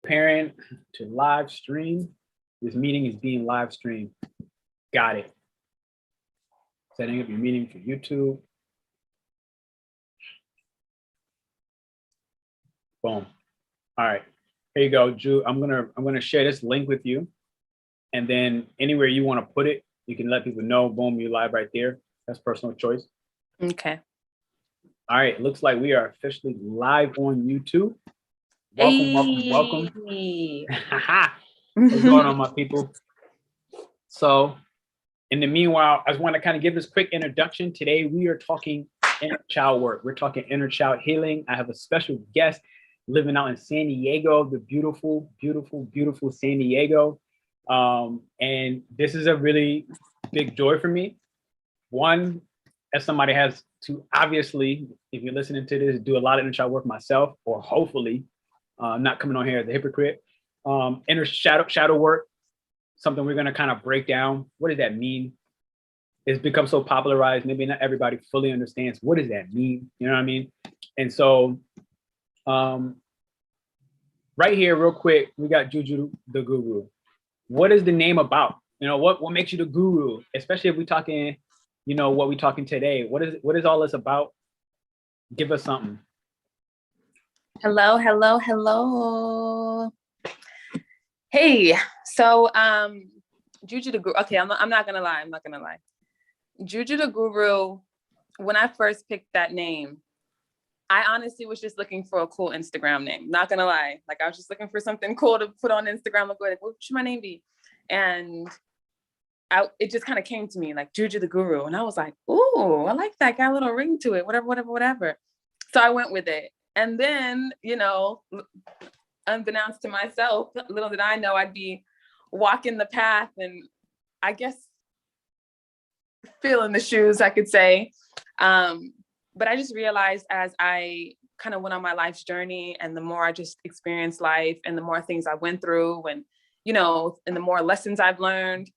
preparing to live stream. This meeting is being live streamed. Got it. Setting up your meeting for YouTube. Boom. All right. Here you go, Ju. I'm gonna share this link with you, and then anywhere you want to put it, you can let people know. Boom, you're live right there. That's personal choice. Okay. All right. It looks like we are officially live on YouTube. Welcome, welcome. What's going on, my people? So, in the meanwhile, I just want to kind of give this quick introduction. Today, we are talking inner child work. We're talking inner child healing. I have a special guest living out in San Diego, the beautiful, beautiful, beautiful San Diego. And this is a really big joy for me. One, as somebody has to obviously, if you're listening to this, do a lot of inner child work myself, or hopefully, I'm not coming on here as a hypocrite. Inner shadow work, something we're gonna kind of break down. What does that mean? It's become so popularized, maybe not everybody fully understands. What does that mean? You know what I mean? And so, right here, real quick, we got JuJu the Guru. What is the name about? You know, what makes you the guru? Especially if we're talking, you know, what we're talking today. What is all this about? Give us something. Hello, hello, hello. Hey, so JuJu the Guru. Okay, I'm not gonna lie. JuJu the Guru. When I first picked that name, I honestly was just looking for a cool Instagram name. Not gonna lie. Like, I was just looking for something cool to put on Instagram. Like, what should my name be? And it just kind of came to me, like JuJu the Guru. And I was like, ooh, I like that. Got a little ring to it, whatever. So I went with it. And then, you know, unbeknownst to myself, little did I know I'd be walking the path and I guess feeling the shoes, I could say. But I just realized as I kind of went on my life's journey, and the more I just experienced life and the more things I went through, and, you know, and the more lessons I've learned,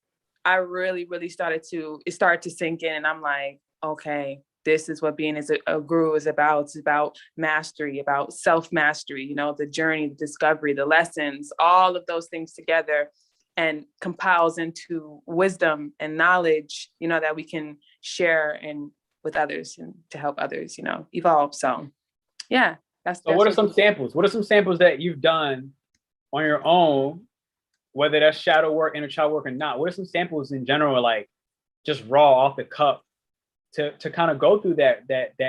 I really, really started to sink in. And I'm like, okay, this is what being a guru is about. It's about mastery, about self-mastery, you know, the journey, the discovery, the lessons, all of those things together, and compiles into wisdom and knowledge, you know, that we can share and with others and to help others, you know, evolve. So yeah, that's what are some samples? What are some samples that you've done on your own, whether that's shadow work, inner child work or not? What are some samples in general, like just raw off the cup, to kind of go through that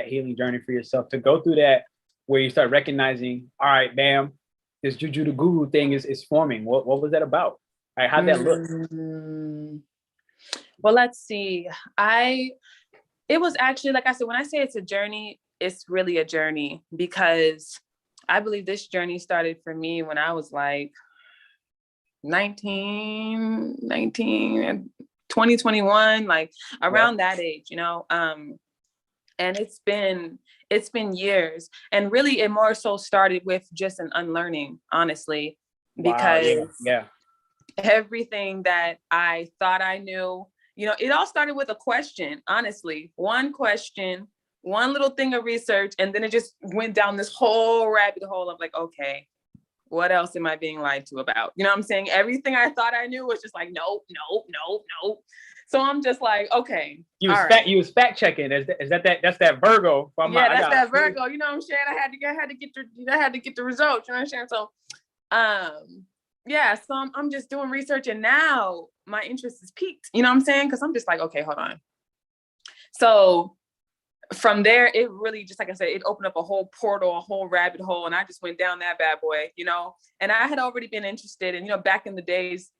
healing journey for yourself, to go through that where you start recognizing, all right, bam, this JuJu the Guru thing is forming. What was that about? All right, how'd that look? Well, let's see. It was actually, like I said, when I say it's a journey, it's really a journey, because I believe this journey started for me when I was like 19, 20, 21, like around that age, you know? And it's been years. And really, it more so started with just an unlearning, honestly, because everything that I thought I knew, you know, it all started with a question, honestly. One question, one little thing of research, and then it just went down this whole rabbit hole of like, okay, what else am I being lied to about? You know what I'm saying? Everything I thought I knew was just like, nope. So I'm just like, okay. You was fact checking. That's that Virgo. That's that Virgo. You know what I'm saying? I had to get the results. You know what I'm saying? So, so I'm just doing research, and now my interest is piqued. You know what I'm saying? Because I'm just like, okay, hold on. So from there, it really, just like I said, it opened up a whole portal, a whole rabbit hole, and I just went down that bad boy, you know. And I had already been interested, and, you know, back in the days,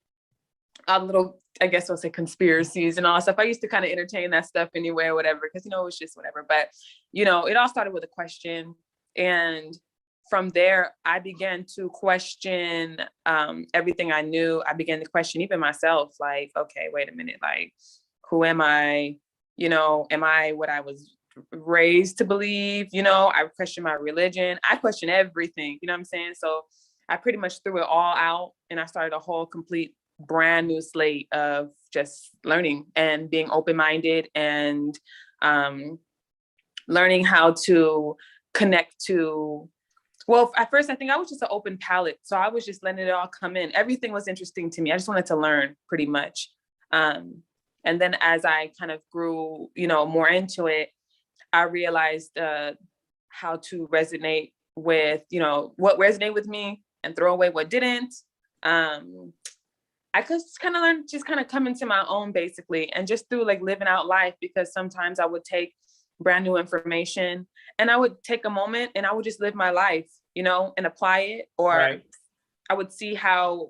a little, I guess I'll say, conspiracies and all that stuff. I used to kind of entertain that stuff anyway, or whatever, because, you know, it was just whatever. But, you know, it all started with a question, and from there, I began to question everything I knew. I began to question even myself, like, okay, wait a minute, like, who am I? You know, am I what I was raised to believe? You know, I questioned my religion. I questioned everything, you know what I'm saying? So I pretty much threw it all out, and I started a whole complete brand new slate of just learning and being open-minded, and learning how to connect to Well, at first, I think I was just an open palette. So I was just letting it all come in. Everything was interesting to me. I just wanted to learn pretty much. And then as I kind of grew, more into it, I realized how to resonate with, what resonated with me and throw away what didn't. I could kind of learn, just kind of come into my own basically, and just through like living out life, because sometimes I would take brand new information and I would take a moment and I would just live my life, and apply it. Or Right. I would see how,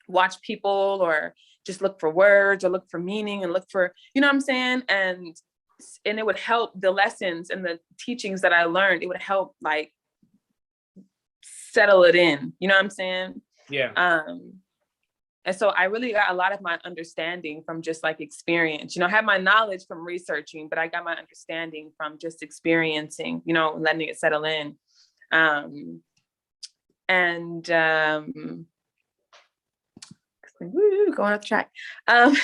watch people or just look for words or look for meaning and look for, what I'm saying? And it would help the lessons and the teachings that I learned. It would help like settle it in, you know what I'm saying? Yeah. And so I really got a lot of my understanding from just like experience, I had my knowledge from researching, but I got my understanding from just experiencing, letting it settle in. Going off track. And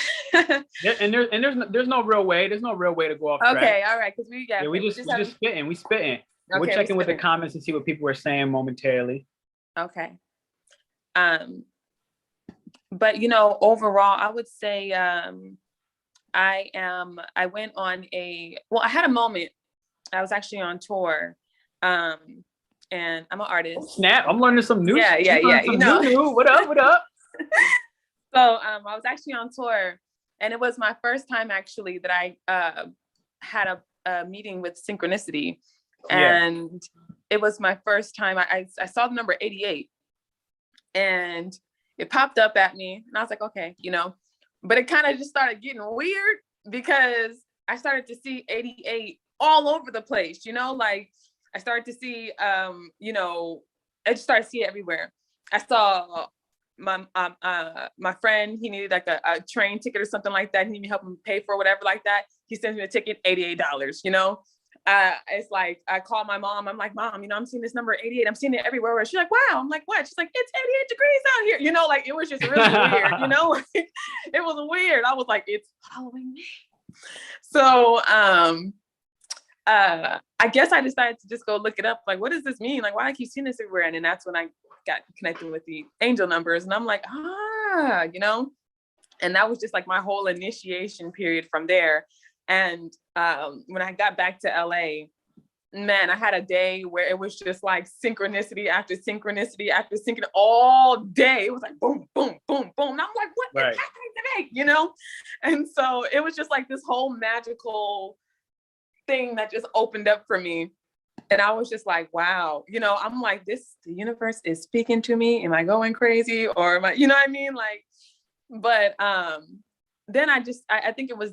there's no real way. There's no real way to go off track. Okay, all right, because we just spitting. We spitting. Okay, we're checking with the comments and see what people are saying momentarily. Okay. But overall, I would say I went on I had a moment. I was actually on tour. And I'm an artist. Oh, snap! I'm learning some new. Yeah. New. What up? So I was actually on tour, and it was my first time actually that I had a meeting with synchronicity, and it was my first time. I saw the number 88, and it popped up at me, and I was like, okay, but it kind of just started getting weird because I started to see 88 all over the place, like I started to see, I just started to see it everywhere. I saw my friend, he needed like a train ticket or something like that. He needed me to help him pay for whatever like that. He sends me a ticket, $88, it's like, I call my mom. I'm like, Mom, I'm seeing this number 88. I'm seeing it everywhere. She's like, wow. I'm like, what? She's like, it's 88 degrees out here. Like, it was just really weird, like, it was weird. I was like, it's following me. So, I guess I decided to just go look it up. Like, what does this mean? Like, why do I keep seeing this everywhere? And then that's when I got connected with the angel numbers. And I'm like, and that was just like my whole initiation period from there. And when I got back to LA, man, I had a day where it was just like synchronicity after synchronicity after synchronicity all day. It was like boom, boom, boom, boom. And I'm like, what is happening today? And so it was just like this whole magical thing that just opened up for me. And I was just like, wow, I'm like, the universe is speaking to me. Am I going crazy? Or am I, what I mean? Like, but then I think it was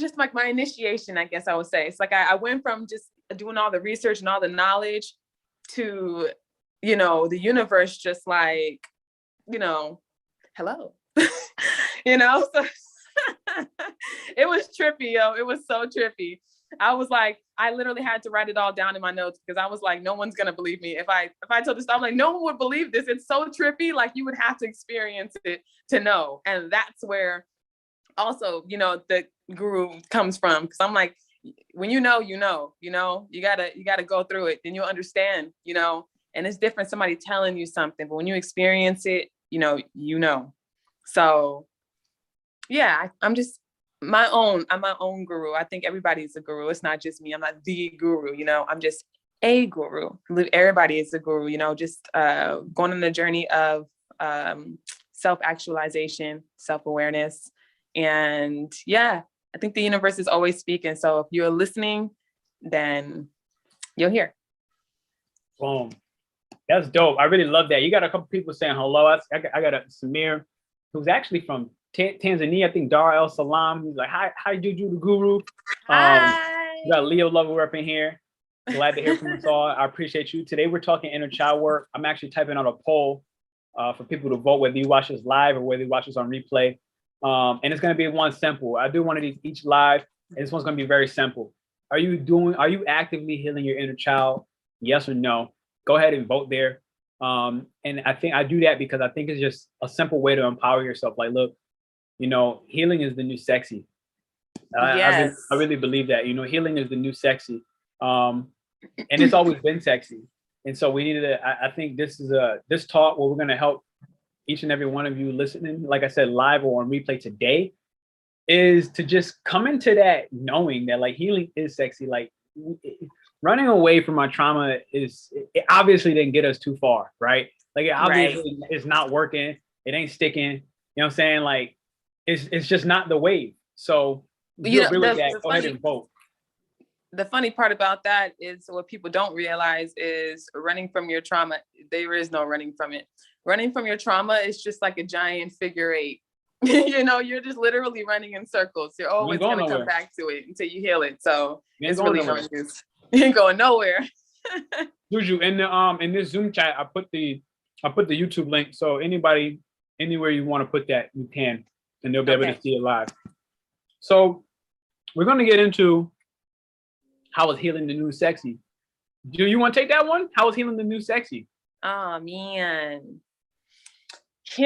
just like my initiation, I guess I would say. It's like I went from just doing all the research and all the knowledge to, the universe just like, hello, so it was trippy, yo. It was so trippy. I was like, I literally had to write it all down in my notes because I was like, no one's gonna believe me if I told this. I'm like, no one would believe this. It's so trippy. Like, you would have to experience it to know. And that's where also, the guru comes from. Because I'm like, when you gotta go through it, then you'll understand, and it's different somebody telling you something, but when you experience it, so yeah, I'm my own guru. I think everybody's a guru. It's not just me. I'm not the guru, I'm just a guru. Everybody is a guru, just going on the journey of self-actualization, self-awareness. And yeah, I think the universe is always speaking. So if you're listening, then you'll hear. Boom. That's dope. I really love that. You got a couple people saying hello. I got a Samir, who's actually from Tanzania. I think Dar El Salam. He's like, hi, JuJu Tha Guru. Hi. We got Leo Lover up in here. Glad to hear from us all. I appreciate you. Today we're talking inner child work. I'm actually typing out a poll for people to vote, whether you watch this live or whether you watch this on replay. And it's going to be one simple. I do one of these each live, and this one's going to be very simple. Are you actively healing your inner child? Yes or no? Go ahead and vote there. And I think I do that because I think it's just a simple way to empower yourself. Like, look, healing is the new sexy. Yes. I really believe that, healing is the new sexy. and it's always been sexy. And so we needed to, I think this is this talk where we're going to help each and every one of you listening, like I said, live or on replay today, is to just come into that knowing that like healing is sexy. Like running away from our trauma it obviously didn't get us too far, right? Like it obviously is not working. It ain't sticking. You know what I'm saying? Like it's just not the wave. So you agree with that? Go ahead and vote. The funny part about that is what people don't realize is running from your trauma. There is no running from it. Running from your trauma is just like a giant figure eight. You know, you're just literally running in circles. You're always going to come back to it until you heal it. So it's really no use. You ain't going nowhere. Juju, in this Zoom chat, I put the YouTube link. So anybody, anywhere you want to put that, you can, and they'll be able to see it live. So we're going to get into how is healing the new sexy. Do you want to take that one? How is healing the new sexy? Oh man,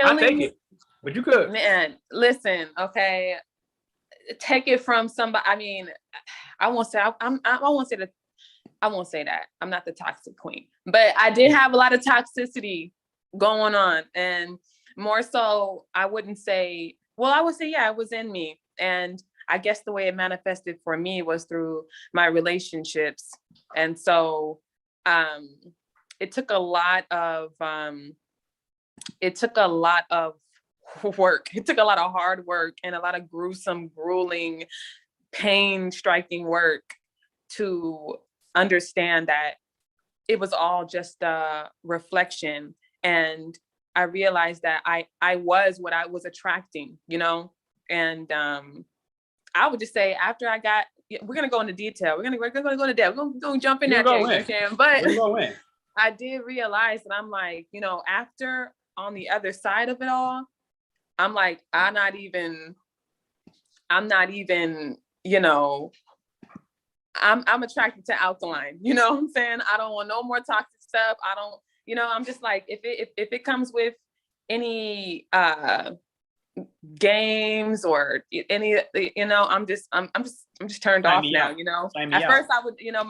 I'll take it, but you could. Man, listen, okay, take it from somebody. I mean, I won't say that. I'm not the toxic queen, but I did have a lot of toxicity going on, and more so, I would say, yeah, it was in me, and I guess the way it manifested for me was through my relationships. And so it took a lot of work. It took a lot of hard work and a lot of gruesome, grueling, pain-striking work to understand that it was all just a reflection. And I realized that I was what I was attracting, you know? And I would just say after we're gonna go into detail. We're gonna go into depth. We're gonna jump in there, but I did realize that I'm like, you know, after on the other side of it all, I'm like, I'm not even, you know, I'm attracted to alkaline. You know what I'm saying? I don't want no more toxic stuff. I don't, you know, I'm just like, if it comes with any games or any, you know, I'm just turned off now, you know. At first I would, you know,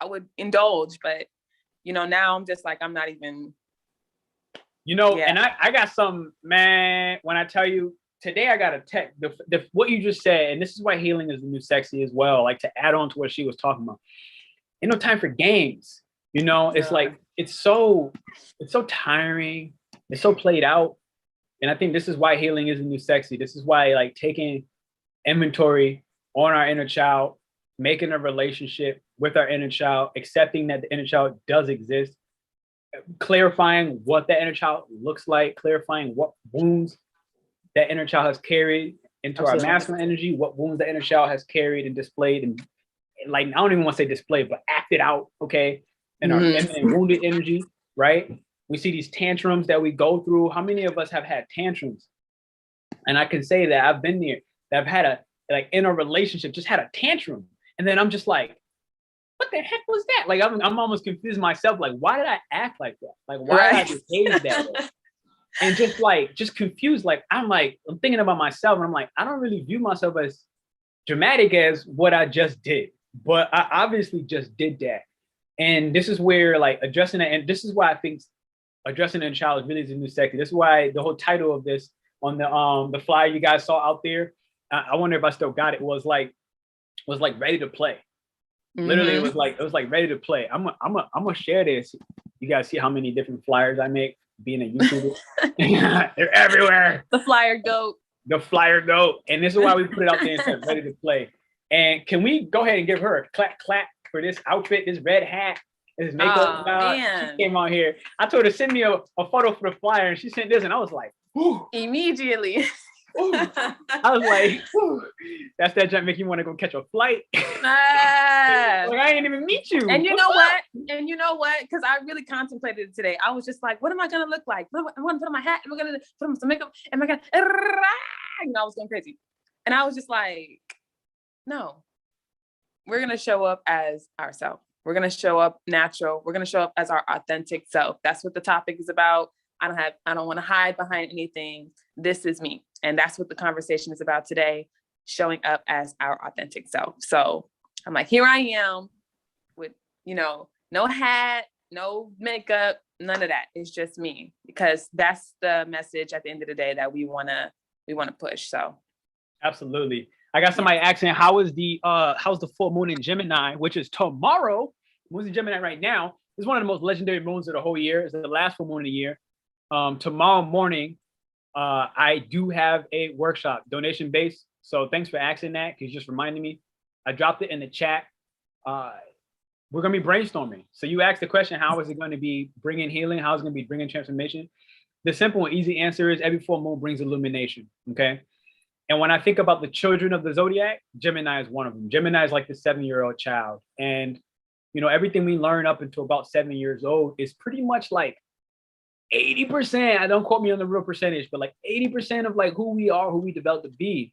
I would indulge, but you know, now I'm just like, I'm not even, you know. And I got some, man, when I tell you today, I got a tech, what you just said, and this is why healing is the new sexy as well, like to add on to what she was talking about. Ain't no time for games, you know. It's like, it's so tiring, it's so played out. And I think this is why healing is the new sexy. This is why, like, taking inventory on our inner child, making a relationship with our inner child, accepting that the inner child does exist, clarifying what that inner child looks like, clarifying what wounds that inner child has carried into our masculine energy, what wounds the inner child has carried and displayed, and like, I don't even want to say displayed, but acted out, okay, in our feminine wounded energy, right? We see these tantrums that we go through. How many of us have had tantrums? And I can say that I've been there, that I've had in a relationship, just had a tantrum. And then I'm just like, what the heck was that? Like, I'm almost confused myself. Like, why did I act like that? Like, why did I behave that way? And just confused. Like, I'm thinking about myself, and I'm like, I don't really view myself as dramatic as what I just did. But I obviously just did that. And this is where, like, addressing it, and this is why I think addressing inner child is really the new sexy. This is why the whole title of this on the flyer you guys saw out there, I wonder if I still got it, was like ready to play. Literally, it was like ready to play. I'm gonna share this. You guys see how many different flyers I make being a YouTuber. They're everywhere. The flyer goat. And this is why we put it out there and said ready to play. And can we go ahead and give her a clap for this outfit, this red hat, this makeup? She came out here. I told her, send me a photo for the flyer, and she sent this, and I was like, ooh. Immediately. Ooh. I was like, ooh. That's that jump make you want to go catch a flight. Like, I ain't even meet you. And you know what? Because I really contemplated it today. I was just like, what am I gonna look like? I'm gonna put on my hat. Am I gonna put on some makeup? Am I gonna? You know, I was going crazy, and I was just like, no, we're gonna show up as ourselves. We're gonna show up natural. We're gonna show up as our authentic self. That's what the topic is about. I don't want to hide behind anything. This is me. And that's what the conversation is about today, showing up as our authentic self. So I'm like, here I am. with, you know, no hat, no makeup, none of that. It's just me, because that's the message at the end of the day that we want to push. So absolutely. I got somebody asking, how's the full moon in Gemini, which is tomorrow. Moon's in Gemini right now. It's one of the most legendary moons of the whole year. It's the last full moon of the year. Tomorrow morning, I do have a workshop, donation based. So thanks for asking that, because you just reminded me. I dropped it in the chat. We're going to be brainstorming. So you asked the question, how is it going to be bringing healing? How is it going to be bringing transformation? The simple and easy answer is every full moon brings illumination. Okay. And when I think about the children of the zodiac, Gemini is one of them. Gemini is like the 7-year-old child. And, you know, everything we learn up until about 7 years old is pretty much like 80%. I don't quote me on the real percentage, but like 80% of like who we are, who we develop to be.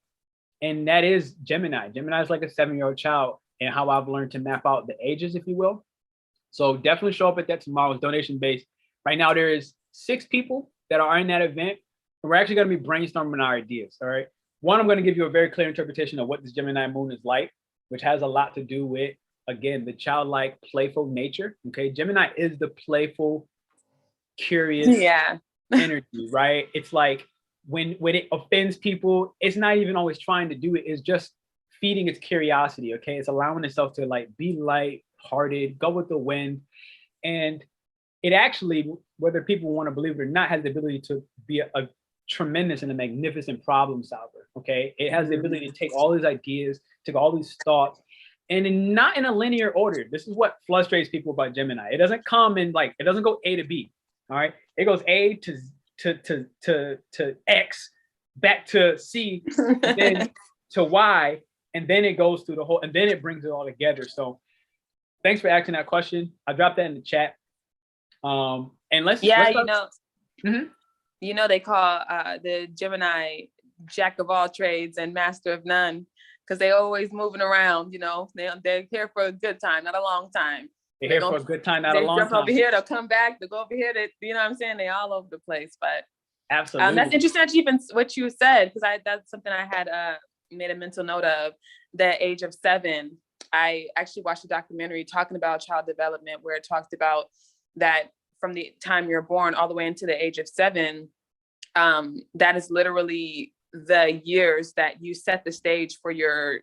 And that is Gemini. Gemini is like a 7-year-old child, and how I've learned to map out the ages, if you will. So definitely show up at that tomorrow. It's donation based. Right now, there is 6 people that are in that event. And we're actually going to be brainstorming our ideas. All right. One, I'm going to give you a very clear interpretation of what this Gemini moon is like, which has a lot to do with, again, the childlike, playful nature. Okay. Gemini is the playful, curious energy, right? It's like when it offends people, it's not even always trying to do it. It's just feeding its curiosity. Okay. It's allowing itself to like be light-hearted, go with the wind. And it actually, whether people want to believe it or not, has the ability to be a tremendous and a magnificent problem solver. Okay. It has the ability to take all these ideas, take all these thoughts, and not in a linear order. This is what frustrates people about Gemini. It doesn't come in like, it doesn't go A to B. All right. It goes A to X, back to C, then to Y, and then it goes through the whole, and then it brings it all together. So thanks for asking that question. I dropped that in the chat. And let's you know, you know, they call the Gemini jack of all trades and master of none, because they always moving around. You know, they're here for a good time, not a long time. They're here for a good time, not a long time. Over here, they'll come back. They'll go over here. You know what I'm saying? They all over the place. But absolutely, that's interesting. Actually, even what you said, because that's something I had made a mental note of. The age of 7, I actually watched a documentary talking about child development, where it talked about that from the time you're born all the way into the age of 7, that is literally the years that you set the stage for your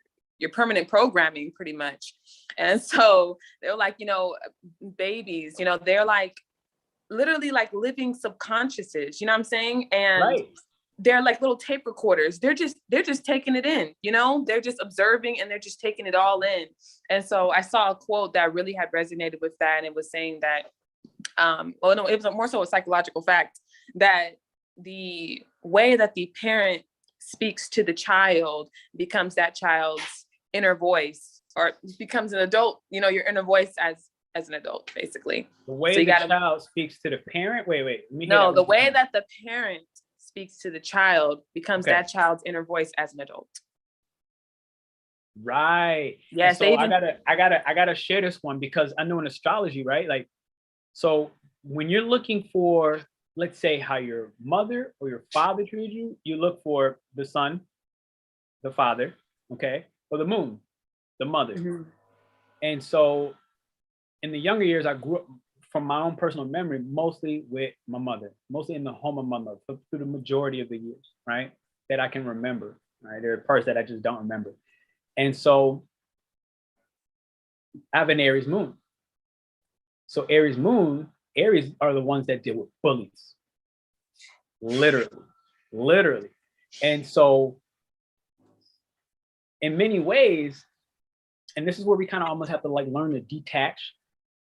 permanent programming, pretty much. And so they're like, you know, babies, you know, they're like literally like living subconsciouses, you know what I'm saying? And they're like little tape recorders. They're just taking it in, you know, they're just observing and they're just taking it all in. And so I saw a quote that really had resonated with that. And it was saying that, well, no, it was more so a psychological fact, that the way that the parent speaks to the child becomes that child's inner voice, or becomes an adult, you know, your inner voice as an adult, basically. The way the child speaks to the parent, the way that the parent speaks to the child becomes that child's inner voice as an adult. Right. Yes. So I gotta share this one, because I know in astrology, right? Like, so when you're looking for, let's say, how your mother or your father treated you, you look for the sun, the father, okay, or the moon, the mother. Mm-hmm. And so in the younger years, I grew up, from my own personal memory, mostly with my mother, mostly in the home of my mother through the majority of the years, right, that I can remember, right? There are parts that I just don't remember. And so I have an Aries moon. So Aries are the ones that deal with bullies. Literally. And so in many ways, and this is where we kind of almost have to like learn to detach,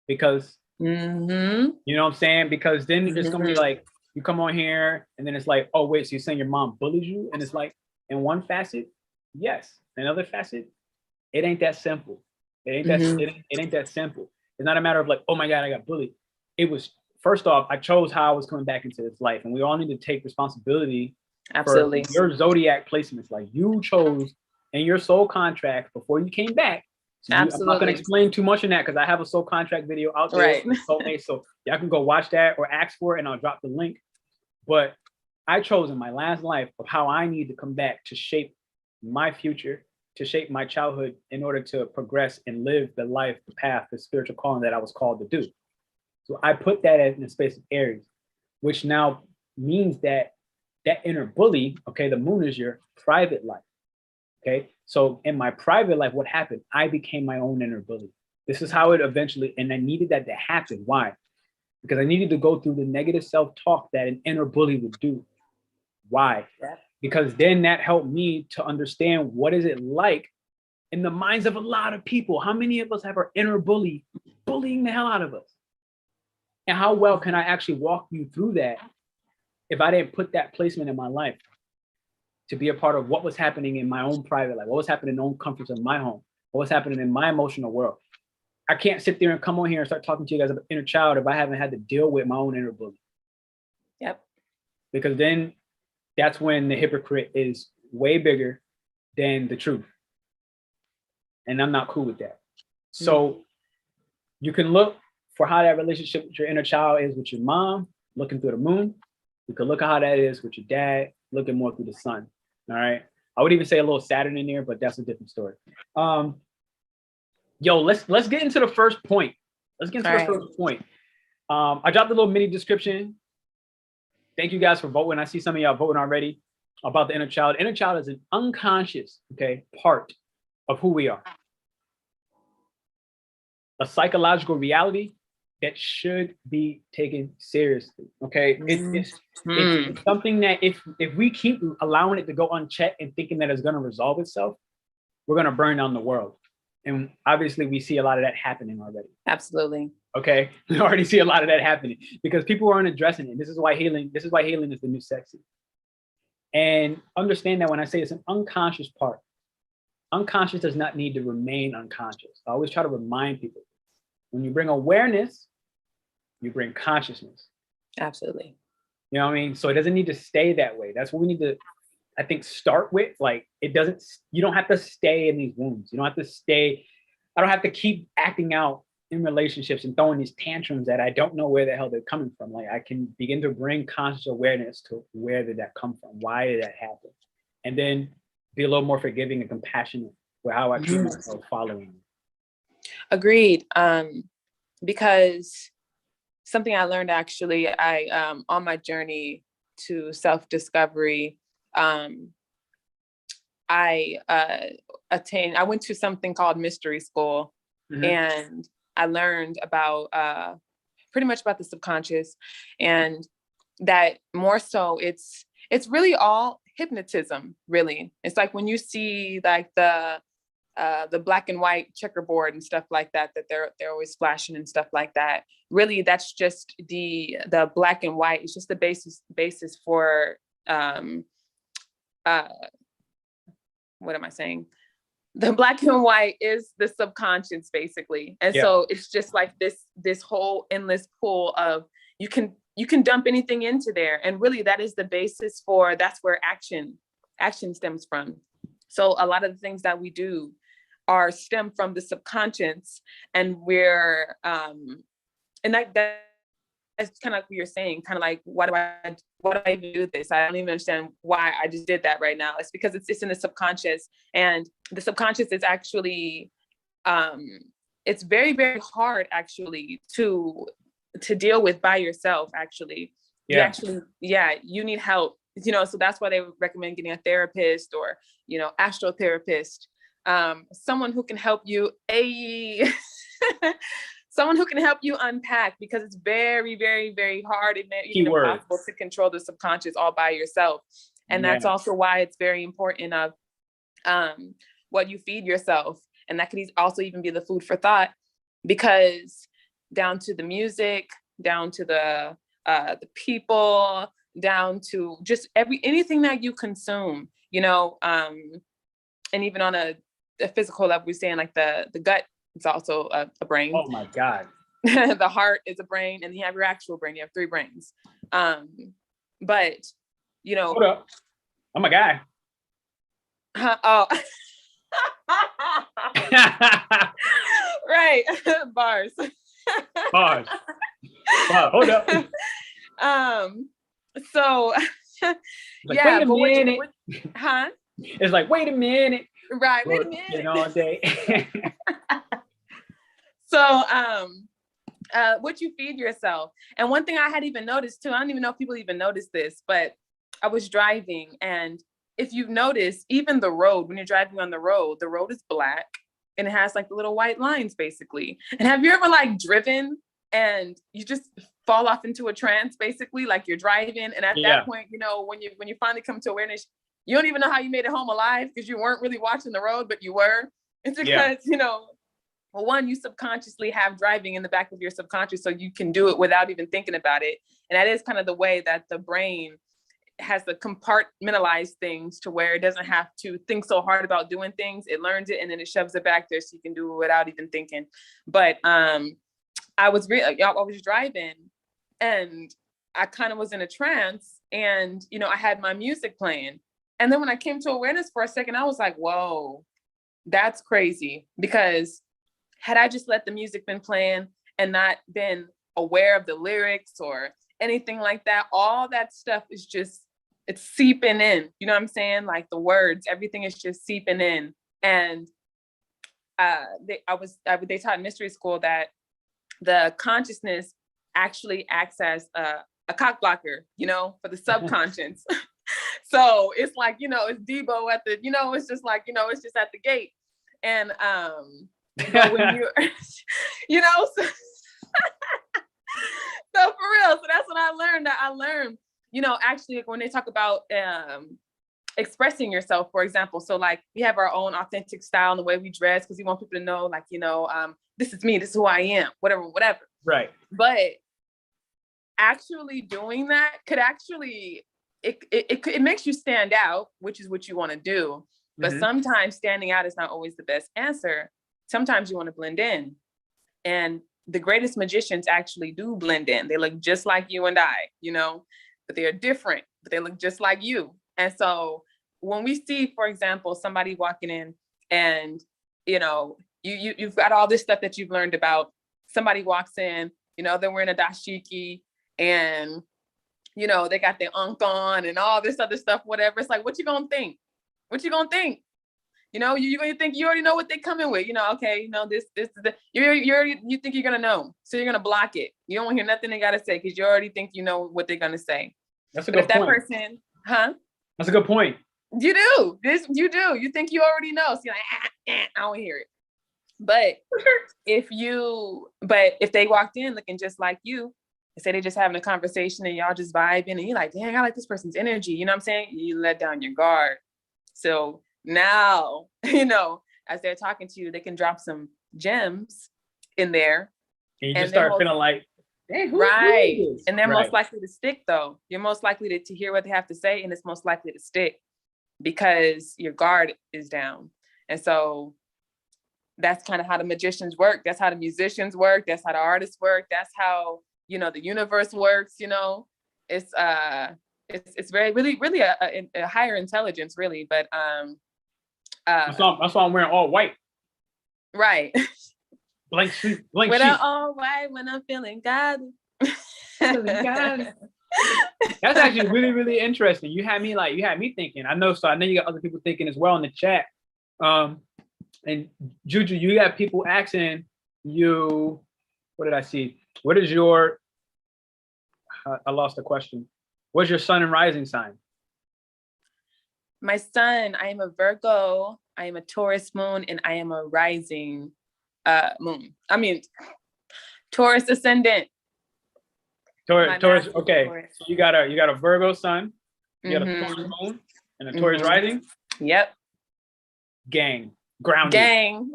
because you know what I'm saying? Because then it's gonna be like, you come on here and then it's like, oh wait, so you're saying your mom bullies you? And it's like, in one facet, yes. Another facet, it ain't that simple. It ain't that simple. It's not a matter of like, oh my God, I got bullied. It was, first off, I chose how I was coming back into this life, and we all need to take responsibility for your zodiac placements. Like, you chose in your soul contract before you came back. So I'm not going to explain too much in that, because I have a soul contract video out there. Right. So y'all can go watch that or ask for it, and I'll drop the link. But I chose in my last life of how I need to come back to shape my future to shape my childhood in order to progress and live the life, the path, the spiritual calling that I was called to do. So I put that in the space of Aries, which now means that that inner bully, okay, the moon is your private life. Okay, so in my private life, what happened? I became my own inner bully. This is how it eventually, and I needed that to happen. Why? Because I needed to go through the negative self-talk that an inner bully would do. Why? Because then that helped me to understand what is it like in the minds of a lot of people. How many of us have our inner bully bullying the hell out of us? And how well can I actually walk you through that if I didn't put that placement in my life to be a part of what was happening in my own private life, what was happening in the own comforts of my home, what was happening in my emotional world? I can't sit there and come on here and start talking to you guys about inner child if I haven't had to deal with my own inner bully. Yep. Because then that's when the hypocrite is way bigger than the truth. And I'm not cool with that. So you can look for how that relationship with your inner child is with your mom, looking through the moon. You can look at how that is with your dad, looking more through the sun. All right. I would even say a little Saturn in there, but that's a different story. Yo, let's get into the first point. Let's get into the first point. I dropped a little mini description. Thank you guys for voting. I see some of y'all voting already about the inner child. Inner child is an unconscious, part of who we are. A psychological reality that should be taken seriously. Okay, it's something that if we keep allowing it to go unchecked and thinking that it's going to resolve itself, we're going to burn down the world. And obviously, we see a lot of that happening already. Absolutely. Okay, we already see a lot of that happening because people aren't addressing it. This is why healing is the new sexy. And understand that when I say it's an unconscious part, unconscious does not need to remain unconscious. I always try to remind people, when you bring awareness, you bring consciousness. Absolutely. You know what I mean? So it doesn't need to stay that way. That's what we need to, I think, start with. Like, you don't have to stay in these wounds. You don't have to stay. I don't have to keep acting out in relationships and throwing these tantrums that I don't know where the hell they're coming from. Like, I can begin to bring conscious awareness to where did that come from? Why did that happen? And then be a little more forgiving and compassionate for how I treat myself following. Agreed. Because something I learned actually, I on my journey to self-discovery, I went to something called mystery school, and I learned about pretty much about the subconscious, and that more so it's really all hypnotism. Really, it's like when you see like the black and white checkerboard and stuff like that they're always flashing and stuff like that. Really, that's just the black and white. It's just the basis for what am I saying? The black and white is the subconscious, basically. And so it's just like this whole endless pool of you can dump anything into there. And really that is the basis for, that's where action stems from. So a lot of the things that we do are stem from the subconscious, and we're and that's kind of like what you're saying, kind of like, why do I even do this? I don't even understand why I just did that right now. It's because it's in the subconscious, and the subconscious is actually, it's very, very hard actually to deal with by yourself. Actually, you need help, so that's why they recommend getting a therapist or, AstroTherapist, someone who can help you, someone who can help you unpack, because it's very, very, very hard and even impossible to control the subconscious all by yourself. And that's also why it's very important of what you feed yourself. And that could also even be the food for thought, because down to the music, down to the people, down to just anything that you consume, and even on a physical level, we're saying like the gut, it's also a brain. Oh my God. The heart is a brain, and you have your actual brain. You have 3 brains. But hold up, I'm a guy. Oh. Right. Bars. Wow, hold up. So like, wait a minute. Huh? It's like, wait a minute. Right. Wait a Working minute. all day. So, what you feed yourself. And one thing I had even noticed too, I don't even know if people even notice this, but I was driving, and if you've noticed, even the road, when you're driving on the road is black and it has like the little white lines basically. And have you ever like driven and you just fall off into a trance basically, like you're driving, and at that point, you know, when you finally come to awareness, you don't even know how you made it home alive because you weren't really watching the road, but you were. It's because, you know, well, one, you subconsciously have driving in the back of your subconscious, so you can do it without even thinking about it. And that is kind of the way that the brain has to compartmentalize things to where it doesn't have to think so hard about doing things. It learns it and then it shoves it back there so you can do it without even thinking. But I was driving and I kind of was in a trance, and, you know, I had my music playing. And then when I came to awareness for a second, I was like, whoa, that's crazy. Because had I just let the music been playing and not been aware of the lyrics or anything like that, all that stuff is just, it's seeping in. You know what I'm saying? Like the words, everything is just seeping in. And they taught in mystery school that the consciousness actually acts as a cock blocker, you know, for the subconscious. So it's like, you know, it's Debo at the, you know, it's just like, you know, it's just at the gate. And but when you, you know, so, so for real. So that's what I learned. You know, actually, when they talk about expressing yourself, for example, so like we have our own authentic style and the way we dress because we want people to know, like, you know, this is me, this is who I am, whatever. Right. But actually doing that could actually, it makes you stand out, which is what you want to do. But sometimes standing out is not always the best answer. Sometimes you want to blend in. And the greatest magicians actually do blend in. They look just like you and I, you know, but they are different, but they look just like you. And so when we see, for example, somebody walking in and, you know, you've got all this stuff that you've learned about, somebody walks in, you know, they're wearing a dashiki and, you know, they got their unk on and all this other stuff, whatever. It's like, what you gonna think? What you gonna think? You know, you're gonna think you already know what they're coming with. You know, okay, you know, this is the, you think you're gonna know, so you're gonna block it. You don't want to hear nothing they gotta say because you already think you know what they're gonna say. That's a good point. That person, That's a good point. You do. You do. You think you already know. So you're like, I don't hear it. But if they walked in looking just like you, and say they're just having a conversation and y'all just vibing and you're like, dang, I like this person's energy. You know what I'm saying? You let down your guard. So now, you know, as they're talking to you, they can drop some gems in there. And you just start feeling like, hey, right. Who and they're most likely to stick, though. You're most likely to hear what they have to say, and it's most likely to stick because your guard is down. And so that's kind of how the magicians work. That's how the musicians work. That's how the artists work. That's how, you know, the universe works. You know, it's very, really a higher intelligence, really. But that's why I'm wearing all white. Right. Blank sheet. When I'm all white, when I'm feeling God. That's actually really, really interesting. You had me thinking. I know you got other people thinking as well in the chat. And JuJu, you got people asking you, what did I see? What is your, I lost the question. What's your sun and rising sign? My sun, I am a Virgo, I am a Taurus moon, and I am a rising moon. I mean, Taurus ascendant. Taurus, okay. Taurus. So you got a Virgo sun, you got a Taurus moon, and a Taurus rising? Yep. Gang. Grounded. Gang.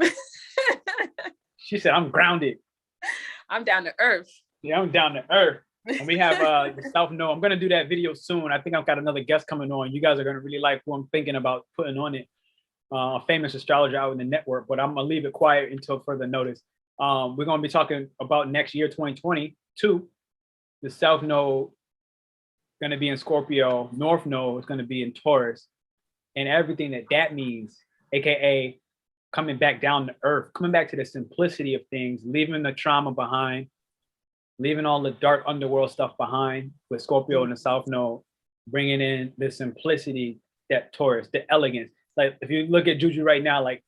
She said, I'm grounded. I'm down to earth. Yeah, I'm down to earth. And we have the South Node. I'm going to do that video soon. I think I've got another guest coming on. You guys are going to really like who I'm thinking about putting on it. A famous astrologer out in the network, but I'm going to leave it quiet until further notice. We're going to be talking about next year, 2022. The South Node going to be in Scorpio. North Node is going to be in Taurus. And everything that means, AKA coming back down to earth, coming back to the simplicity of things, leaving the trauma behind, leaving all the dark underworld stuff behind with Scorpio and the South Node, bringing in the simplicity that Taurus, the elegance. Like if you look at JuJu right now, like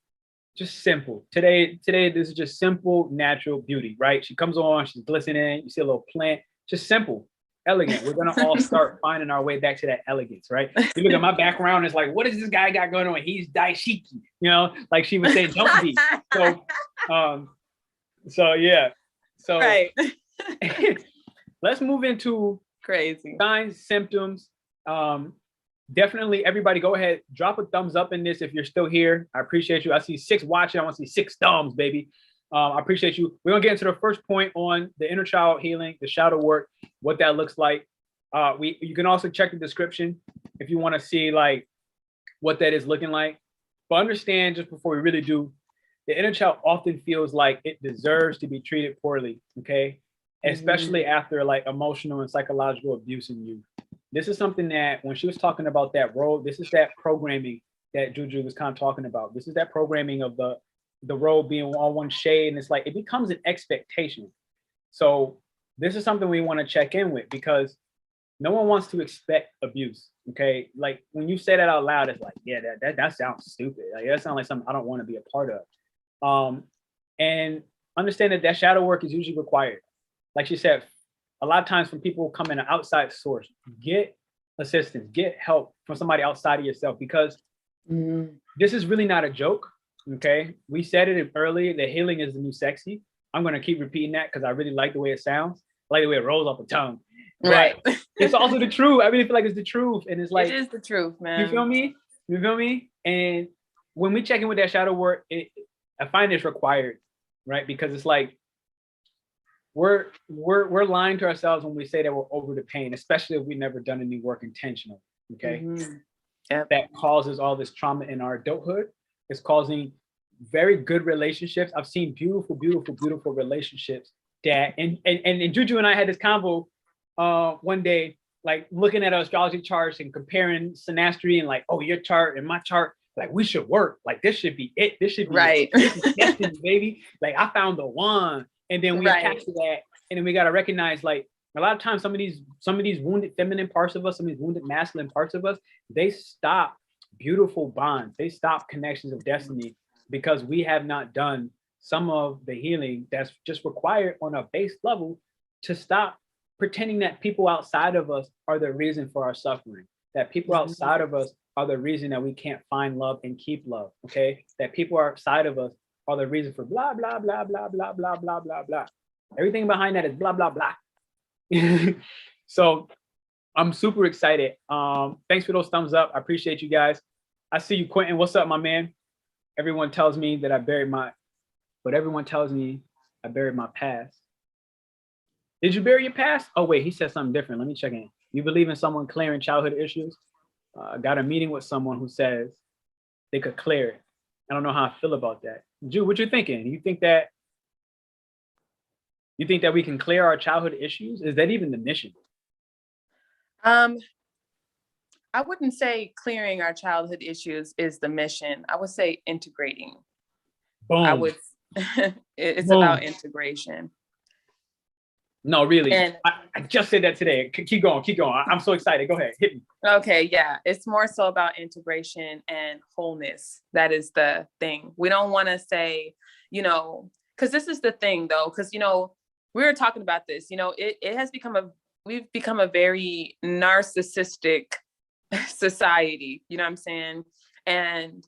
just simple. Today, this is just simple, natural beauty, right? She comes on, she's glistening. You see a little plant, just simple, elegant. We're gonna all start finding our way back to that elegance, right? You look at my background, it's like, what does this guy got going on? He's daishiki, you know, like she was saying, don't be. So yeah. So right. let's move into crazy signs, symptoms. Definitely everybody go ahead, drop a thumbs up in this if you're still here. I appreciate you. I see 6 watching. I want to see 6 thumbs, baby. I appreciate you. We're gonna get into the first point on the inner child healing, the shadow work, what that looks like. You can also check the description if you want to see like what that is looking like. But understand, just before we really do, the inner child often feels like it deserves to be treated poorly, okay? Especially after like emotional and psychological abuse in youth. This is something that when she was talking about that role, this is that programming that JuJu was kind of talking about. This is that programming of the role being all one shade, and it's like it becomes an expectation. So this is something we want to check in with, because no one wants to expect abuse, okay? Like when you say that out loud, it's like, yeah, that sounds stupid. Like that sounds like something I don't want to be a part of. And understand that shadow work is usually required. Like she said, a lot of times when people come in an outside source, get assistance, get help from somebody outside of yourself, because this is really not a joke, okay? We said it earlier, that healing is the new sexy. I'm going to keep repeating that because I really like the way it sounds. I like the way it rolls off the tongue. Right. But it's also the truth. I really feel like it's the truth. And it's like, it is the truth, man. You feel me? You feel me? And when we check in with that shadow work, I find it's required, right? Because it's like, we're lying to ourselves when we say that we're over the pain, especially if we've never done any work intentionally, okay? Yep. That causes all this trauma in our adulthood. It's causing very good relationships. I've seen beautiful, beautiful, beautiful relationships that, and JuJu and I had this convo one day, like looking at our astrology charts and comparing synastry and like, oh, your chart and my chart, like we should work. Like this should be it. This should be right. This is destiny, baby. Like I found the one. And then we attach to that, and then we got to recognize, like, a lot of times some of these wounded feminine parts of us, some of these wounded masculine parts of us, they stop beautiful bonds. They stop connections of destiny because we have not done some of the healing that's just required on a base level to stop pretending that people outside of us are the reason for our suffering, that people outside of us are the reason that we can't find love and keep love, okay? That people outside of us are the reason for blah, blah, blah, blah, blah, blah, blah, blah, blah. Everything behind that is blah, blah, blah. So I'm super excited. Thanks for those thumbs up. I appreciate you guys. I see you, Quentin. What's up, my man? Everyone tells me that I buried my past. Did you bury your past? Oh, wait, he said something different. Let me check in. You believe in someone clearing childhood issues? I got a meeting with someone who says they could clear it. I don't know how I feel about that. Ju, what you thinking? You think that we can clear our childhood issues? Is that even the mission? I wouldn't say clearing our childhood issues is the mission. I would say integrating. Boom. It's Boom. About integration. No, really. And I just said that today. Keep going. I'm so excited. Go ahead. Hit me. Okay, yeah. It's more so about integration and wholeness. That is the thing. We don't want to say, because this is the thing though, because, we were talking about this, we've become a very narcissistic society, you know what I'm saying? And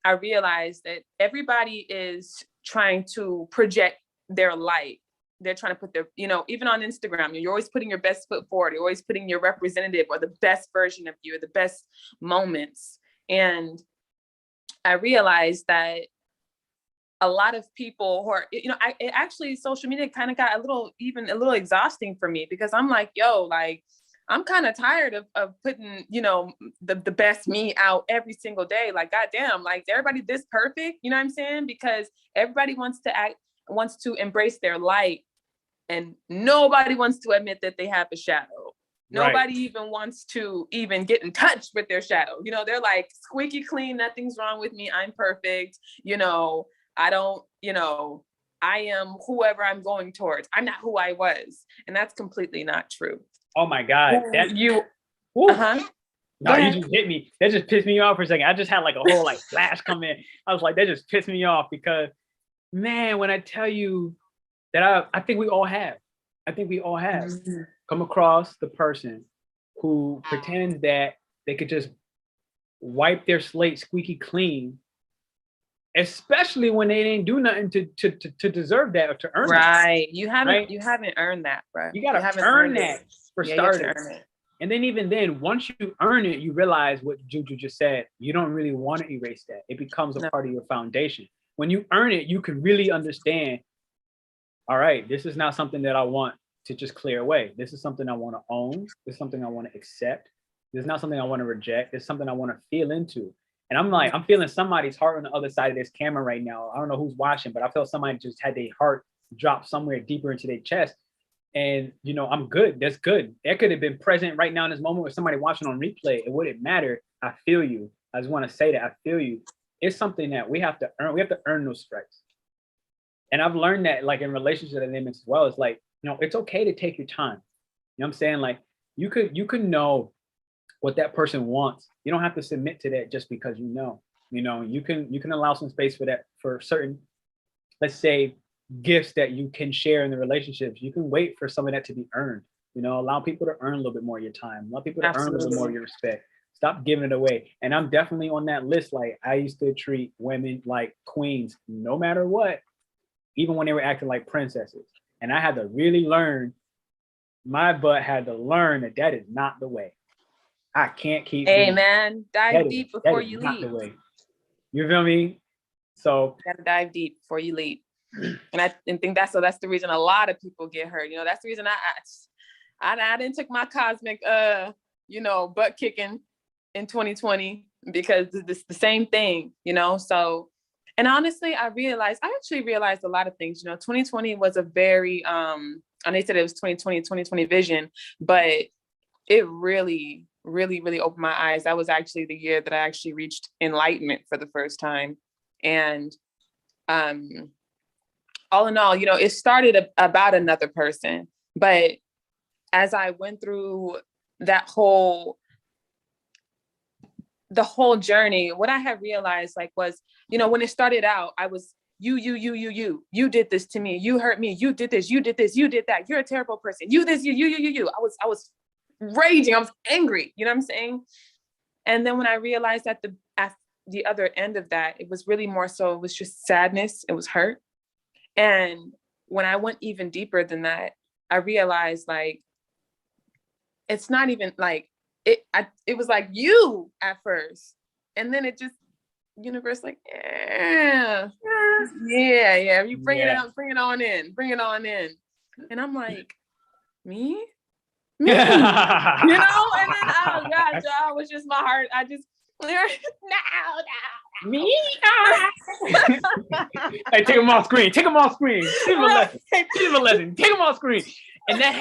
I realized that everybody is trying to project their light. They're trying to put their, even on Instagram, you're always putting your best foot forward. You're always putting your representative or the best version of you, or the best moments. And I realized that a lot of people who are, actually social media kind of got a little exhausting for me, because I'm like, I'm kind of tired of putting, the best me out every single day. Like, goddamn, like, is everybody this perfect? You know what I'm saying? Because everybody wants to embrace their light, and nobody wants to admit that they have a shadow. Right. Nobody even wants to even get in touch with their shadow. They're like squeaky clean. Nothing's wrong with me. I'm perfect. I don't, I am whoever I'm going towards. I'm not who I was. And that's completely not true. Oh my God. No, you just hit me. That just pissed me off for a second. I just had like a whole like flash come in. I was like, that just pissed me off because, man, when I tell you that I think we all have. I think we all have come across the person who pretends that they could just wipe their slate squeaky clean, especially when they didn't do nothing to deserve that or to earn that. Right. You haven't earned that, bro. You gotta earn that for starters. You have to earn it. And then even then, once you earn it, you realize what JuJu just said. You don't really want to erase that. It becomes a part of your foundation. When you earn it, you can really understand, all right, this is not something that I want to just clear away. This is something I want to own. This is something I want to accept. This is not something I want to reject. It's something I want to feel into. And I'm feeling somebody's heart on the other side of this camera right now. I don't know who's watching, but I feel somebody just had their heart drop somewhere deeper into their chest. And, I'm good. That's good. That could have been present right now in this moment with somebody watching on replay. It wouldn't matter. I feel you. I just want to say that I feel you. It's something that we have to earn. We have to earn those stripes. And I've learned that like in relationship dynamics as well. It's like, it's okay to take your time. You know what I'm saying? Like you could know what that person wants. You don't have to submit to that just because you can allow some space for that, for certain, let's say, gifts that you can share in the relationships. You can wait for some of that to be earned. Allow people to earn a little bit more of your time. Allow people to earn a little bit more of your respect. Stop giving it away. And I'm definitely on that list. Like I used to treat women like queens, no matter what, even when they were acting like princesses. And I had to really learn, my butt had to learn that is not the way. I can't keep. Hey man, dive deep before you leave. The way. You feel me? So you gotta dive deep before you leave. And I think that's the reason a lot of people get hurt. That's the reason I didn't took my cosmic butt kicking in 2020 because it's the same thing, so. And honestly, I actually realized a lot of things. 2020 was a very and they said it was 2020 vision, but it really, really, really opened my eyes. That was actually the year that I actually reached enlightenment for the first time. And all in all, it started about another person. But as I went through the whole journey, what I had realized was, when it started out, I was you did this to me. You hurt me. You did this. You did this. You did that. You're a terrible person. You this, you. I was raging. I was angry. You know what I'm saying? And then when I realized at the other end of that, it was really more so, it was just sadness. It was hurt. And when I went even deeper than that, I realized it's not even it was like you at first. And then it just, universe yeah, you bring it out, bring it on in. And I'm like, me? And then, oh God, it was just my heart. I just, no. Me? Hey, take them off screen. Take them off screen. Give them a lesson. Give them a lesson. Take them off screen. And that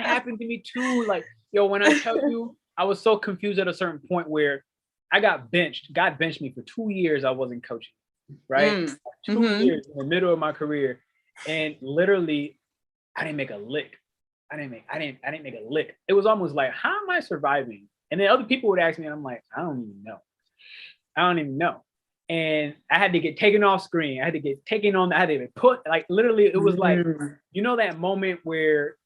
happened to me too. When I tell you, I was so confused at a certain point where I got benched. God benched me for 2 years. I wasn't coaching, right? 2 years in the middle of my career, and literally, I didn't make a lick. I didn't make a lick. It was almost like, how am I surviving? And then other people would ask me, and I'm like, I don't even know. And I had to get taken off screen. I had to get taken on. I had to be put, literally, it was like, that moment where,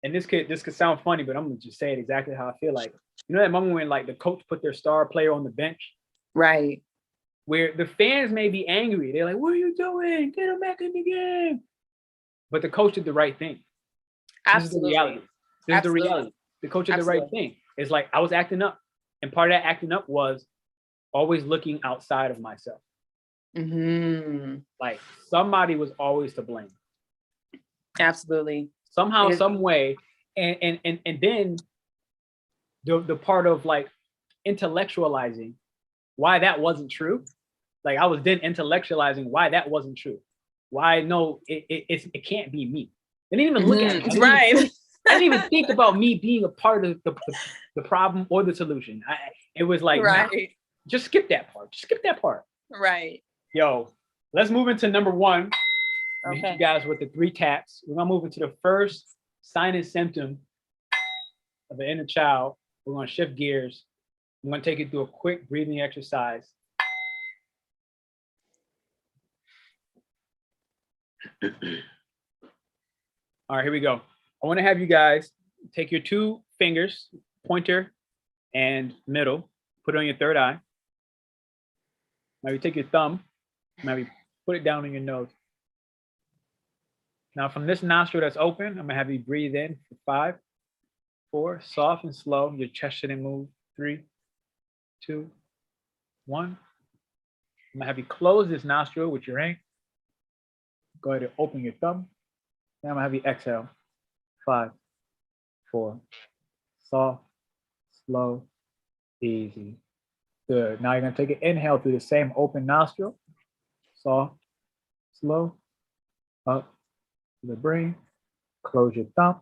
and this could sound funny, but I'm gonna just say it exactly how I feel like. That moment when the coach put their star player on the bench, right? Where the fans may be angry. They're like, "What are you doing? Get him back in the game." But the coach did the right thing. Absolutely. This is the reality. This is the reality. The coach did the right thing. It's like I was acting up, and part of that acting up was always looking outside of myself. Like somebody was always to blame. Absolutely. Somehow, some way, and then the part of intellectualizing why that wasn't true. I was then intellectualizing why that wasn't true. Why no, it can't be me. I didn't even look at it. I didn't even think about me being a part of the problem or the solution. It was like, right. Nah, just skip that part. Just skip that part. Right. Yo, let's move into number one. Okay. You guys with the 3 taps. We're gonna move into the first sign and symptom of an inner child. We're gonna shift gears. I'm going to take you through a quick breathing exercise. All right, here we go. I want to have you guys take your 2 fingers, pointer and middle, put it on your third eye. Maybe take your thumb, maybe put it down on your nose. Now from this nostril that's open, I'm gonna have you breathe in for 5, 4, soft and slow. Your chest shouldn't move. 3, 2, 1. I'm gonna have you close this nostril with your ring. Go ahead and open your thumb. Now I'm gonna have you exhale. 5, 4, soft, slow, easy. Good. Now you're gonna take an inhale through the same open nostril. Soft, slow, up to the brain. Close your thumb.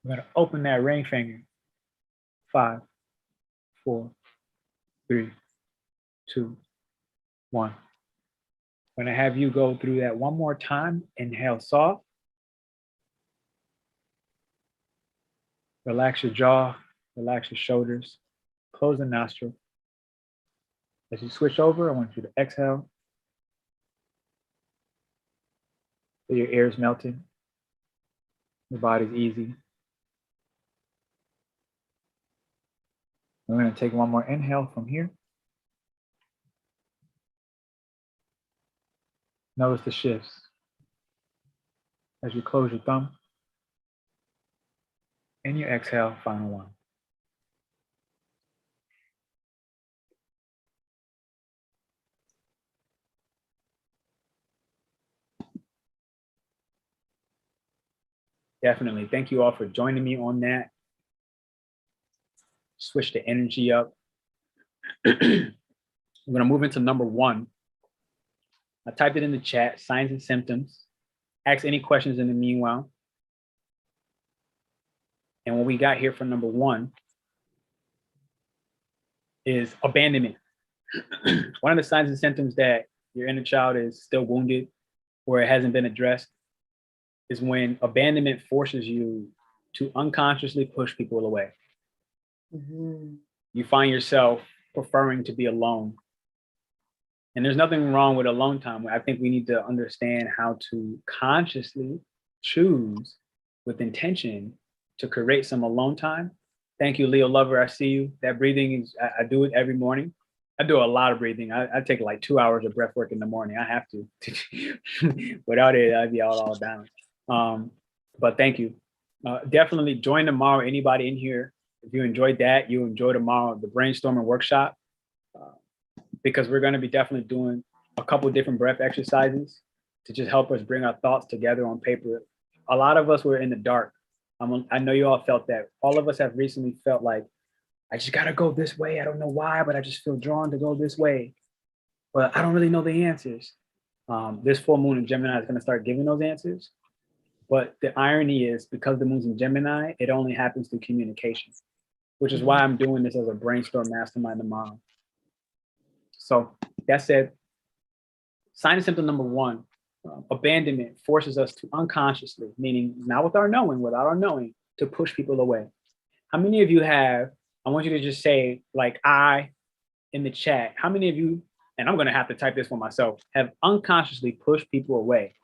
We're gonna open that ring finger. 5, 4, 3, 2, 1. I'm gonna have you go through that one more time. Inhale soft. Relax your jaw, relax your shoulders, close the nostril. As you switch over, I want you to exhale. Feel your ears melting. Your body's easy. We're going to take one more inhale from here. Notice the shifts. As you close your thumb. And you exhale, final one. Definitely. Thank you all for joining me on that. Switch the energy up. We're going to move into number 1. I typed it in the chat, signs and symptoms. Ask any questions in the meanwhile. And what we got here for number 1 is abandonment. One of the signs and symptoms that your inner child is still wounded or it hasn't been addressed is when abandonment forces you to unconsciously push people away. Mm-hmm. You find yourself preferring to be alone. And there's nothing wrong with alone time. I think we need to understand how to consciously choose with intention to create some alone time. Thank you, Leo Lover. I see you. That breathing is, I do it every morning. I do a lot of breathing. I take like 2 hours of breath work in the morning. I have to. Without it, I'd be all down. But thank you. Definitely join tomorrow. Anybody in here, if you enjoyed that, you enjoy tomorrow the brainstorming workshop, because we're going to be definitely doing a couple of different breath exercises to just help us bring our thoughts together on paper. A lot of us were in the dark. I know you all felt that. All of us have recently felt like, I just got to go this way. I don't know why, but I just feel drawn to go this way. But I don't really know the answers. This full moon in Gemini is going to start giving those answers. But the irony is, because the moon's in Gemini, it only happens through communication, which is why I'm doing this as a brainstorm mastermind tomorrow. So that said, sign and symptom number 1, abandonment forces us to unconsciously, meaning not with our knowing, without our knowing, to push people away. How many of you have, I want you to just say like I in the chat, how many of you, and I'm going to have to type this for myself, have unconsciously pushed people away?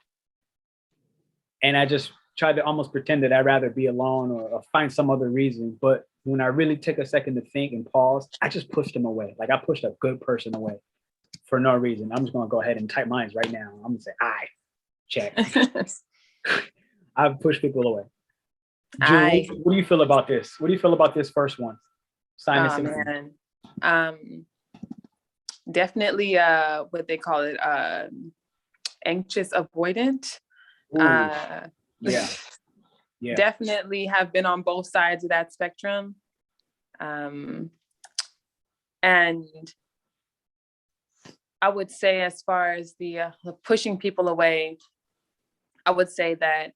And I just tried to almost pretend that I'd rather be alone or find some other reason. But when I really took a second to think and pause, I just pushed them away. Like I pushed a good person away for no reason. I'm just going to go ahead and type mine right now. I'm going to say, I check. I've pushed people away. Ju, what do you feel about this? What do you feel about this first one? Sign and symptom. Definitely what they call it, anxious avoidant. Yeah. Definitely have been on both sides of that spectrum. And I would say, as far as the pushing people away, I would say that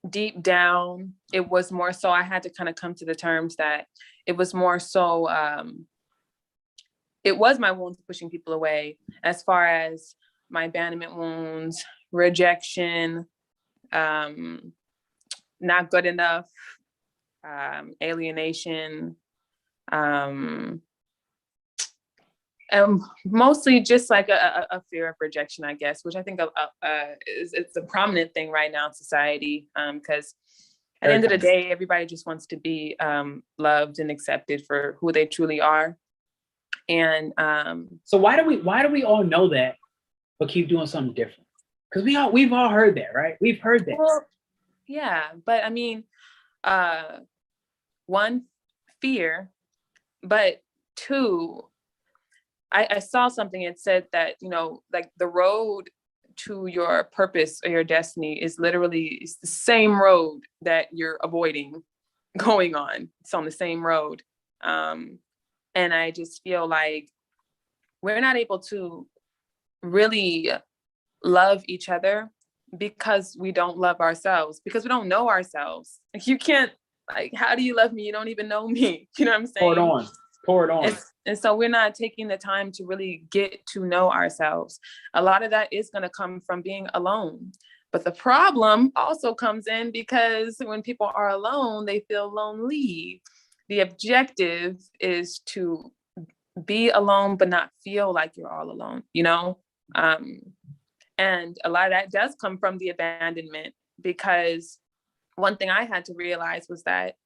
deep down, it was more so, I had to kind of come to the terms that it was more so, it was my wounds pushing people away, as far as my abandonment wounds, rejection, not good enough, alienation, Mostly just like a fear of rejection, I guess, which I think it's a prominent thing right now in society. Because at the end of the day, everybody just wants to be loved and accepted for who they truly are. And so why do we all know that, but keep doing something different? Because we've all heard that, right? We've heard that. Well, yeah, but I mean, one, fear, but two, I saw something. It said that, you know, like the road to your purpose or your destiny is literally the same road that you're avoiding going on. It's on the same road. And I just feel like we're not able to really love each other because we don't love ourselves, because we don't know ourselves. Like, you can't, like, how do you love me? You don't even know me. You know what I'm saying? Pour it on. And so we're not taking the time to really get to know ourselves. A lot of that is going to come from being alone. But the problem also comes in because when people are alone, they feel lonely. The objective is to be alone, but not feel like you're all alone, you know? And a lot of that does come from the abandonment, because one thing I had to realize was that,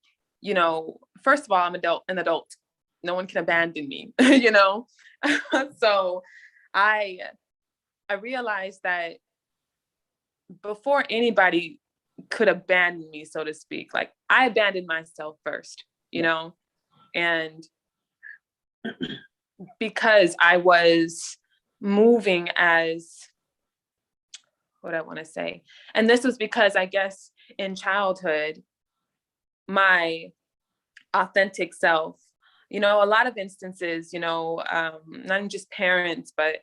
you know, first of all, I'm an adult. No one can abandon me, you know? So I realized that before anybody could abandon me, so to speak, like, I abandoned myself first, you know? And because I was moving as, what I want to say, and this was because I guess in childhood, my authentic self, you know, a lot of instances, you know, not just parents, but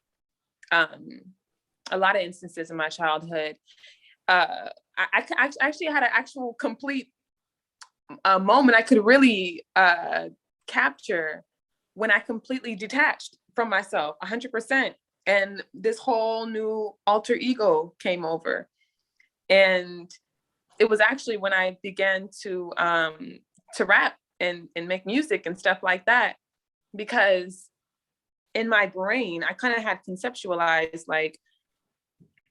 a lot of instances in my childhood, I actually had an actual complete moment I could really capture when I completely detached from myself 100%. And this whole new alter ego came over. And it was actually when I began to rap and make music and stuff like that, because in my brain, I kind of had conceptualized, like,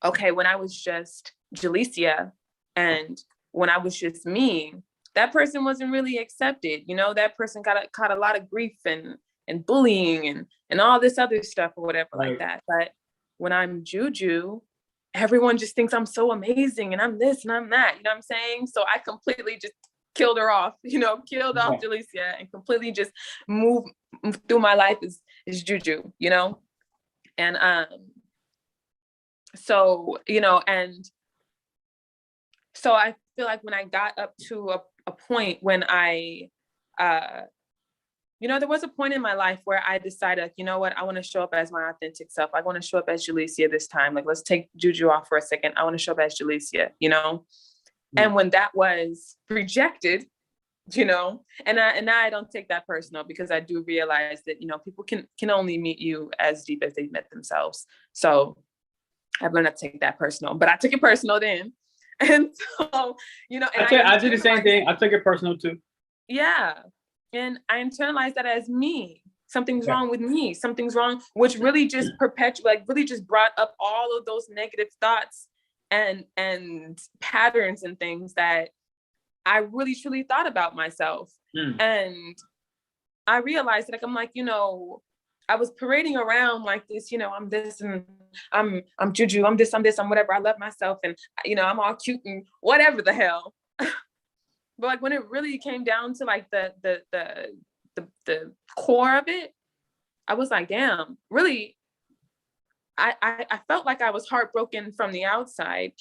okay, when I was just Jalicia and when I was just me, that person wasn't really accepted. You know, that person caught a lot of grief and bullying and all this other stuff or whatever, right, like that. But when I'm JuJu, everyone just thinks I'm so amazing and I'm this and I'm that, you know what I'm saying? So I completely just killed her off, you know, killed off Jalicia and completely just move through my life as JuJu, you know? And so, you know, and so I feel like when I got up to a point when I, you know, there was a point in my life where I decided, like, you know what, I want to show up as my authentic self. I want to show up as Jalicia this time. Like, let's take JuJu off for a second. I want to show up as Jalicia, you know? And when that was rejected, you know, and now I don't take that personal, because I do realize that, you know, people can only meet you as deep as they've met themselves. So I've learned not to take that personal, but I took it personal then. And so, you know, and I did the same thing. I took it personal too. Yeah. And I internalized that as me. Something's wrong with me. Something's wrong, which really just really just brought up all of those negative thoughts and patterns and things that I really truly thought about myself. And I realized that, like, I'm like, you know, I was parading around like this, you know, I'm this and I'm JuJu, I'm this, I'm whatever. I love myself and, you know, I'm all cute and whatever the hell. But like when it really came down to like the core of it, I was like, damn, really, I felt like I was heartbroken from the outside,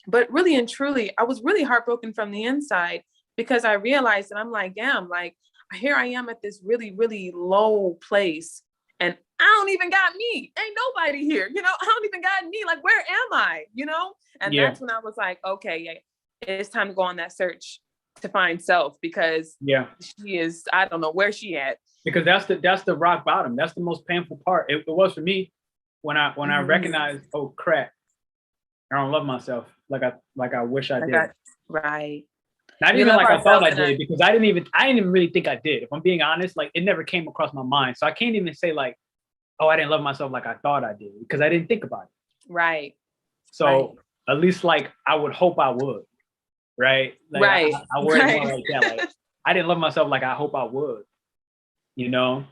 but really and truly, I was really heartbroken from the inside, because I realized that I'm like, damn, like here I am at this really, really low place. And I don't even got me. Ain't nobody here. You know, I don't even got me. Like, where am I? You know? And that's when I was like, okay, it's time to go on that search to find self, because she is, I don't know where she at. Because that's the rock bottom. That's the most painful part. It was for me when I recognized, oh crap, I don't love myself like I wish I did. Right. Not We even love like I thought ourselves I and did, because I didn't even really think I did. If I'm being honest, like it never came across my mind. So I can't even say like, oh, I didn't love myself like I thought I did, because I didn't think about it. Right. So at least like I would hope I would, right? Like Right. I word it more like that. Like I didn't love myself like I hope I would, you know?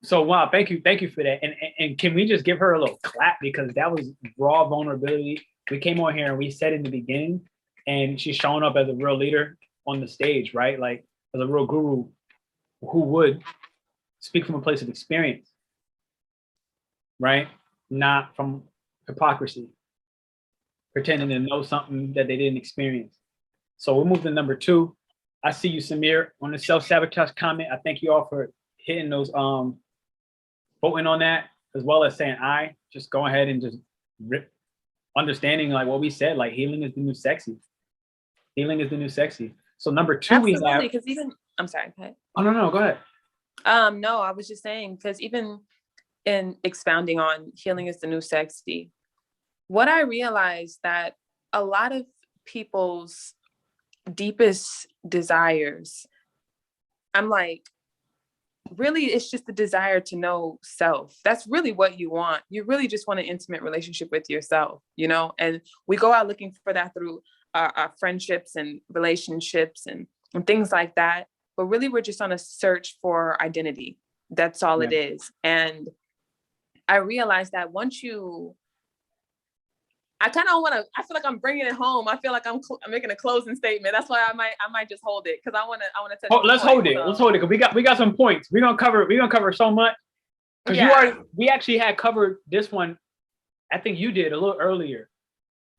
So wow, thank you for that. And can we just give her a little clap, because that was raw vulnerability. We came on here and we said in the beginning, and she's showing up as a real leader on the stage, right? Like as a real guru who would speak from a place of experience, right? Not from hypocrisy, pretending to know something that they didn't experience. So we'll move to number 2. I see you, Samir, on the self-sabotage comment. I thank you all for hitting those, voting on that, as well as saying I. Just go ahead and just rip, understanding like what we said, like healing is the new sexy. Healing is the new sexy. So number 2, Absolutely, we have. because even I'm sorry. Okay. Oh no, go ahead. No, I was just saying, because even in expounding on healing is the new sexy, what I realized that a lot of people's deepest desires, I'm like, really, it's just the desire to know self. That's really what you want. You really just want an intimate relationship with yourself, you know? And we go out looking for that through our friendships and relationships and things like that. But really, we're just on a search for identity. That's all it is. And I realized that once I kind of want to, I feel like I'm bringing it home. I feel like I'm making a closing statement. That's why I might just hold it, because I want to touch. Let's hold it. Let's hold it, because we got some points. We're gonna cover so much, because we actually had covered this one. I think you did a little earlier,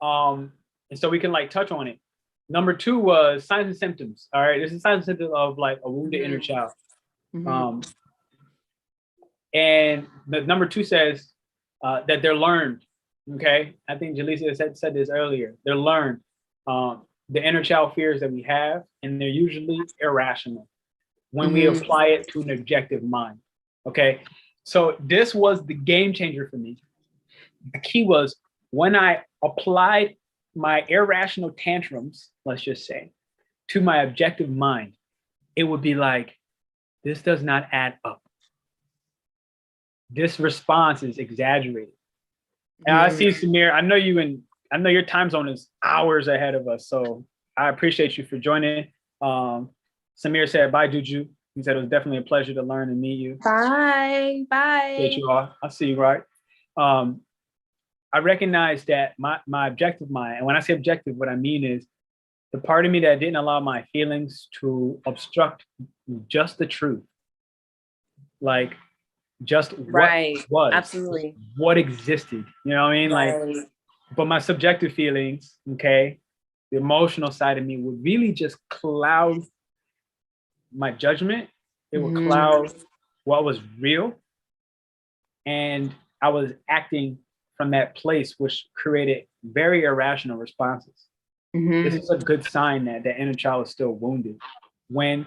and so we can like touch on it. Number 2 was signs and symptoms. All right, this is signs and symptoms of like a wounded inner child. And the number 2 says that they're learned. Okay, I think Jaleesa said this earlier. They're learned. The inner child fears that we have, and they're usually irrational when we apply it to an objective mind. Okay, so this was the game changer for me. The key was when I applied my irrational tantrums, let's just say, to my objective mind, it would be like, this does not add up. This response is exaggerated. And I see, Samir, I know your time zone is hours ahead of us, so I appreciate you for joining. Samir said, bye, JuJu. He said it was definitely a pleasure to learn and meet you. Bye. Appreciate you all. I'll see you, right? I recognize that my objective mind, and when I say objective, what I mean is the part of me that didn't allow my feelings to obstruct just the truth. Like, just what was, absolutely, what existed, you know what I mean? Like, but my subjective feelings, okay, the emotional side of me would really just cloud my judgment. It would cloud what was real, and I was acting from that place, which created very irrational responses. This is a good sign that the inner child is still wounded. When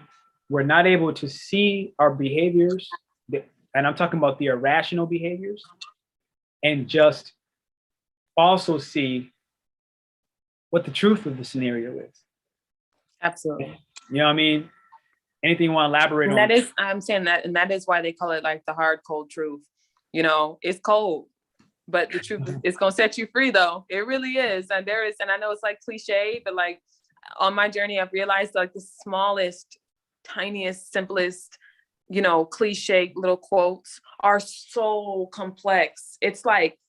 we're not able to see our behaviors, and I'm talking about the irrational behaviors, and just also see what the truth of the scenario is. Absolutely. You know what I mean? Anything you want to elaborate on? That is, I'm saying that, and that is why they call it like the hard, cold truth. You know, it's cold, but the truth is going to set you free, though. It really is. And and I know it's like cliche, but like on my journey, I've realized like the smallest, tiniest, simplest, you know, cliche little quotes are so complex. It's like,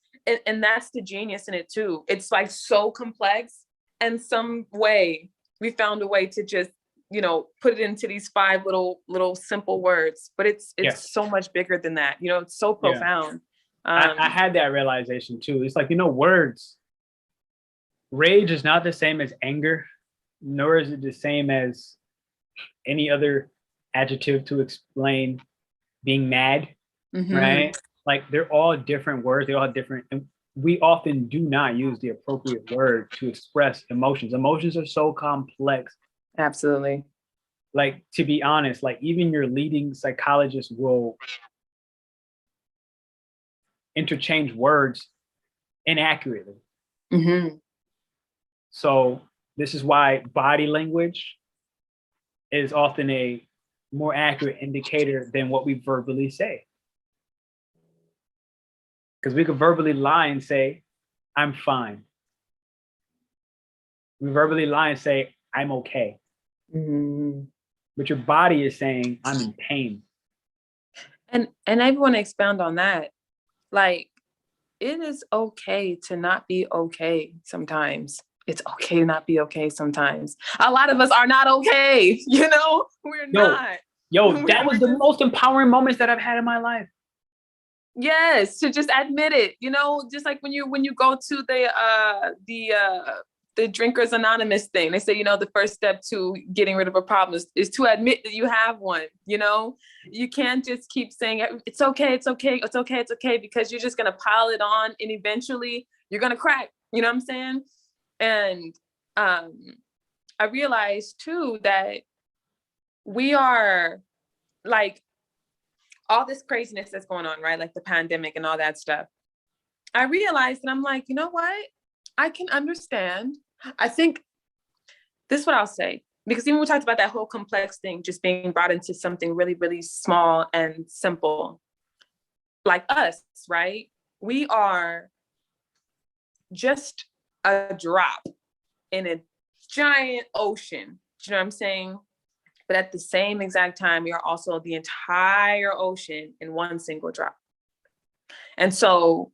and that's the genius in it too. It's like so complex, and some way we found a way to just, you know, put it into these 5 little simple words, but it's so much bigger than that. You know, it's so profound. I had that realization too. It's like, you know, words, rage is not the same as anger, nor is it the same as any other adjective to explain being mad, right? Like they're all different words. They all have different, and we often do not use the appropriate word to express emotions. Emotions are so complex. Absolutely. Like, to be honest, like even your leading psychologist will interchange words inaccurately. So This is why body language is often a more accurate indicator than what we verbally say. Because we could verbally lie and say, I'm fine. We verbally lie and say, I'm okay. Mm-hmm. But your body is saying, I'm in pain. And I want to expound on that. Like, it is okay to not be okay sometimes. It's okay to not be okay sometimes. A lot of us are not okay, you know? We're not. That was the most empowering moments that I've had in my life. Yes, to just admit it, you know, just like when you go to the Drinkers Anonymous thing, they say, you know, the first step to getting rid of a problem is to admit that you have one. You know, you can't just keep saying it's okay, it's okay, it's okay, it's okay, because you're just gonna pile it on and eventually you're gonna crack. You know what I'm saying? And I realized too that we are like all this craziness that's going on, right? Like the pandemic and all that stuff. I realized that I'm like, you know what? I can understand. I think this is what I'll say, because even we talked about that whole complex thing, just being brought into something really, really small and simple, like us, right? We are just a drop in a giant ocean. Do you know what I'm saying? But at the same exact time, we are also the entire ocean in one single drop. And so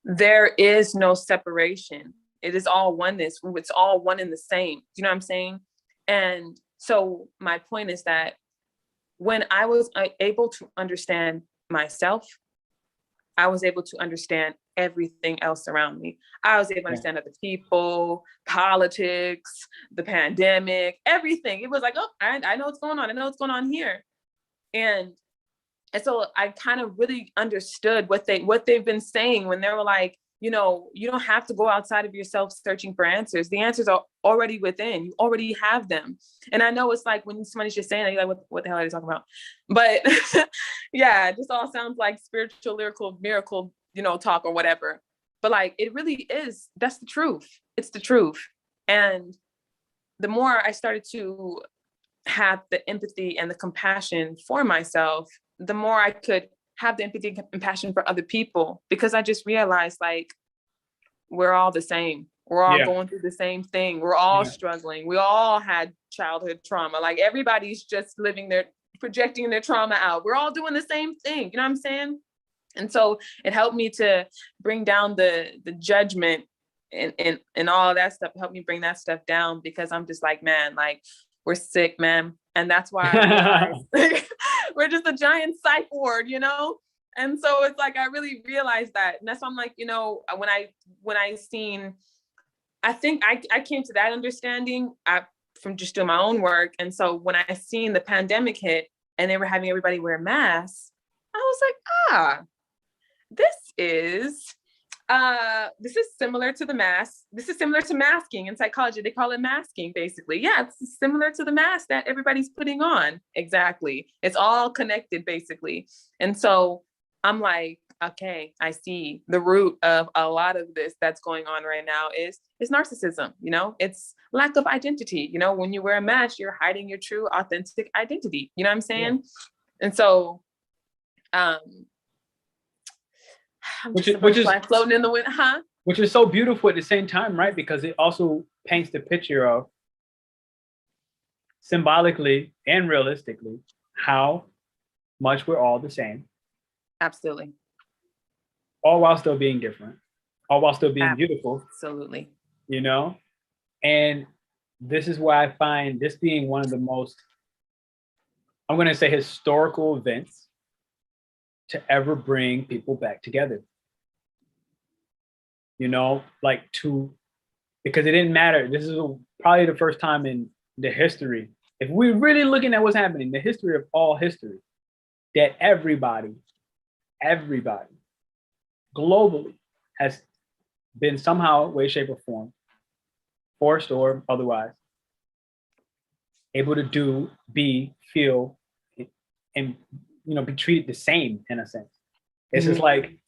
there is no separation. It is all oneness. It's all one and the same. Do you know what I'm saying? And so my point is that when I was able to understand myself, I was able to understand everything else around me. I was able to understand other people, politics, the pandemic, everything. It was like, oh, I know what's going on. I know what's going on here. And so I kind of really understood what they've been saying when they were like, you know, you don't have to go outside of yourself searching for answers. The answers are already within. You already have them. And I know it's like when somebody's just saying that, you're like, what the hell are they talking about? But yeah, this all sounds like spiritual, lyrical, miracle, you know, talk or whatever. But like, it really is, that's the truth. It's the truth. And the more I started to have the empathy and the compassion for myself, the more I could have the empathy and compassion for other people, because I just realized like we're all the same. We're all going through the same thing. We're all struggling. We all had childhood trauma. Like everybody's just projecting their trauma out. We're all doing the same thing. You know what I'm saying? And so it helped me to bring down the judgment and all of that stuff. It helped me bring that stuff down, because I'm just like, man, like we're sick, man. And that's why I realized we're just a giant psych ward, you know? And so it's like, I really realized that. And that's why I'm like, you know, when I seen, I think I came to that understanding from just doing my own work. And so when I seen the pandemic hit and they were having everybody wear masks, I was like, this is similar to the mask. This is similar to masking in psychology. They call it masking, basically. Yeah, it's similar to the mask that everybody's putting on. Exactly. It's all connected, basically. And so I'm like, okay, I see the root of a lot of this that's going on right now is narcissism. You know, it's lack of identity. You know, when you wear a mask, you're hiding your true, authentic identity. You know what I'm saying? Yeah. And so, which is floating in the wind, huh? Which is so beautiful at the same time, right? Because it also paints the picture of symbolically and realistically how much we're all the same. Absolutely. All while still being different, all while still being beautiful. Absolutely. You know? And this is why I find this being one of the most, I'm going to say, historical events to ever bring people back together. You know, like because it didn't matter. This is probably the first time in the history, if we're really looking at what's happening, the history of all history, that everybody globally has been somehow, way, shape, or form, forced or otherwise, able to do, be, feel, and be treated the same in a sense. It's just like,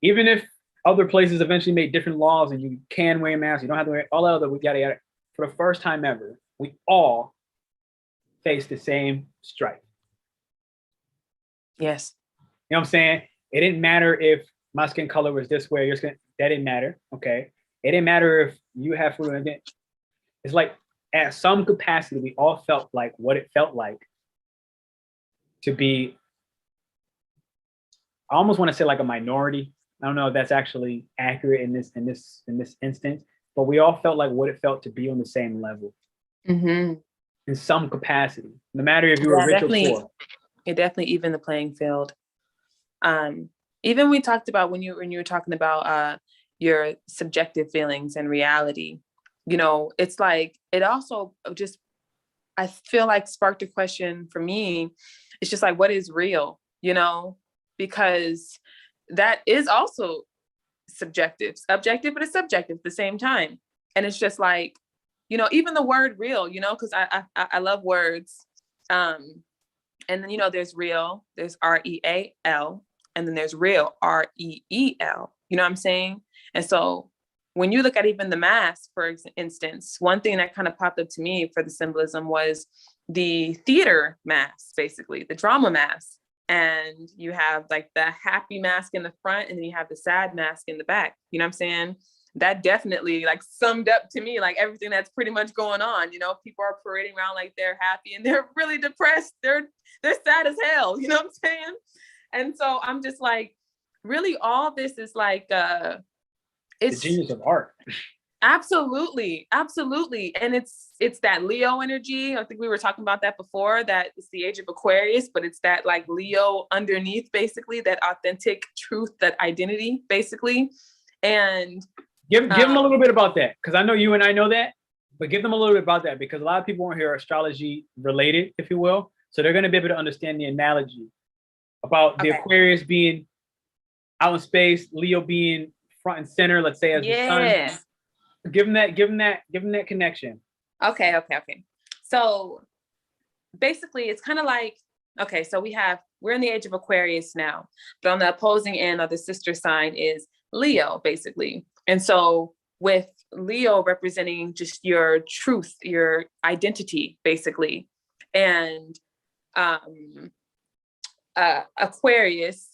even if other places eventually made different laws and you can wear masks, you don't have to wear all that other yada yada. for the first time ever, we all face the same strife. Yes. You know what I'm saying? It didn't matter if my skin color was this way, your skin, that didn't matter. Okay. It didn't matter if you have food. It's like at some capacity, we all felt like what it felt like to be, I almost want to say like a minority. I don't know if that's actually accurate in this instance, but we all felt like what it felt to be on the same level in some capacity, no matter if you were rich or poor. It definitely evened the playing field. Even we talked about when you were talking about your subjective feelings and reality, you know, it's like, it also just, I feel like sparked a question for me. It's just like, what is real, you know, because that is also subjective, but it's subjective at the same time. And it's just like, you know, even the word real, you know, because I love words. And then, you know, there's real, there's REAL, and then there's real, REEL. You know what I'm saying? And so when you look at even the mask, for instance, one thing that kind of popped up to me for the symbolism was the theater mask, basically, the drama mask. And you have like the happy mask in the front, and then you have the sad mask in the back. You know what I'm saying? That definitely like summed up to me, like everything that's pretty much going on. You know, people are parading around like they're happy and they're really depressed. They're sad as hell. You know what I'm saying? And so I'm just like, really, all this is like, it's the genius of art. Absolutely. And it's that Leo energy. I think we were talking about that before, that it's the age of Aquarius, but it's that like Leo underneath, basically, that authentic truth, that identity, basically. And give them a little bit about that, because I know you and I know that, but give them a little bit about that, because a lot of people aren't here astrology related, if you will, so they're going to be able to understand the analogy about the Aquarius being out in space, Leo being front and center, let's say, as the sun. Give them that connection. Okay. So basically, it's kind of like, okay, so we're in the age of Aquarius now, but on the opposing end of the sister sign is Leo, basically. And so with Leo representing just your truth, your identity, basically, and Aquarius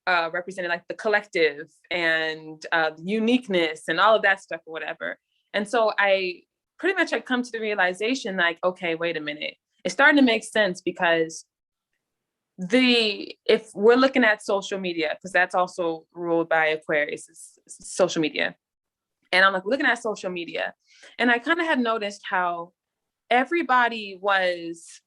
represented like the collective and uniqueness and all of that stuff or whatever. And so I pretty much had come to the realization, like, okay, wait a minute. It's starting to make sense, because if we're looking at social media, because that's also ruled by Aquarius, is social media. And I'm like looking at social media, and I kind of had noticed how everybody was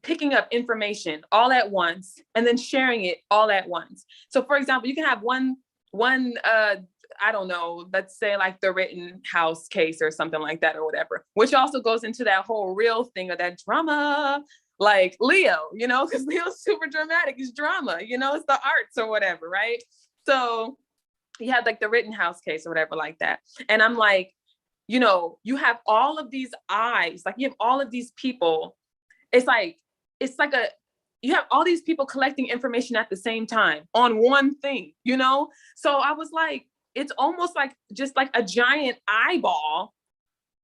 picking up information all at once and then sharing it all at once. So for example, you can have one I don't know, let's say like the Rittenhouse case or something like that or whatever, which also goes into that whole real thing of that drama, like Leo, you know, because Leo's super dramatic, it's drama, you know, it's the arts or whatever, right? So you had like the Rittenhouse case or whatever like that. And I'm like, you know, you have all of these eyes, like you have all of these people. It's like you have all these people collecting information at the same time on one thing, you know? So I was like, it's almost like just like a giant eyeball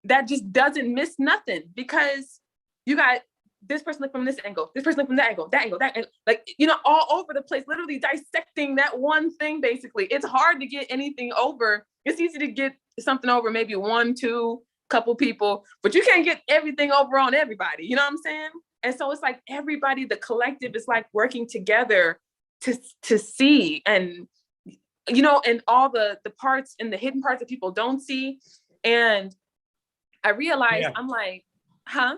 that just doesn't miss nothing, because you got this person from this angle, this person from that angle, like, you know, all over the place, literally dissecting that one thing, basically. It's hard to get anything over. It's easy to get something over maybe one, two, couple people, but you can't get everything over on everybody. You know what I'm saying? And so it's like everybody, the collective is like working together to see, and, you know, and all the parts and the hidden parts that people don't see. And I realized, I'm like, huh?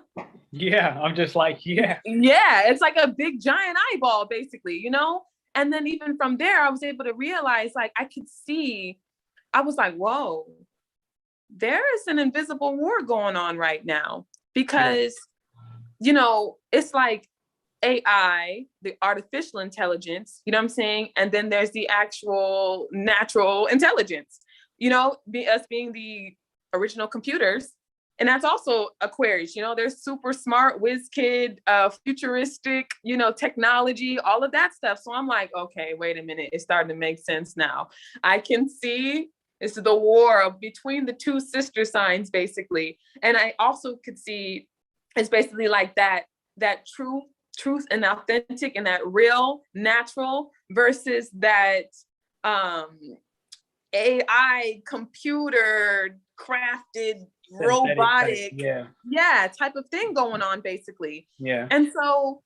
Yeah, I'm just like, yeah, it's like a big giant eyeball, basically, you know? And then even from there, I was able to realize, like, I could see, I was like, whoa, there is an invisible war going on right now, because, you know, it's like AI, the artificial intelligence, you know what I'm saying? And then there's the actual natural intelligence, you know, us being the original computers. And that's also Aquarius, you know, they're super smart, whiz kid, futuristic, you know, technology, all of that stuff. So I'm like, okay, wait a minute. It's starting to make sense now. I can see It's the war between the two sister signs, basically. And I also could see it's basically like that truth and authentic and that real natural versus that AI computer crafted robotic type of thing going on, basically. And so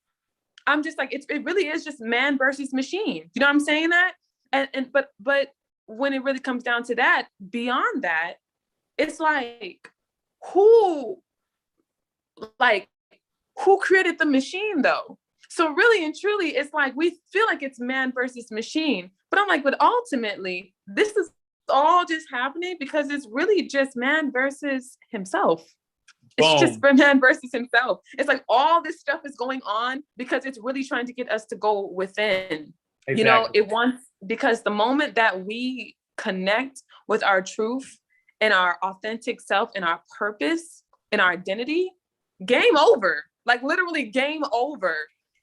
I'm just like, it really is just man versus machine. You know what I'm saying? That but when it really comes down to that, beyond that, it's like who created the machine though? So really and truly, it's like we feel like it's man versus machine, but I'm like, but ultimately, this is all just happening because it's really just man versus himself. It's just for man versus himself. It's like all this stuff is going on because it's really trying to get us to go within. Exactly. You know, it wants, because the moment that we connect with our truth and our authentic self and our purpose and our identity, game over, like literally game over.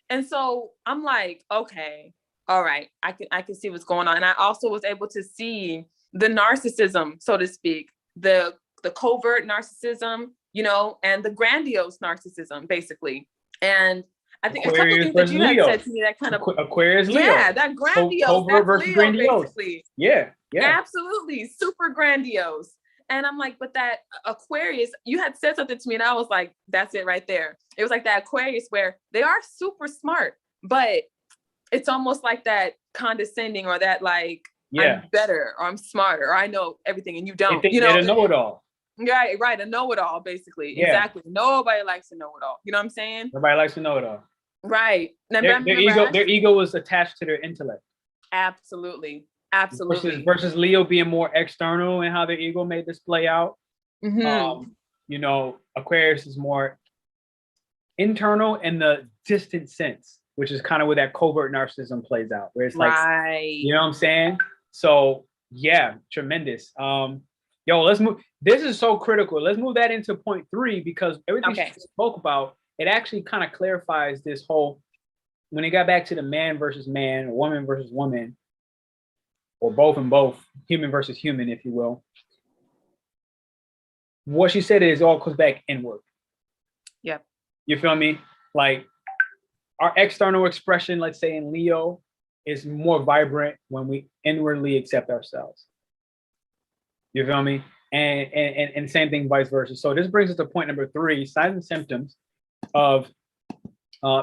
And so I'm like, okay, all right, I can see what's going on. And I also was able to see the narcissism, so to speak, the covert narcissism, you know, and the grandiose narcissism, basically. And I think Aquarius a couple things that you had said to me that kind of Aquarius, Leo. Yeah, that grandiose, covert versus Leo, grandiose. Basically. Yeah. Absolutely, super grandiose. And I'm like, but that Aquarius, you had said something to me and I was like, that's it right there. It was like that Aquarius where they are super smart, but it's almost like that condescending or that like, I'm better or I'm smarter or I know everything and you don't. You know, they're a know-it-all. Right, a know-it-all, basically. Yeah. Exactly. Nobody likes to know it all. You know what I'm saying? Nobody likes to know it all. Right. Their ego is attached to their intellect. Absolutely. Versus Leo being more external and how their ego may display out. Mm-hmm. You know, Aquarius is more internal in the distant sense, which is kind of where that covert narcissism plays out, where it's like, you know what I'm saying? So yeah, tremendous. Yo, let's move. This is so critical. Let's move that into point 3 because everything she spoke about, it actually kind of clarifies this whole, when it got back to the man versus man, woman versus woman, or both and both, human versus human, if you will. What she said is all comes back inward. Yep. You feel me? Like our external expression, let's say in Leo, is more vibrant when we inwardly accept ourselves. You feel me? And same thing, vice versa. So this brings us to point number 3, signs and symptoms of,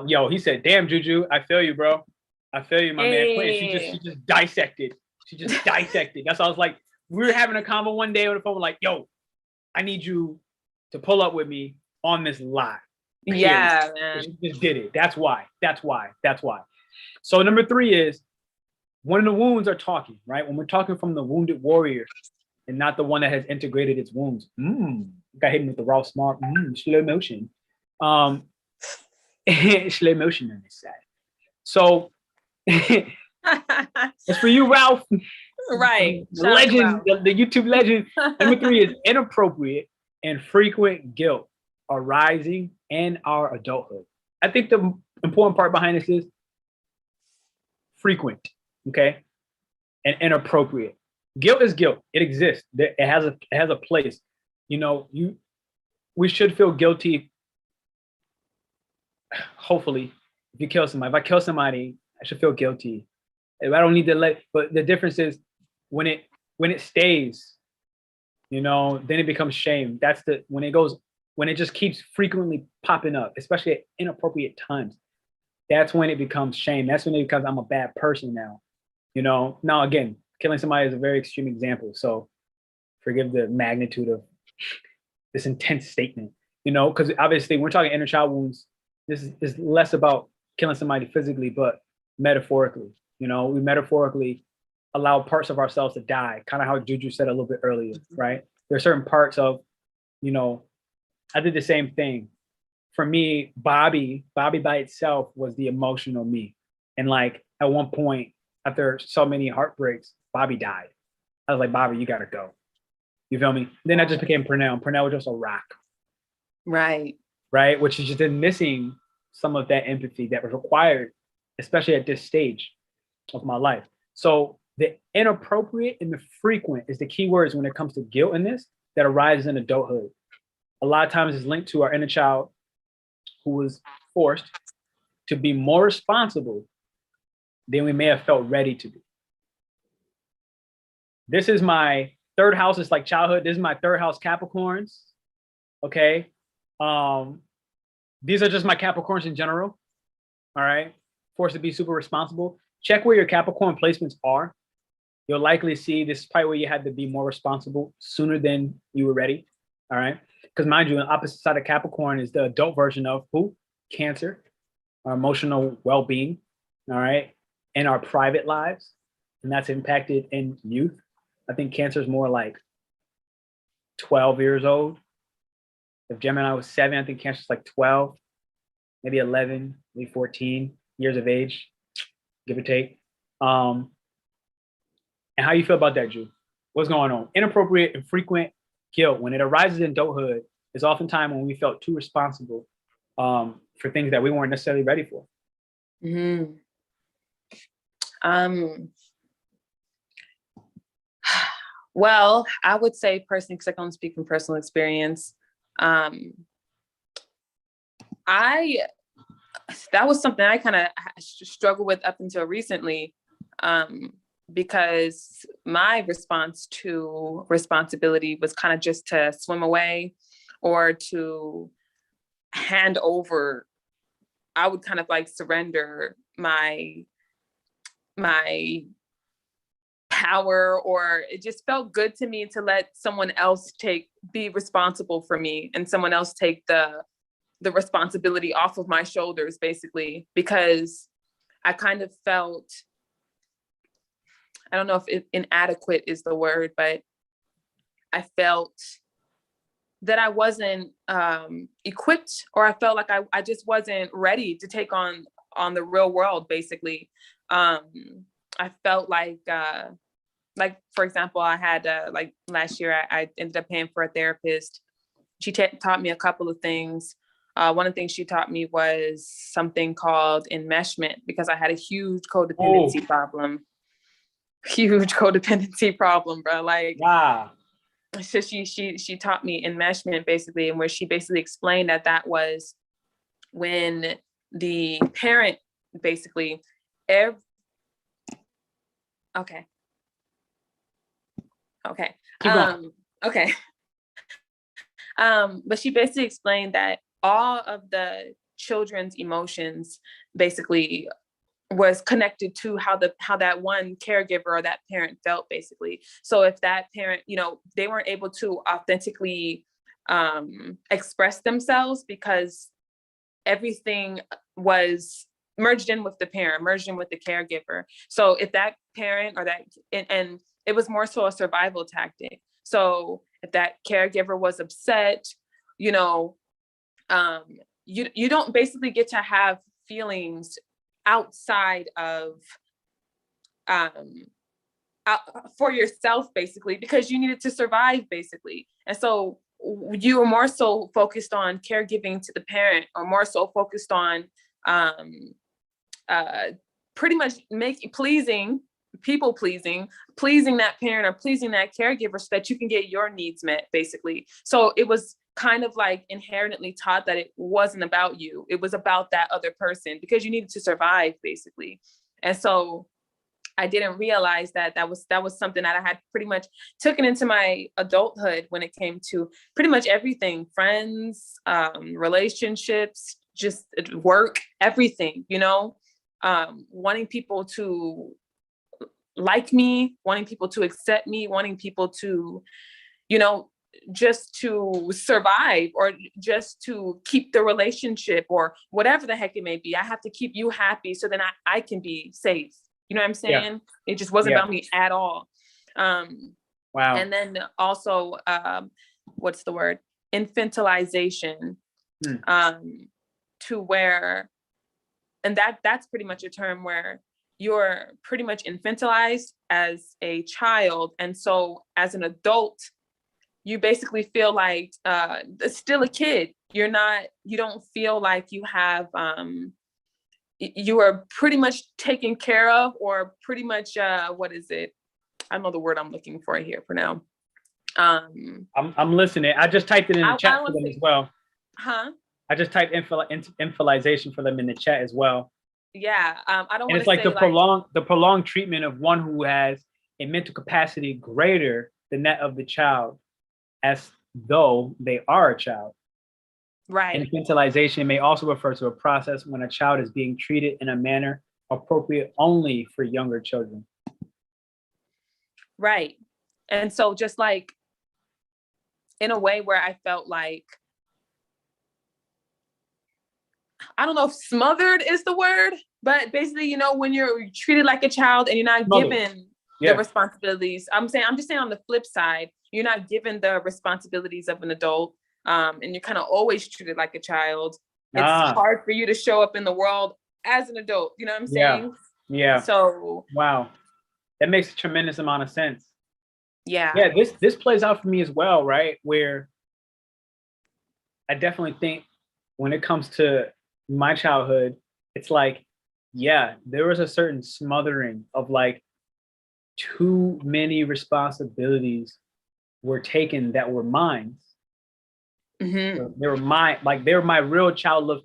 he said, damn, Juju, I feel you, bro. I feel you, my man. She just dissected. She just dissected. That's why I was like, we were having a convo one day on the phone, like, yo, I need you to pull up with me on this live. Yeah, man. She just did it. That's why. So number 3 is when the wounds are talking, right? When we're talking from the wounded warrior and not the one that has integrated its wounds. Got hit with the raw smart, slow motion. Slow motion on this side. So it's for you, Ralph. Right. The legend, the YouTube legend. Number 3 is inappropriate and frequent guilt arising in our adulthood. I think the important part behind this is frequent, okay, and inappropriate. Guilt is guilt. It exists. It has a place. You know, we should feel guilty. Hopefully, if you kill somebody, if I kill somebody, I should feel guilty. If I don't need to but the difference is when it stays, you know, then it becomes shame. That's when it just keeps frequently popping up, especially at inappropriate times. That's when it becomes shame. That's when it becomes, I'm a bad person now. You know, now again, killing somebody is a very extreme example. So forgive the magnitude of this intense statement, you know, because obviously when we're talking inner child wounds, this is less about killing somebody physically, but metaphorically. You know, we metaphorically allow parts of ourselves to die, kind of how JuJu said a little bit earlier, right? There are certain parts of, you know, I did the same thing. For me, Bobby by itself was the emotional me. And like at one point, after so many heartbreaks, Bobby died. I was like, Bobby, you gotta go. You feel me? Then I just became Pernell. Pernell was just a rock. Right. Right? Which is just missing some of that empathy that was required, especially at this stage of my life. So The inappropriate and the frequent is the key words when it comes to guilt in this that arises in adulthood. A lot of times it's linked to our inner child who was forced to be more responsible than we may have felt ready to be. This is my third house. It's like childhood. This is my third house Capricorns. Okay. These are just my Capricorns in general. All right. Forced to be super responsible. Check where your Capricorn placements are. You'll likely see this is probably where you had to be more responsible sooner than you were ready. All right. Because mind you, the opposite side of Capricorn is the adult version of who? Cancer, our emotional well-being. All right. In our private lives. And that's impacted in youth. I think Cancer is more like 12 years old. If Gemini was 7, I think Cancer is like 12, maybe 11, maybe 14 years of age, give or take. And how you feel about that, Ju? What's going on? Inappropriate and frequent guilt, when it arises in adulthood, is oftentimes when we felt too responsible for things that we weren't necessarily ready for. Mm-hmm. Well, I would say personally, because I can only speak from personal experience, that was something I kind of struggled with up until recently, because my response to responsibility was kind of just to swim away or to hand over. I would kind of like surrender my power, or it just felt good to me to let someone else be responsible for me, and someone else take the responsibility off of my shoulders, basically, because I kind of felt, I don't know if inadequate is the word, but I felt that I wasn't equipped, or I felt like I just wasn't ready to take on the real world, basically. I felt like for example, I had like last year, I ended up paying for a therapist. She taught me a couple of things. One of the things she taught me was something called Enmeshment, because I had a huge codependency problem. Huge codependency problem, bro. Like, wow. So she taught me Enmeshment, basically, and where she basically explained that was when the parent basically okay. Okay. But she basically explained that all of the children's emotions basically was connected to how that one caregiver or that parent felt, basically. So if that parent, they weren't able to authentically express themselves because everything was merged in with the parent, merged in with the caregiver. So if that parent or that, and it was more so a survival tactic. So if that caregiver was upset, you don't basically get to have feelings outside of for yourself, basically, because you needed to survive, basically. And so you were more so focused on caregiving to the parent, or more so focused on pretty much pleasing that parent or pleasing that caregiver so that you can get your needs met, basically. So it was kind of like inherently taught that it wasn't about you. It was about that other person, because you needed to survive, basically. And so I didn't realize that was something that I had pretty much taken into my adulthood when it came to pretty much everything, friends, relationships, just work, everything, wanting people to like me, wanting people to accept me, wanting people to, just to survive, or just to keep the relationship, or whatever the heck it may be. I have to keep you happy so then I can be safe. You know what I'm saying? Yeah. It just wasn't about me at all. Wow. And then also, what's the word? Infantilization, to where, and that's pretty much a term where you're pretty much infantilized as a child. And so as an adult, you basically feel like still a kid. You don't feel like you have, you are pretty much taken care of, or pretty much what is it? I don't know the word I'm looking for here for now. I'm listening. I just typed it in the chat for them as well. Huh? I just typed infantilization for them in the chat as well. Yeah. I don't want to say, it's like the prolonged treatment of one who has a mental capacity greater than that of the child, as though they are a child. Right. Infantilization may also refer to a process when a child is being treated in a manner appropriate only for younger children. Right. And so just like in a way where I felt like, I don't know if smothered is the word, but basically, you know, when you're treated like a child and you're not given the responsibilities, I'm just saying on the flip side, you're not given the responsibilities of an adult, and you're kind of always treated like a child. It's hard for you to show up in the world as an adult. You know what I'm saying? Yeah. So wow, that makes a tremendous amount of sense. Yeah. Yeah. This plays out for me as well, right? Where I definitely think when it comes to my childhood, it's like, yeah, there was a certain smothering of like too many responsibilities were taken that were mine. Mm-hmm. They were my real childlike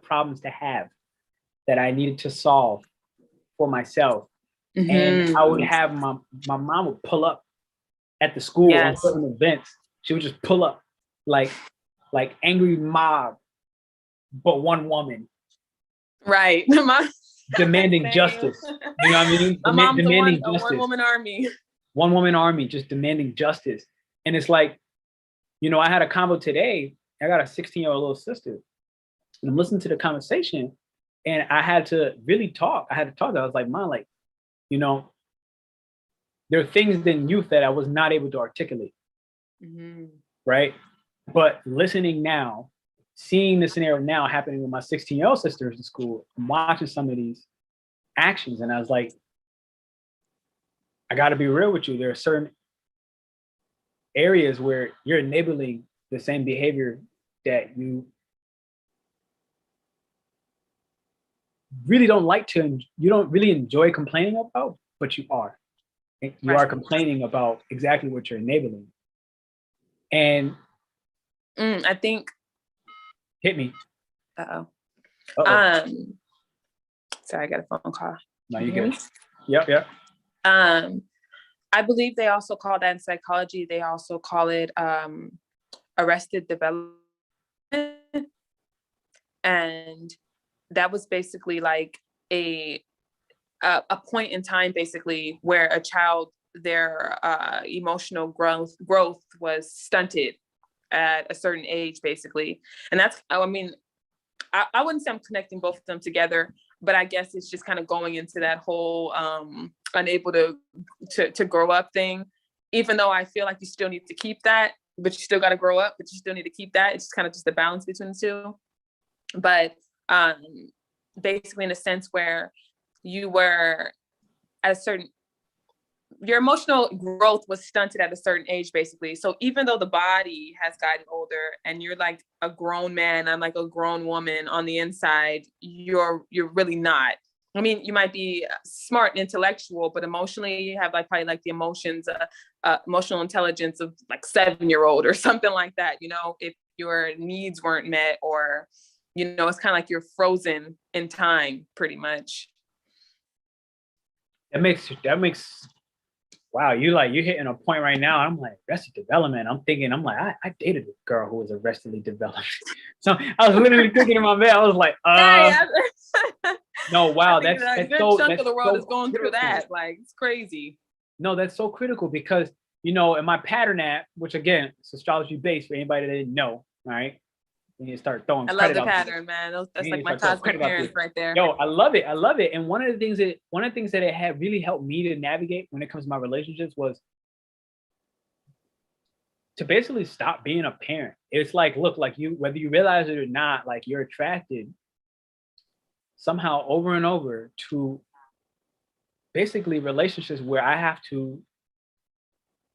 problems to have that I needed to solve for myself. Mm-hmm. And I would have my mom would pull up at the school on certain events. She would just pull up like angry mob, but one woman. Right. Demanding justice. You know what I mean? My mom's demanding a one-woman army. One-woman army, just demanding justice. And it's like, you know, I had a combo today. I got a 16-year-old little sister. And I'm listening to the conversation. And I had to really talk. I was like, Mom, like, you know, there are things in youth that I was not able to articulate. Mm-hmm. Right? But listening now, seeing the scenario now happening with my 16-year-old sisters in school, I'm watching some of these actions, and I was like, I got to be real with you. There are certain areas where you're enabling the same behavior that you really don't like to, you don't really enjoy complaining about, but you are. You are complaining about exactly what you're enabling. And I think. Hit me. Uh-oh. Sorry, I got a phone call. No, you good. Yep. I believe they also call that in psychology, they also call it arrested development. And that was basically like a point in time, basically, where a child, their emotional growth was stunted at a certain age, basically. And that's, I mean, I wouldn't say I'm connecting both of them together, but I guess it's just kind of going into that whole unable to grow up thing, even though I feel like you still need to keep that, but you still got to grow up, but you still need to keep that. It's kind of just the balance between the two. But basically in a sense where you were at a certain, your emotional growth was stunted at a certain age, basically. So even though the body has gotten older and you're like a grown man, I'm like a grown woman on the inside, you're really not. I mean, you might be smart and intellectual, but emotionally you have like probably like the emotions, emotional intelligence of like 7-year-old or something like that. You know, if your needs weren't met, or, you know, it's kind of like you're frozen in time pretty much. That makes wow, you're hitting a point right now. I'm like, arrested development. I'm like, I dated a girl who was arrestedly developed. So I was literally thinking in my bed, I was like, no, wow, that's a good so, chunk of the world so is going critical. through that. Like, it's crazy. No, that's so critical because, you know, in my pattern app, which again, it's astrology based for anybody that didn't know, right? You need to start throwing I love the pattern, man. That's like my cosmic parents right there. Yo, I love it. And one of the things that it had really helped me to navigate when it comes to my relationships was to basically stop being a parent. It's like, look, like you, whether you realize it or not, like you're attracted somehow over and over to basically relationships where I have to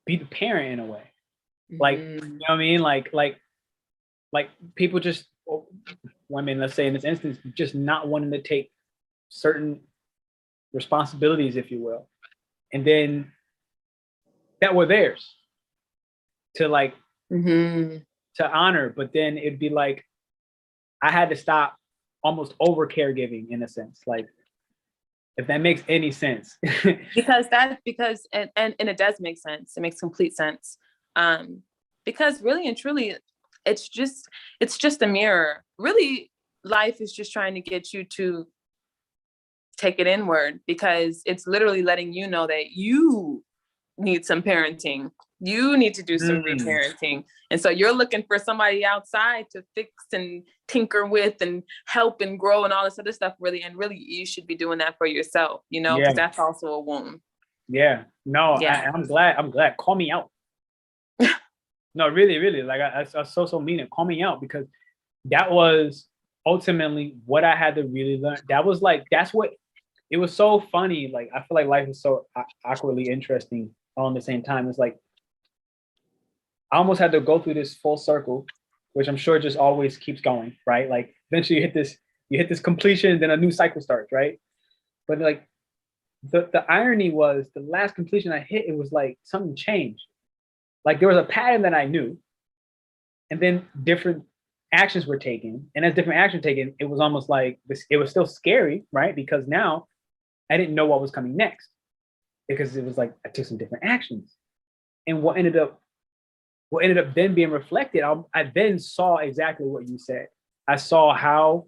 be the parent in a way. Like, you know what I mean? Like people just, women, let's say in this instance, just not wanting to take certain responsibilities, if you will, and then that were theirs to like to honor, but then it'd be like I had to stop almost over caregiving in a sense, like if that makes any sense. because it does make sense. It makes complete sense. Because really and truly, it's just a mirror. Really, life is just trying to get you to take it inward, because it's literally letting you know that you need some parenting. You need to do some reparenting. And so you're looking for somebody outside to fix and tinker with and help and grow and all this other stuff, really. And really, you should be doing that for yourself, you know, because that's also a wound. Yeah. No, yeah. I'm glad. Call me out. No, really. Like I so mean it. Call me out, because that was ultimately what I had to really learn. That was like, it was so funny. Like, I feel like life is so awkwardly interesting all at the same time. It's like, I almost had to go through this full circle, which I'm sure just always keeps going, right? Like eventually you hit this completion, then a new cycle starts, right? But like the irony was the last completion I hit, it was like something changed. Like there was a pattern that I knew, and then different actions were taken. And as different actions were taken, it was almost like this, it was still scary, right? Because now I didn't know what was coming next, because it was like I took some different actions. And what ended up then being reflected, I then saw exactly what you said. I saw how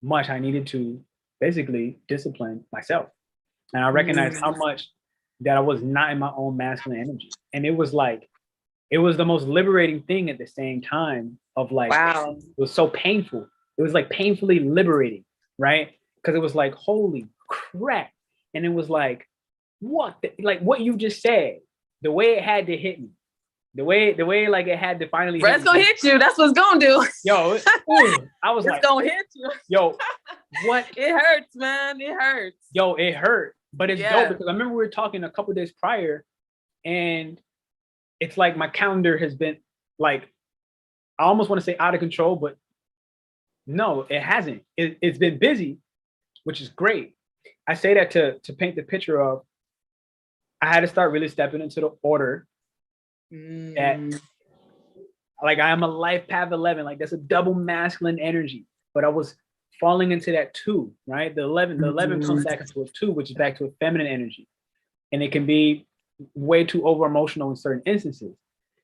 much I needed to basically discipline myself. And I recognized how much that I was not in my own masculine energy. And it was the most liberating thing at the same time of like, wow. It was so painful. It was like painfully liberating, right? Because it was like, holy crap. And it was like, what you just said, the way it had to hit me. The way like it had to finally hit Red's gonna hit you. That's what's gonna do. Yo, I was like, it's gonna hit you. Yo, what? It hurts, man. It hurts. Yo, it hurt. But it's dope, because I remember we were talking a couple of days prior, and it's like my calendar has been like, I almost want to say out of control, but no, it hasn't. It's been busy, which is great. I say that to paint the picture of, I had to start really stepping into the order. That, like, I am a life path 11, like that's a double masculine energy, but I was falling into that 2, right? The 11 comes back into a 2, which is back to a feminine energy, and it can be way too over emotional in certain instances.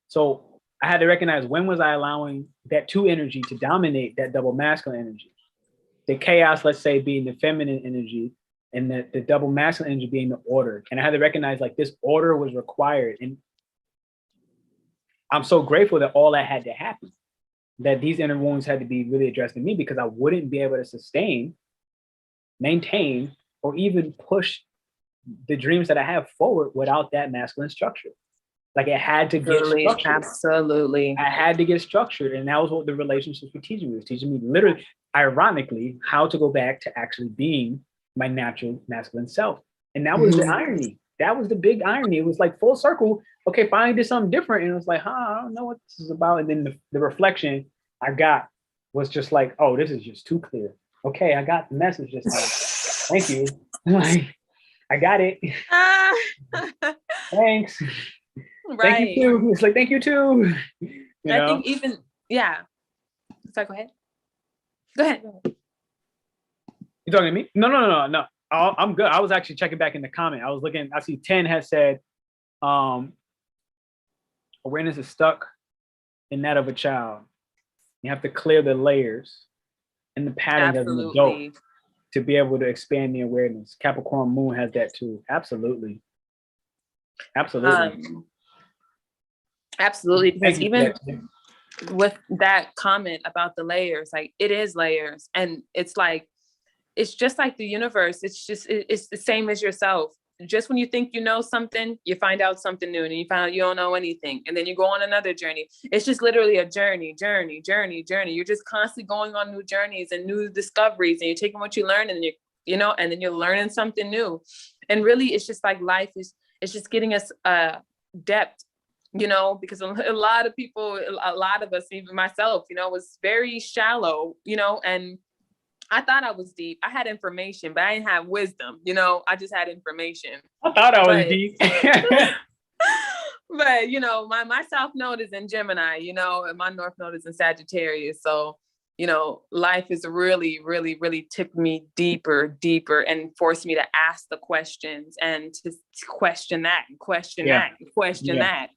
So I had to recognize, when was I allowing that 2 energy to dominate that double masculine energy? The chaos, let's say, being the feminine energy, and the double masculine energy being the order. And I had to recognize, like, this order was required. And I'm so grateful that all that had to happen, that these inner wounds had to be really addressed in me, because I wouldn't be able to sustain, maintain, or even push the dreams that I have forward without that masculine structure. Like, it had to get structured. Absolutely. I had to get structured. And that was what the relationships were teaching me. It was teaching me, literally, ironically, how to go back to actually being my natural masculine self. And that was the irony. That was the big irony. It was like full circle. Okay, finally did something different. And it was like, I don't know what this is about. And then the reflection I got was just like, oh, this is just too clear. Okay, I got the message just now. Thank you. Like, I got it. Thanks. Right. Thank you too. It's like, thank you too. I think even, Sorry, go ahead. Go ahead. You talking to me? No. I'm good. I was actually checking back in the comment. I was looking, I see 10 has said, awareness is stuck in that of a child. You have to clear the layers and the patterns as an adult to be able to expand the awareness. Capricorn Moon has that too. Absolutely. Absolutely. Because even with that comment about the layers, like, it is layers. And it's like, it's just like the universe. It's the same as yourself. Just when you think you know something, you find out something new, and you find out you don't know anything. And then you go on another journey. It's just literally a journey. You're just constantly going on new journeys and new discoveries, and you're taking what you learn, and and then you're learning something new. And really, it's just like life it's just getting us depth you know, because a lot of people, a lot of us, even myself, you know, was very shallow, you know, and I thought I was deep. I had information, but I didn't have wisdom, you know, I just had information. I thought I was deep. But, you know, my South Node is in Gemini, you know, and my North Node is in Sagittarius. So, you know, life is really, really, really tipped me deeper and forced me to ask the questions and to question that and question that and question that.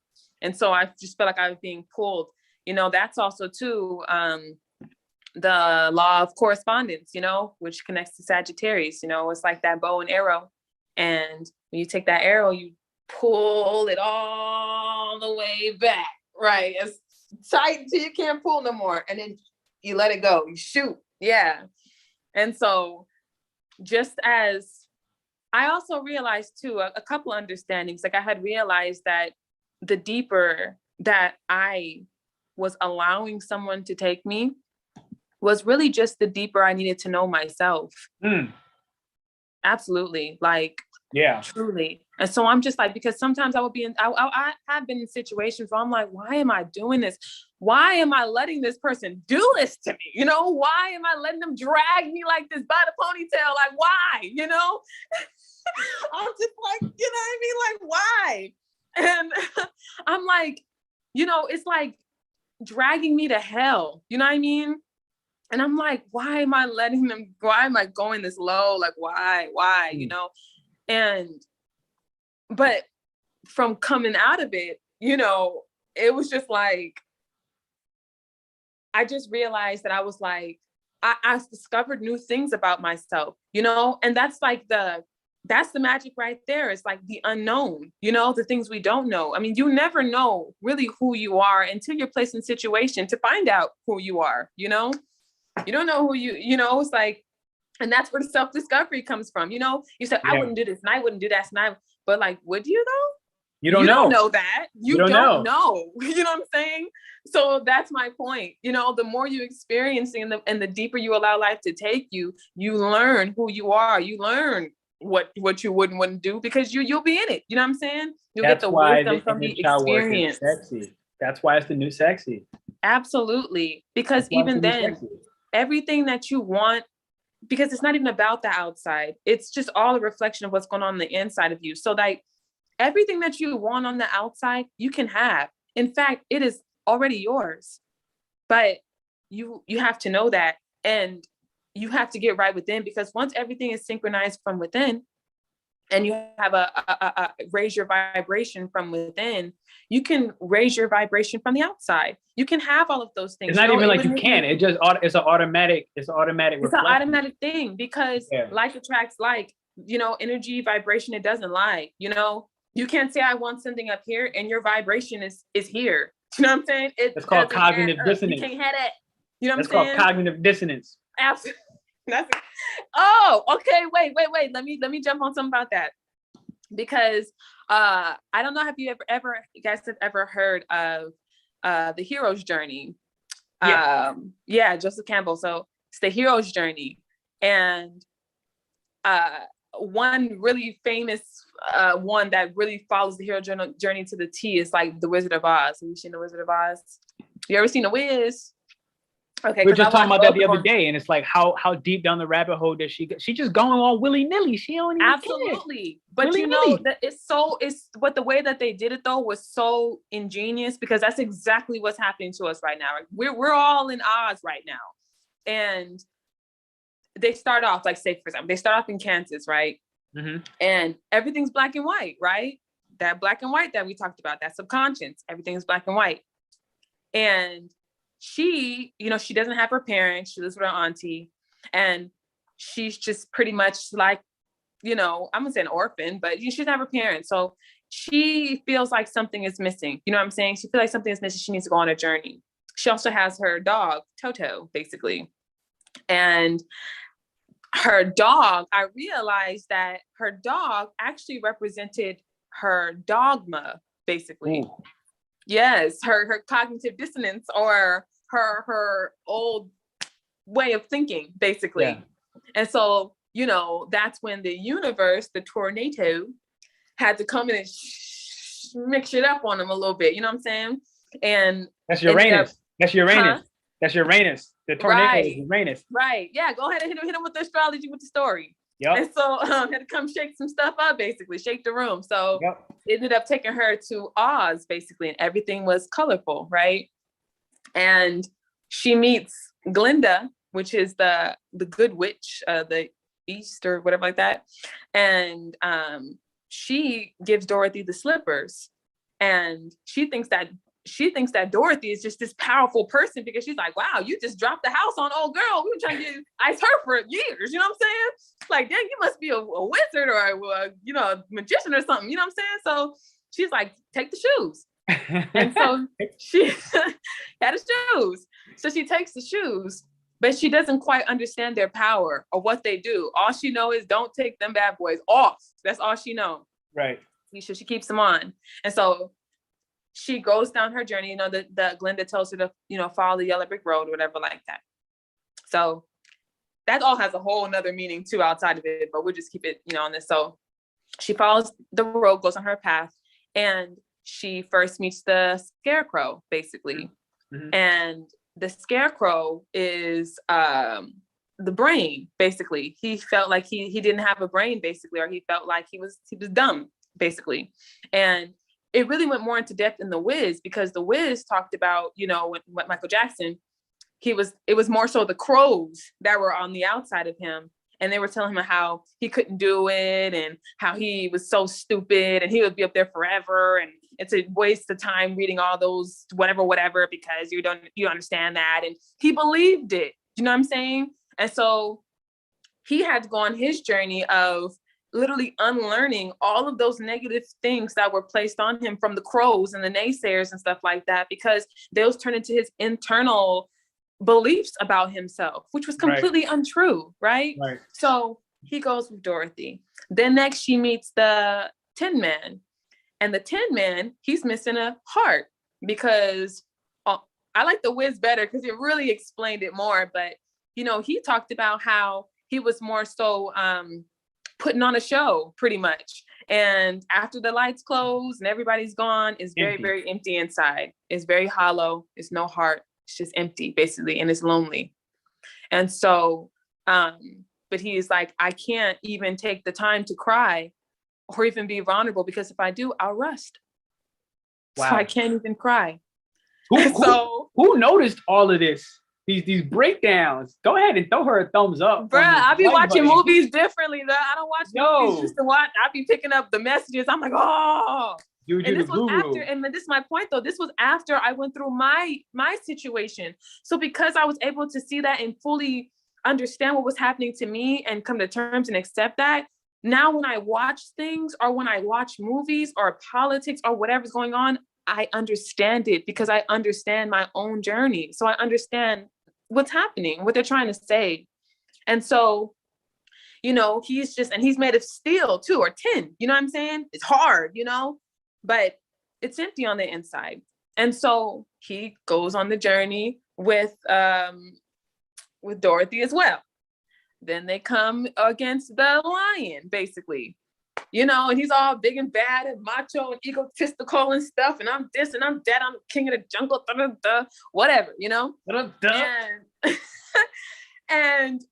And so I just felt like I was being pulled, you know. That's also too, the law of correspondence, you know, which connects to Sagittarius. You know, it's like that bow and arrow. And when you take that arrow, you pull it all the way back, right? It's tight until you can't pull no more. And then you let it go, you shoot. Yeah. And so just as I also realized too, a couple of understandings, like I had realized that the deeper that I was allowing someone to take me was really just the deeper I needed to know myself. Absolutely. Like, yeah, truly. And so I'm just like, because sometimes I would be I have been in situations where I'm like, why am I doing this? Why am I letting this person do this to me? You know, why am I letting them drag me like this by the ponytail? Like, why, you know? I'm just like, you know what I mean? Like, why? And I'm like, you know, it's like dragging me to hell. You know what I mean? And I'm like, why am I letting them, why am I going this low? Like, why, you know? But from coming out of it, you know, it was just like, I just realized that I was like, I discovered new things about myself, you know? And that's like that's the magic right there. It's like the unknown, you know, the things we don't know. I mean, you never know really who you are until you're placed in a situation to find out who you are, you know? You don't know who you know, it's like, and that's where the self-discovery comes from. You know, you said, I wouldn't do this and I wouldn't do that. But like, would you though? You don't know that. You don't know. You know what I'm saying? So that's my point. You know, the more you experiencing and the deeper you allow life to take you, you learn who you are. You learn what you wouldn't do because you'll be in it. You know what I'm saying? You'll get the wisdom from the experience. Sexy. That's why it's the new sexy. Absolutely. Because even then, everything that you want, because it's not even about the outside. It's just all a reflection of what's going on the inside of you. So like everything that you want on the outside, you can have. In fact, it is already yours, but you have to know that, and you have to get right within, because once everything is synchronized from within and you have a raise your vibration from within, you can raise your vibration from the outside. You can have all of those things. It's not even like you can. It's an automatic. It's an automatic thing, because like attracts like, you know, energy, vibration, it doesn't lie. You know, you can't say I want something up here and your vibration is here. You know what I'm saying? It's called cognitive dissonance. You can't have that. You know what I'm saying? It's called cognitive dissonance. Absolutely. Oh, okay. Wait. Let me jump on something about that, because I don't know if you you guys have ever heard of the hero's journey. Joseph Campbell. So it's the hero's journey, and one really famous one that really follows the hero journey to the T is like the Wizard of Oz. Have you seen the Wizard of Oz? You ever seen The Wiz? Okay, we were just talking about that the other day, and it's like how deep down the rabbit hole does she go? She's just going all willy nilly. She don't even absolutely. But willy-nilly. You know that it's what the way that they did it though was so ingenious, because that's exactly what's happening to us right now. We're all in Oz right now, and they start off like, say for example, they start off in Kansas, right? Mm-hmm. And everything's black and white, right? That black and white that we talked about, that subconscious, everything's black and white, and she, you know, she doesn't have her parents. She lives with her auntie, and she's just pretty much like, you know, I'm gonna say an orphan, but she doesn't have her parents. So she feels like something is missing. You know what I'm saying? She feels like something is missing. She needs to go on a journey. She also has her dog, Toto, basically. And her dog, I realized that her dog actually represented her dogma, basically. Ooh. Yes, her cognitive dissonance, or her old way of thinking, basically. Yeah. And so, you know, that's when the universe, the tornado, had to come in and mix it up on him a little bit, you know what I'm saying? And that's Uranus. That's Uranus. Huh? That's Uranus. The tornado is Uranus. Right. Yeah. Go ahead and hit him with the astrology with the story. Yep. And so had to come shake some stuff up, basically, shake the room. So it ended up taking her to Oz, basically, and everything was colorful, right? And she meets Glinda, which is the good witch, the East or whatever like that. And she gives Dorothy the slippers. And she thinks that Dorothy is just this powerful person because she's like, wow, you just dropped the house on old girl. We were trying to ice her for years. You know what I'm saying? Like, dang, you must be a wizard or a magician or something. You know what I'm saying? So she's like, take the shoes. And so she had the shoes. So she takes the shoes, but she doesn't quite understand their power or what they do. All she knows is don't take them bad boys off. That's all she knows. Right. So she keeps them on. And so she goes down her journey, the Glinda tells her to, follow the yellow brick road or whatever like that. So that all has a whole nother meaning too outside of it, but we'll just keep it, on this. So she follows the road, goes on her path, and she first meets the Scarecrow, basically. Mm-hmm. And the Scarecrow is the brain, basically. He felt like he didn't have a brain, basically, or he felt like he was dumb, basically. And it really went more into depth in The Wiz, because The Wiz talked about, what Michael Jackson, it was more so the crows that were on the outside of him. And they were telling him how he couldn't do it and how he was so stupid and he would be up there forever. And it's a waste of time reading all those whatever, because you don't understand that. And he believed it. You know what I'm saying? And so he had to go on his journey of literally unlearning all of those negative things that were placed on him from the crows and the naysayers and stuff like that, because those turned into his internal beliefs about himself, which was completely untrue, right? So he goes with Dorothy. Then next she meets the Tin Man. And the Tin Man, he's missing a heart, because I like The Wiz better because it really explained it more. But, he talked about how he was more so putting on a show, pretty much. And after the lights close and everybody's gone, it's very, very empty inside. It's very hollow. It's no heart. It's just empty, basically, and it's lonely. And so, but he's like, I can't even take the time to cry or even be vulnerable, because if I do, I'll rust. Wow. So I can't even cry. Who noticed all of this? These breakdowns. Go ahead and throw her a thumbs up. Bruh, I be watching movies differently, though. I don't watch movies just to watch. I be picking up the messages. I'm like, oh. JuJu Tha Guru. And this is my point, though. This was after I went through my situation. So because I was able to see that and fully understand what was happening to me and come to terms and accept that, now when I watch things or when I watch movies or politics or whatever's going on, I understand it because I understand my own journey. So I understand what's happening, what they're trying to say. And so, he's made of steel too, or tin, you know what I'm saying? It's hard, but it's empty on the inside. And so he goes on the journey with Dorothy as well. Then they come against the lion, basically, and he's all big and bad and macho and egotistical and stuff. And I'm this and I'm that. I'm the king of the jungle, whatever, And,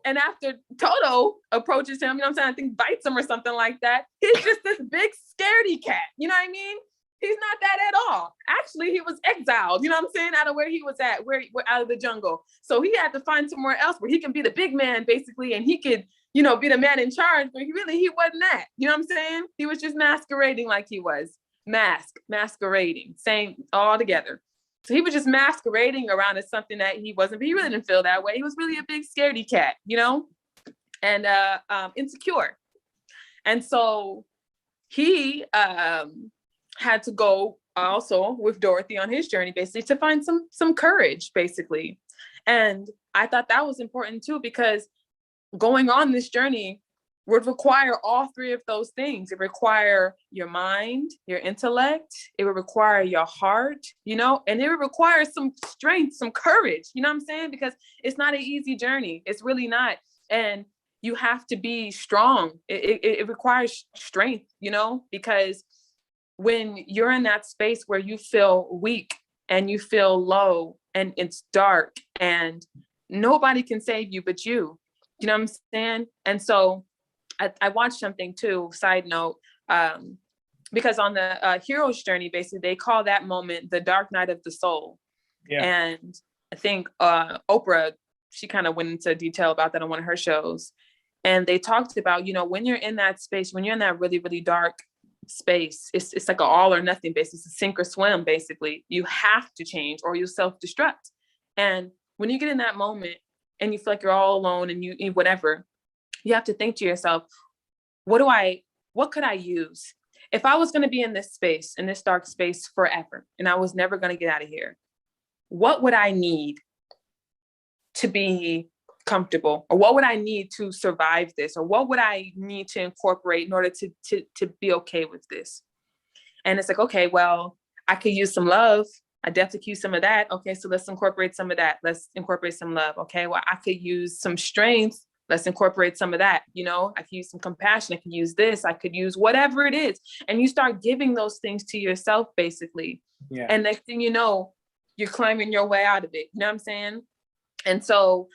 and after Toto approaches him, I think bites him or something like that. He's just this big scaredy cat. You know what I mean? He's not that at all. Actually, he was exiled, out of where he was at, out of the jungle. So he had to find somewhere else where he can be the big man, basically, and he could, be the man in charge, but he wasn't that. You know what I'm saying? He was just masquerading like he was. Masquerading, same all together. So he was just masquerading around as something that he wasn't, but he really didn't feel that way. He was really a big scaredy cat, and insecure. And so he had to go also with Dorothy on his journey, basically, to find some courage, basically. And I thought that was important too, because going on this journey would require all three of those things. It require your mind, your intellect, it would require your heart, and it would require some strength, some courage, you know what I'm saying? Because it's not an easy journey. It's really not. And you have to be strong. It requires strength, because when you're in that space where you feel weak and you feel low and it's dark and nobody can save you but you know what I'm saying? And so I watched something too, side note, because on the hero's journey, basically they call that moment the dark night of the soul. Yeah. And I think Oprah, she kind of went into detail about that on one of her shows. And they talked about, you know, when you're in that space, when you're in that really, really dark space, it's like an all or nothing basis. It's a sink or swim, basically. You have to change or you'll self-destruct. And when you get in that moment and you feel like you're all alone and you whatever, you have to think to yourself, what could I use? If I was going to be in this space, in this dark space forever, and I was never going to get out of here, what would I need to be comfortable? Or what would I need to survive this? Or what would I need to incorporate in order to be okay with this? And it's like, okay, well, I could use some love. I definitely could use some of that. Okay, so let's incorporate some of that. Let's incorporate some love. Okay, well, I could use some strength. Let's incorporate some of that. You know, I could use some compassion. I could use this. I could use whatever it is. And you start giving those things to yourself, basically. Yeah. And next thing you know, you're climbing your way out of it. You know what I'm saying? And so,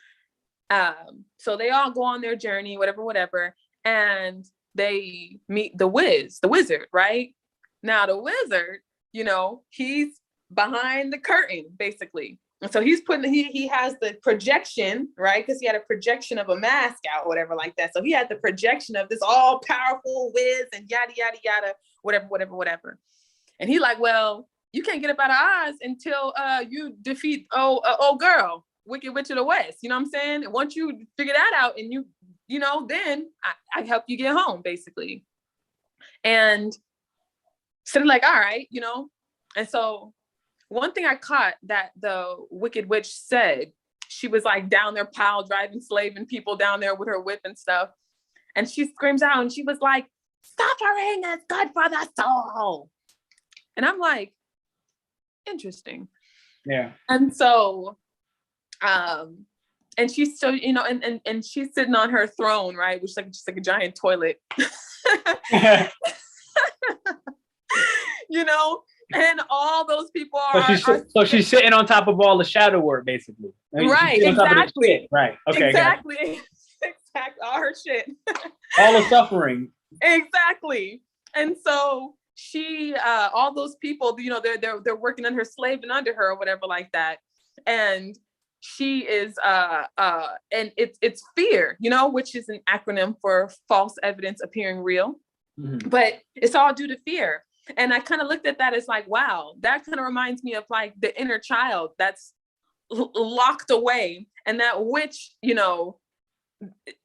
so they all go on their journey, whatever, and they meet the wizard, right? Now the wizard, you know, he's behind the curtain, basically. And so he's he has the projection, right? Because he had a projection of a mask out, whatever like that. So he had the projection of this all powerful whiz and yada, yada, yada, whatever. And he like, well, you can't get up out of Oz until you defeat old girl, Wicked Witch of the West. You know what I'm saying? And once you figure that out and you know, then I help you get home, basically. And so they're like, all right, you know. And so one thing I caught that the Wicked Witch said, she was like down there pile driving, slaving people down there with her whip and stuff. And she screams out and she was like, suffering is good for the soul. And I'm like, interesting. Yeah. And so, and she's so, you know, and she's sitting on her throne, right? Which is like just like a giant toilet. You know? And all those people are. So she's sitting on top of all the shadow work, basically. Right, exactly. Right. Okay. Exactly. Exactly. All her shit. All the suffering. Exactly. And so she, all those people, you know, they're working under her, slaving under her, or whatever like that. And she is, and it's fear, you know, which is an acronym for false evidence appearing real. Mm-hmm. But it's all due to fear. And I kind of looked at that as like, wow, that kind of reminds me of like the inner child that's locked away. And that witch, you know,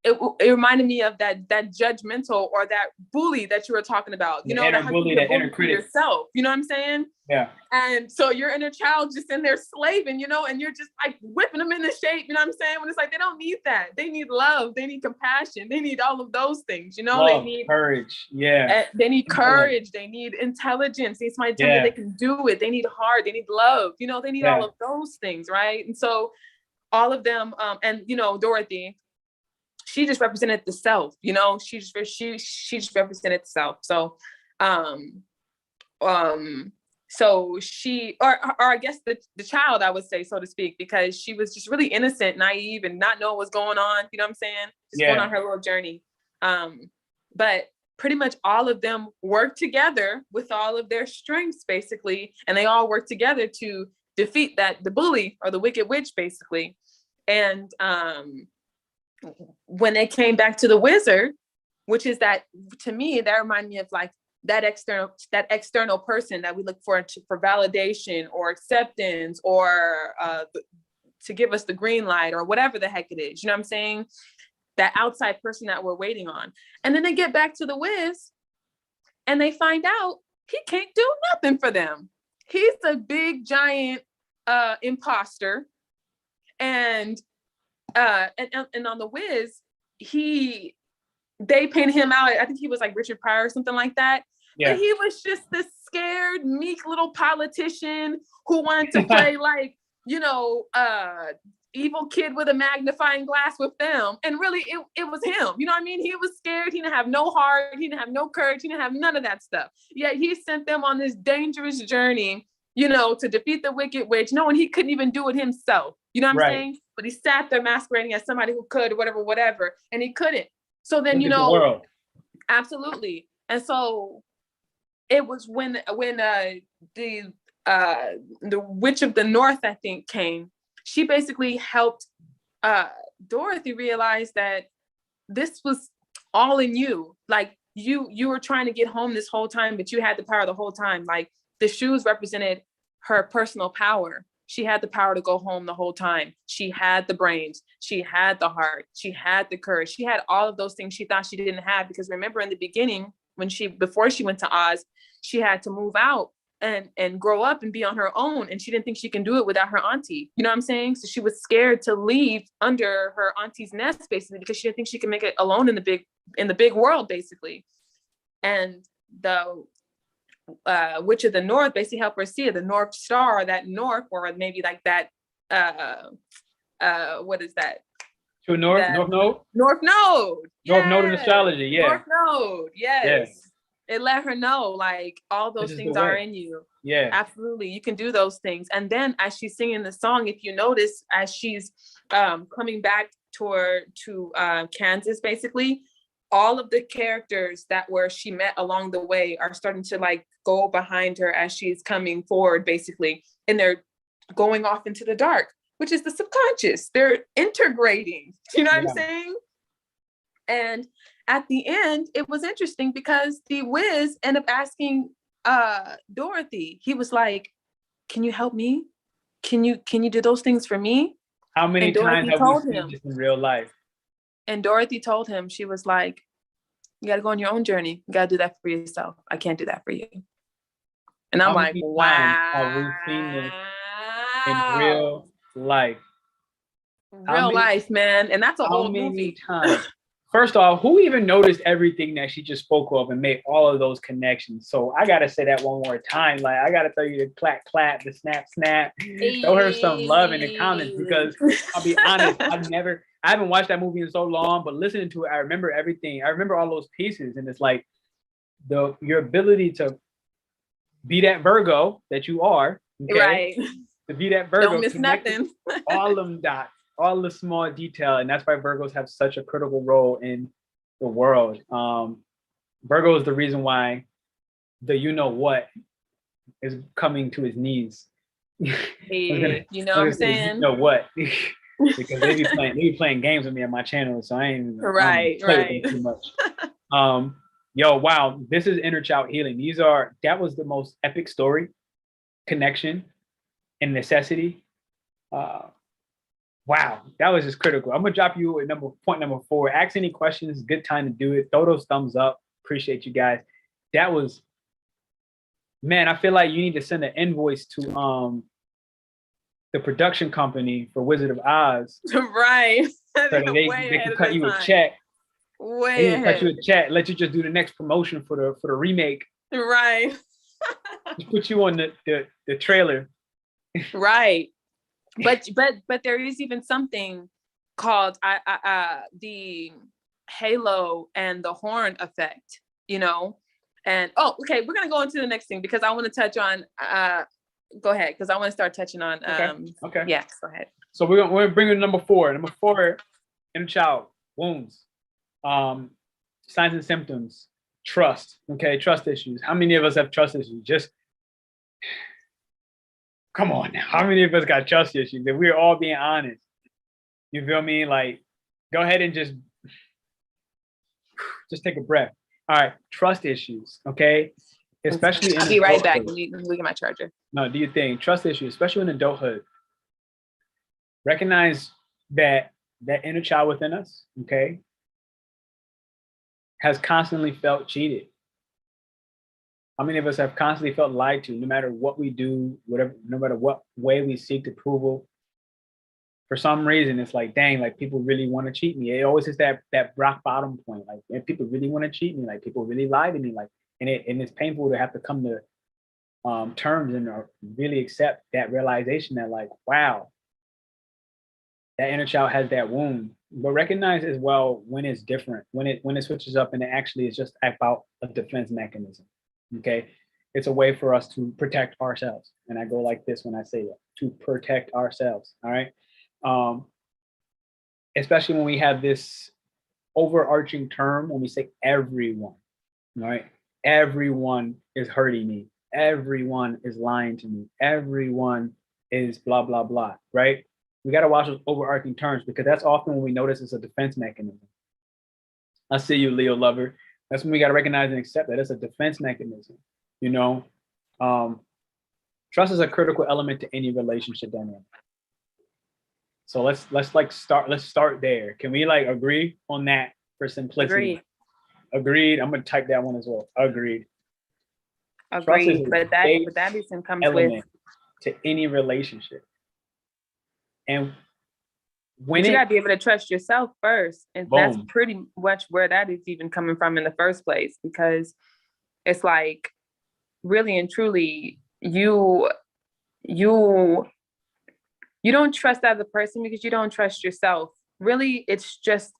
it reminded me of that judgmental or that bully that you were talking about, you know, inner bully, that inner critic yourself, you know what I'm saying? Yeah. And so your inner child just in there slaving, you know, and you're just like whipping them into shape, you know what I'm saying? When it's like, they don't need that. They need love. They need compassion. They need all of those things, you know? Love, they need courage. Yeah. They need courage. They need intelligence. They need somebody to tell them they can do it. They need heart. They need love. You know, they need all of those things, right? And so all of them, and you know, Dorothy, she just represented the self, you know, she just represented the self. So, so she, or I guess the child, I would say, so to speak, because she was just really innocent, naive, and not knowing what's going on. You know what I'm saying? Just going on her little journey. But pretty much all of them work together with all of their strengths, basically. And they all work together to defeat the bully or the Wicked Witch, basically. And, when they came back to the wizard, which is that, to me, that reminded me of like that external person that we look for validation or acceptance or to give us the green light or whatever the heck it is. You know what I'm saying? That outside person that we're waiting on. And then they get back to the Wiz and they find out he can't do nothing for them. He's a big giant imposter. And on the Wiz, they painted him out. I think he was like Richard Pryor or something like that. Yeah. But he was just this scared, meek little politician who wanted to play like, you know, evil kid with a magnifying glass with them. And really, it was him. You know what I mean? He was scared. He didn't have no heart. He didn't have no courage. He didn't have none of that stuff. Yet he sent them on this dangerous journey, you know, to defeat the wicked witch, knowing he couldn't even do it himself. You know what I'm saying? But he sat there masquerading as somebody who could, whatever, and he couldn't. So then, you know, absolutely. And so it was when the Witch of the North, I think, came. She basically helped Dorothy realize that this was all in you. Like you were trying to get home this whole time, but you had the power the whole time. Like the shoes represented her personal power. She had the power to go home the whole time. She had the brains. She had the heart. She had the courage. She had all of those things she thought she didn't have. Because remember in the beginning, before she went to Oz, she had to move out and grow up and be on her own. And she didn't think she can do it without her auntie. You know what I'm saying? So she was scared to leave under her auntie's nest, basically, because she didn't think she could make it alone in the big world, basically. And the Witch of the North basically helped her see it, the North Star, that North, or maybe like that, what is that? True North, that, North Node? North Node. North Node in astrology, yeah. North Node, yes. Yeah. It let her know, like, all those things are in you. Yeah. Absolutely. You can do those things. And then as she's singing the song, if you notice, as she's coming back to Kansas, basically, all of the characters she met along the way are starting to like go behind her as she's coming forward, basically. And they're going off into the dark, which is the subconscious. They're integrating. You know what I'm saying? And at the end, it was interesting because the Wiz ended up asking Dorothy. He was like, "Can you help me? Can you do those things for me?" How many times have we seen this in real life? And Dorothy told him, she was like, "You got to go on your own journey. You got to do that for yourself. I can't do that for you." And I'm like, wow. Have we seen this in real life? Real life, man. And that's a whole movie. Times? First off, who even noticed everything that she just spoke of and made all of those connections? So I gotta say that one more time. Like, I gotta tell you the clap, clap, the snap, snap. Throw her some love in the comments, because I'll be honest, I haven't watched that movie in so long, but listening to it, I remember everything. I remember all those pieces, and it's like your ability to be that Virgo that you are, okay? Right? To be that Virgo, don't miss nothing. all them dots, all the small detail, and that's why Virgos have such a critical role in the world. Virgo is the reason why the you-know-what is coming to his knees. Hey, you know what I'm saying? You know what? Because they be playing games with me on my channel, so I ain't even right. too much. Yo, wow, this is inner child healing. That was the most epic story, connection, and necessity. Wow, that was just critical. I'm gonna drop you at point number 4. Ask any questions. Good time to do it. Throw those thumbs up. Appreciate you guys. That was, man. I feel like you need to send an invoice to the production company for Wizard of Oz. Right. So that they can cut you a check. They can cut you a check. Let you just do the next promotion for the remake. Right. Just put you on the trailer. Right. But there is even something called the halo and the horn effect, you know. And okay, we're gonna go into the next thing because I want to touch on go ahead, because I want to start touching on okay. Yeah, go ahead. So we're gonna bring in number 4. Number 4, inner child, wounds, signs and symptoms, trust. Okay, trust issues. How many of us have trust issues? Just come on now. How many of us got trust issues? If we're all being honest, you feel me? Like, go ahead and just take a breath. All right, trust issues, okay? Especially I'll be right back. Let me get my charger. No, do you think trust issues, especially in adulthood? Recognize that inner child within us, okay, has constantly felt cheated. How many of us have constantly felt lied to, no matter what we do, whatever, no matter what way we seek approval? For some reason, it's like, dang, like people really want to cheat me. It always is that rock bottom point. Like, if people really want to cheat me, like people really lie to me, like, and it's painful to have to come to terms and really accept that realization that, like, wow, that inner child has that wound, but recognize as well when it's different, when it switches up and it actually is just about a defense mechanism. Okay, it's a way for us to protect ourselves, and I go like this when I say that, to protect ourselves. All right, especially when we have this overarching term when we say everyone. All right, everyone is hurting me, everyone is lying to me, everyone is blah blah blah. Right, we got to watch those overarching terms, because that's often when we notice it's a defense mechanism. I see you, Leo lover. That's when we got to recognize and accept that it's a defense mechanism. You know, trust is a critical element to any relationship dynamic. So let's start there. Can we like agree on that for simplicity? Agreed. I'm gonna type that one as well. Agreed. Agreed. But that reason comes with to any relationship. And when you gotta be able to trust yourself first. And that's pretty much where that is even coming from in the first place, because it's like really and truly you don't trust that other person because you don't trust yourself. Really, it's just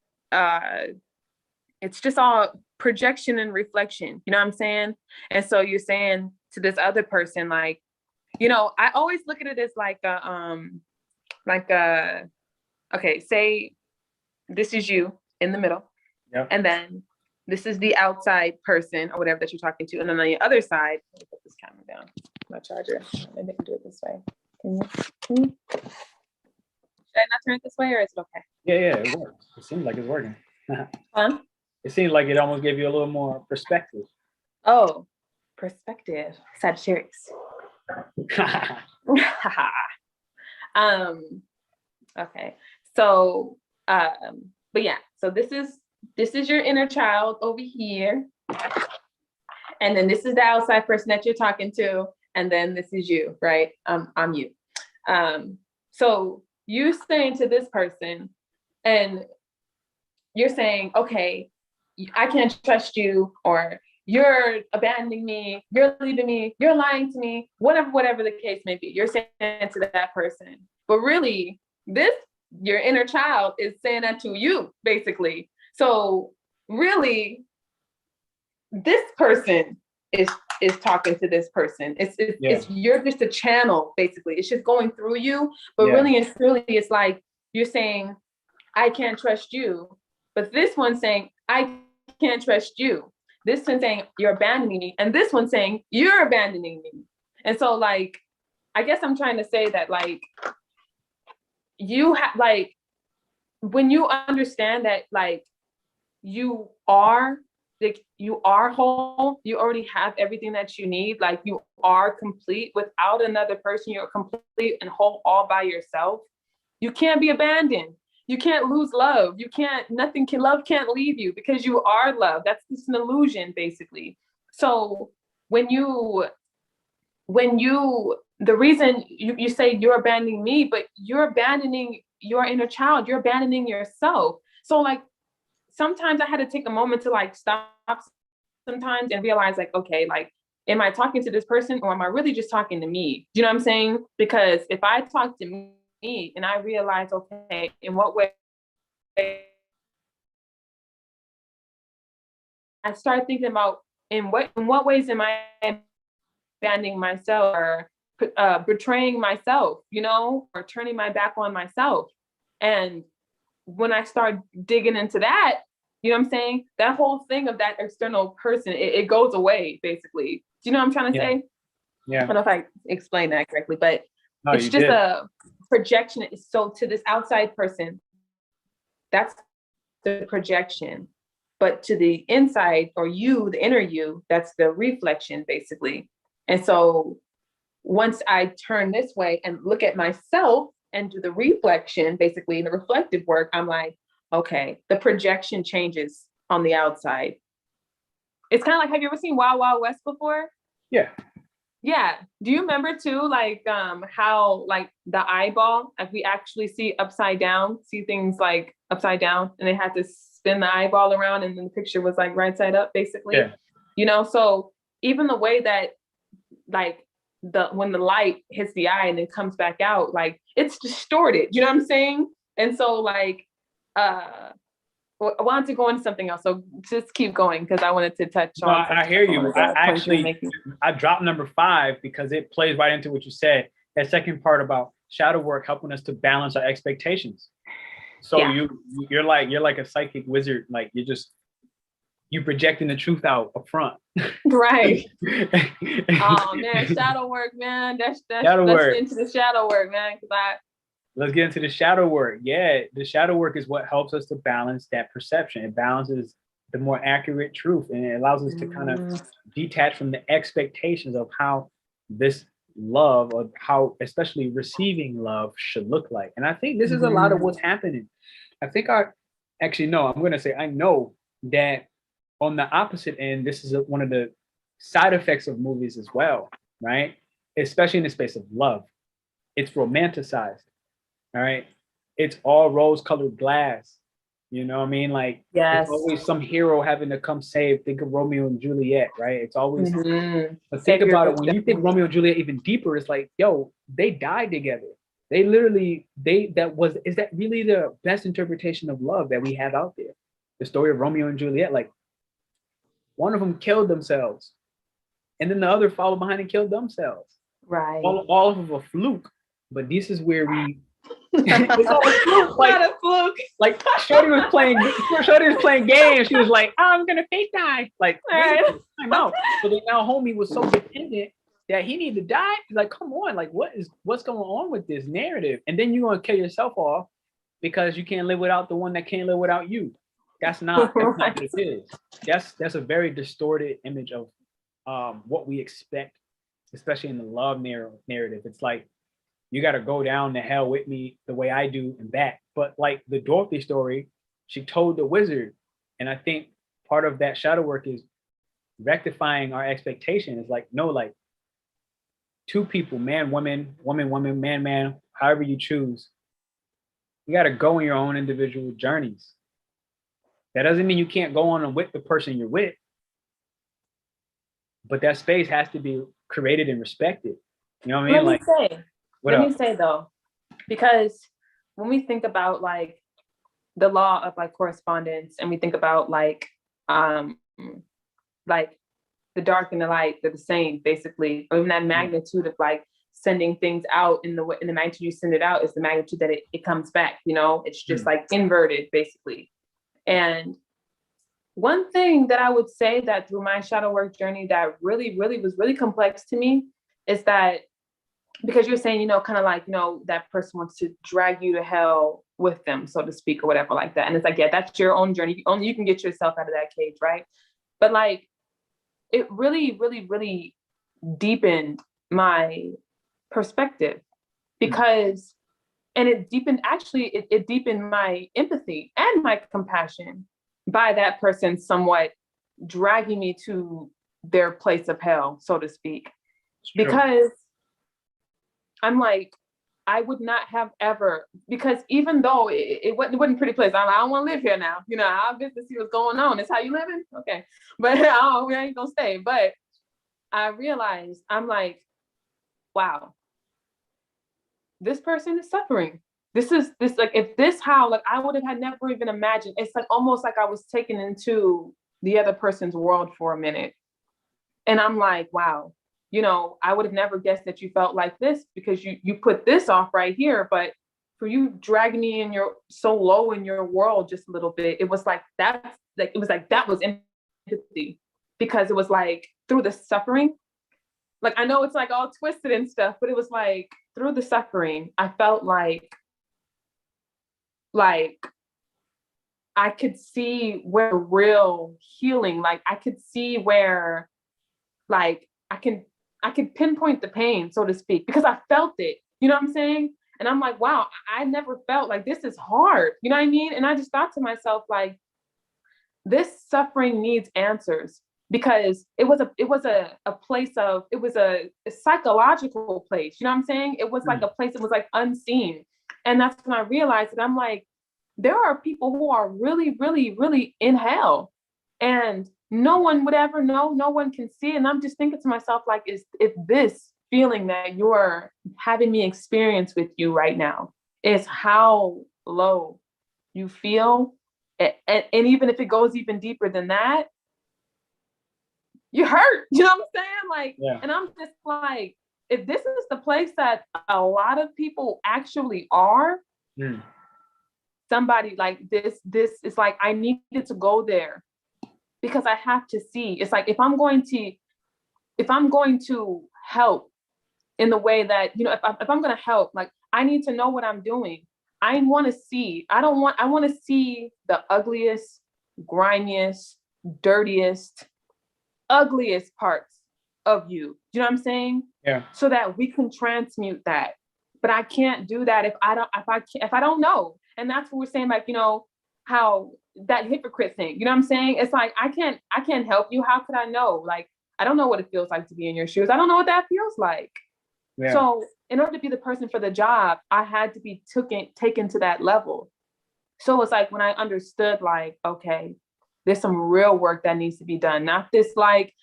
all projection and reflection. You know what I'm saying? And so you're saying to this other person, like, you know, I always look at it as okay, say this is you in the middle. Yep. And then this is the outside person or whatever that you're talking to. And then on the other side, let me put this camera down, my charger. Maybe I can do it this way. Can you? Should I not turn it this way, or is it okay? Yeah, it works. It seems like it's working. Huh? It seems like it almost gave you a little more perspective. Oh, perspective. Sagittarius. Okay. So, but yeah, so this is your inner child over here. And then this is the outside person that you're talking to. And then this is you, right? I'm you. So you're saying to this person, and you're saying, okay, I can't trust you, or you're abandoning me, you're leaving me, you're lying to me, whatever the case may be. You're saying to that person. But really, your inner child is saying that to you, basically. So really, this person is talking to this person. It's you're just a channel, basically. It's just going through you. But really and truly, it's like you're saying, I can't trust you. But this one's saying, I can't trust you. This one's saying, you're abandoning me. And this one's saying, you're abandoning me. And so, like, I guess I'm trying to say that, like, you have, like, when you understand that, like, you are whole, you already have everything that you need, like, you are complete without another person, you're complete and whole all by yourself. You can't be abandoned. You can't lose love. Love can't leave you, because you are love. That's just an illusion, basically. So the reason you say you're abandoning me, but you're abandoning your inner child, you're abandoning yourself. So, like, sometimes I had to take a moment to, like, stop sometimes and realize, like, okay, like, am I talking to this person, or am I really just talking to me? Do you know what I'm saying? Because if I talk to me and I realize, okay, in what way, I start thinking about in what ways am I abandoning myself, or betraying myself, you know, or turning my back on myself. And when I start digging into that, you know what I'm saying? That whole thing of that external person, it goes away, basically. Do you know what I'm trying to say? Yeah. I don't know if I explained that correctly, but no, it's just a projection. So to this outside person, that's the projection. But to the inside, or you, the inner you, that's the reflection, basically. And so once I turn this way and look at myself and do the reflection, basically the reflective work, I'm like, okay, the projection changes on the outside. It's kind of like, have you ever seen Wild Wild West before? Yeah. Yeah. Do you remember too, like, how, like, the eyeball, like, we actually see things like upside down, and they had to spin the eyeball around, and then the picture was like right side up, basically. Yeah. You know, so even the way that, like, when the light hits the eye and then comes back out, like, it's distorted. You know what I'm saying? And so like, I wanted to go into something else. So just keep going because I wanted to touch No, on. I hear you. I actually, making. I dropped number 5 because it plays right into what you said. That second part about shadow work helping us to balance our expectations. So Yeah. you're like a psychic wizard. Like you projecting the truth out up front. Right. Oh man, shadow work, man. Let's get into the shadow work, man. Let's get into the shadow work. Yeah, the shadow work is what helps us to balance that perception. It balances the more accurate truth, and it allows us to kind of detach from the expectations of how this love, or how especially receiving love, should look like. And I think this is a lot of what's happening. I think I'm going to say I know that on the opposite end, this is one of the side effects of movies as well, right? Especially in the space of love. It's romanticized. All right. It's all rose-colored glass. You know what I mean? Like, yes. It's always some hero having to come save. Think of Romeo and Juliet, right? It's always, but think about it. When you think Romeo and Juliet even deeper, it's like, yo, they died together. They literally, is that really the best interpretation of love that we have out there? The story of Romeo and Juliet, like one of them killed themselves and then the other followed behind and killed themselves. Right. All of a fluke. But this is where we, it's all a fluke, not a fluke. Like Shorty was playing games. She was like, oh, I'm gonna fake die. Like, I know. But then now homie was so dependent that he needed to die. He's like, come on, like what's going on with this narrative? And then you're gonna kill yourself off because you can't live without the one that can't live without you. That's not what it is. That's a very distorted image of what we expect, especially in the love narrative. It's like, you got to go down to hell with me the way I do and back. But like the Dorothy story, she told the wizard. And I think part of that shadow work is rectifying our expectation. Is like, no, like two people, man, woman, woman, woman, man, man, however you choose. You got to go in your own individual journeys. That doesn't mean you can't go on and with the person you're with. But that space has to be created and respected. You know what I mean? Let me say though, because when we think about like the law of like correspondence, and we think about like the dark and the light, they're the same basically. Or even that magnitude of like sending things out in the magnitude you send it out is the magnitude that it comes back. You know, it's just like inverted basically. And one thing that I would say that through my shadow work journey that really, really was really complex to me is that, because you're saying, you know, kind of like, you know, that person wants to drag you to hell with them, so to speak, or whatever like that. And it's like, yeah, that's your own journey. Only you can get yourself out of that cage, right? But like, it really, really, really deepened my perspective because, and it deepened my empathy and my compassion by that person somewhat dragging me to their place of hell, so to speak. Because I'm like, I would not have ever, because even though it wasn't a pretty place, I don't want to live here now. You know, I've been to see what's going on. It's how you living? Okay. But we ain't gonna stay. But I realized, I'm like, wow, this person is suffering. This like, if this how, like, I would have had never even imagined. It's like almost like I was taken into the other person's world for a minute. And I'm like, wow. You know, I would have never guessed that you felt like this because you put this off right here. But for you dragging me in so low in your world just a little bit, it was like that was empathy, because it was like through the suffering. Like, I know it's like all twisted and stuff, but it was like through the suffering, I felt like I could see where real healing, like I could see where like I could pinpoint the pain, so to speak, because I felt it, you know what I'm saying? And I'm like, wow, I never felt like this is hard. You know what I mean? And I just thought to myself, like, this suffering needs answers, because it was a place of, it was a psychological place. You know what I'm saying? It was like a place that was like unseen. And that's when I realized that I'm like, there are people who are really, really, really in hell. And no one would ever know, no one can see. And I'm just thinking to myself, like, if this feeling that you're having me experience with you right now is how low, you feel, and even if it goes even deeper than that, you hurt. You know what I'm saying? Like, and I'm just like, if this is the place that a lot of people actually are, somebody like this is like, I needed to go there because I have to see. It's like, if I'm going to help in the way that, you know, if I'm going to help, like, I need to know what I'm doing. I want to see. I want to see the ugliest, grimiest, dirtiest, ugliest parts of you. You know what I'm saying? Yeah. So that we can transmute that. But I can't do that if I don't know. And that's what we're saying, like, you know, how that hypocrite thing, you know what I'm saying? It's like, I can't help you. How could I know? Like, I don't know what it feels like to be in your shoes. I don't know what that feels like. Yeah. So in order to be the person for the job, I had to be taken to that level. So it's like, when I understood, like, okay, there's some real work that needs to be done. Not this, like,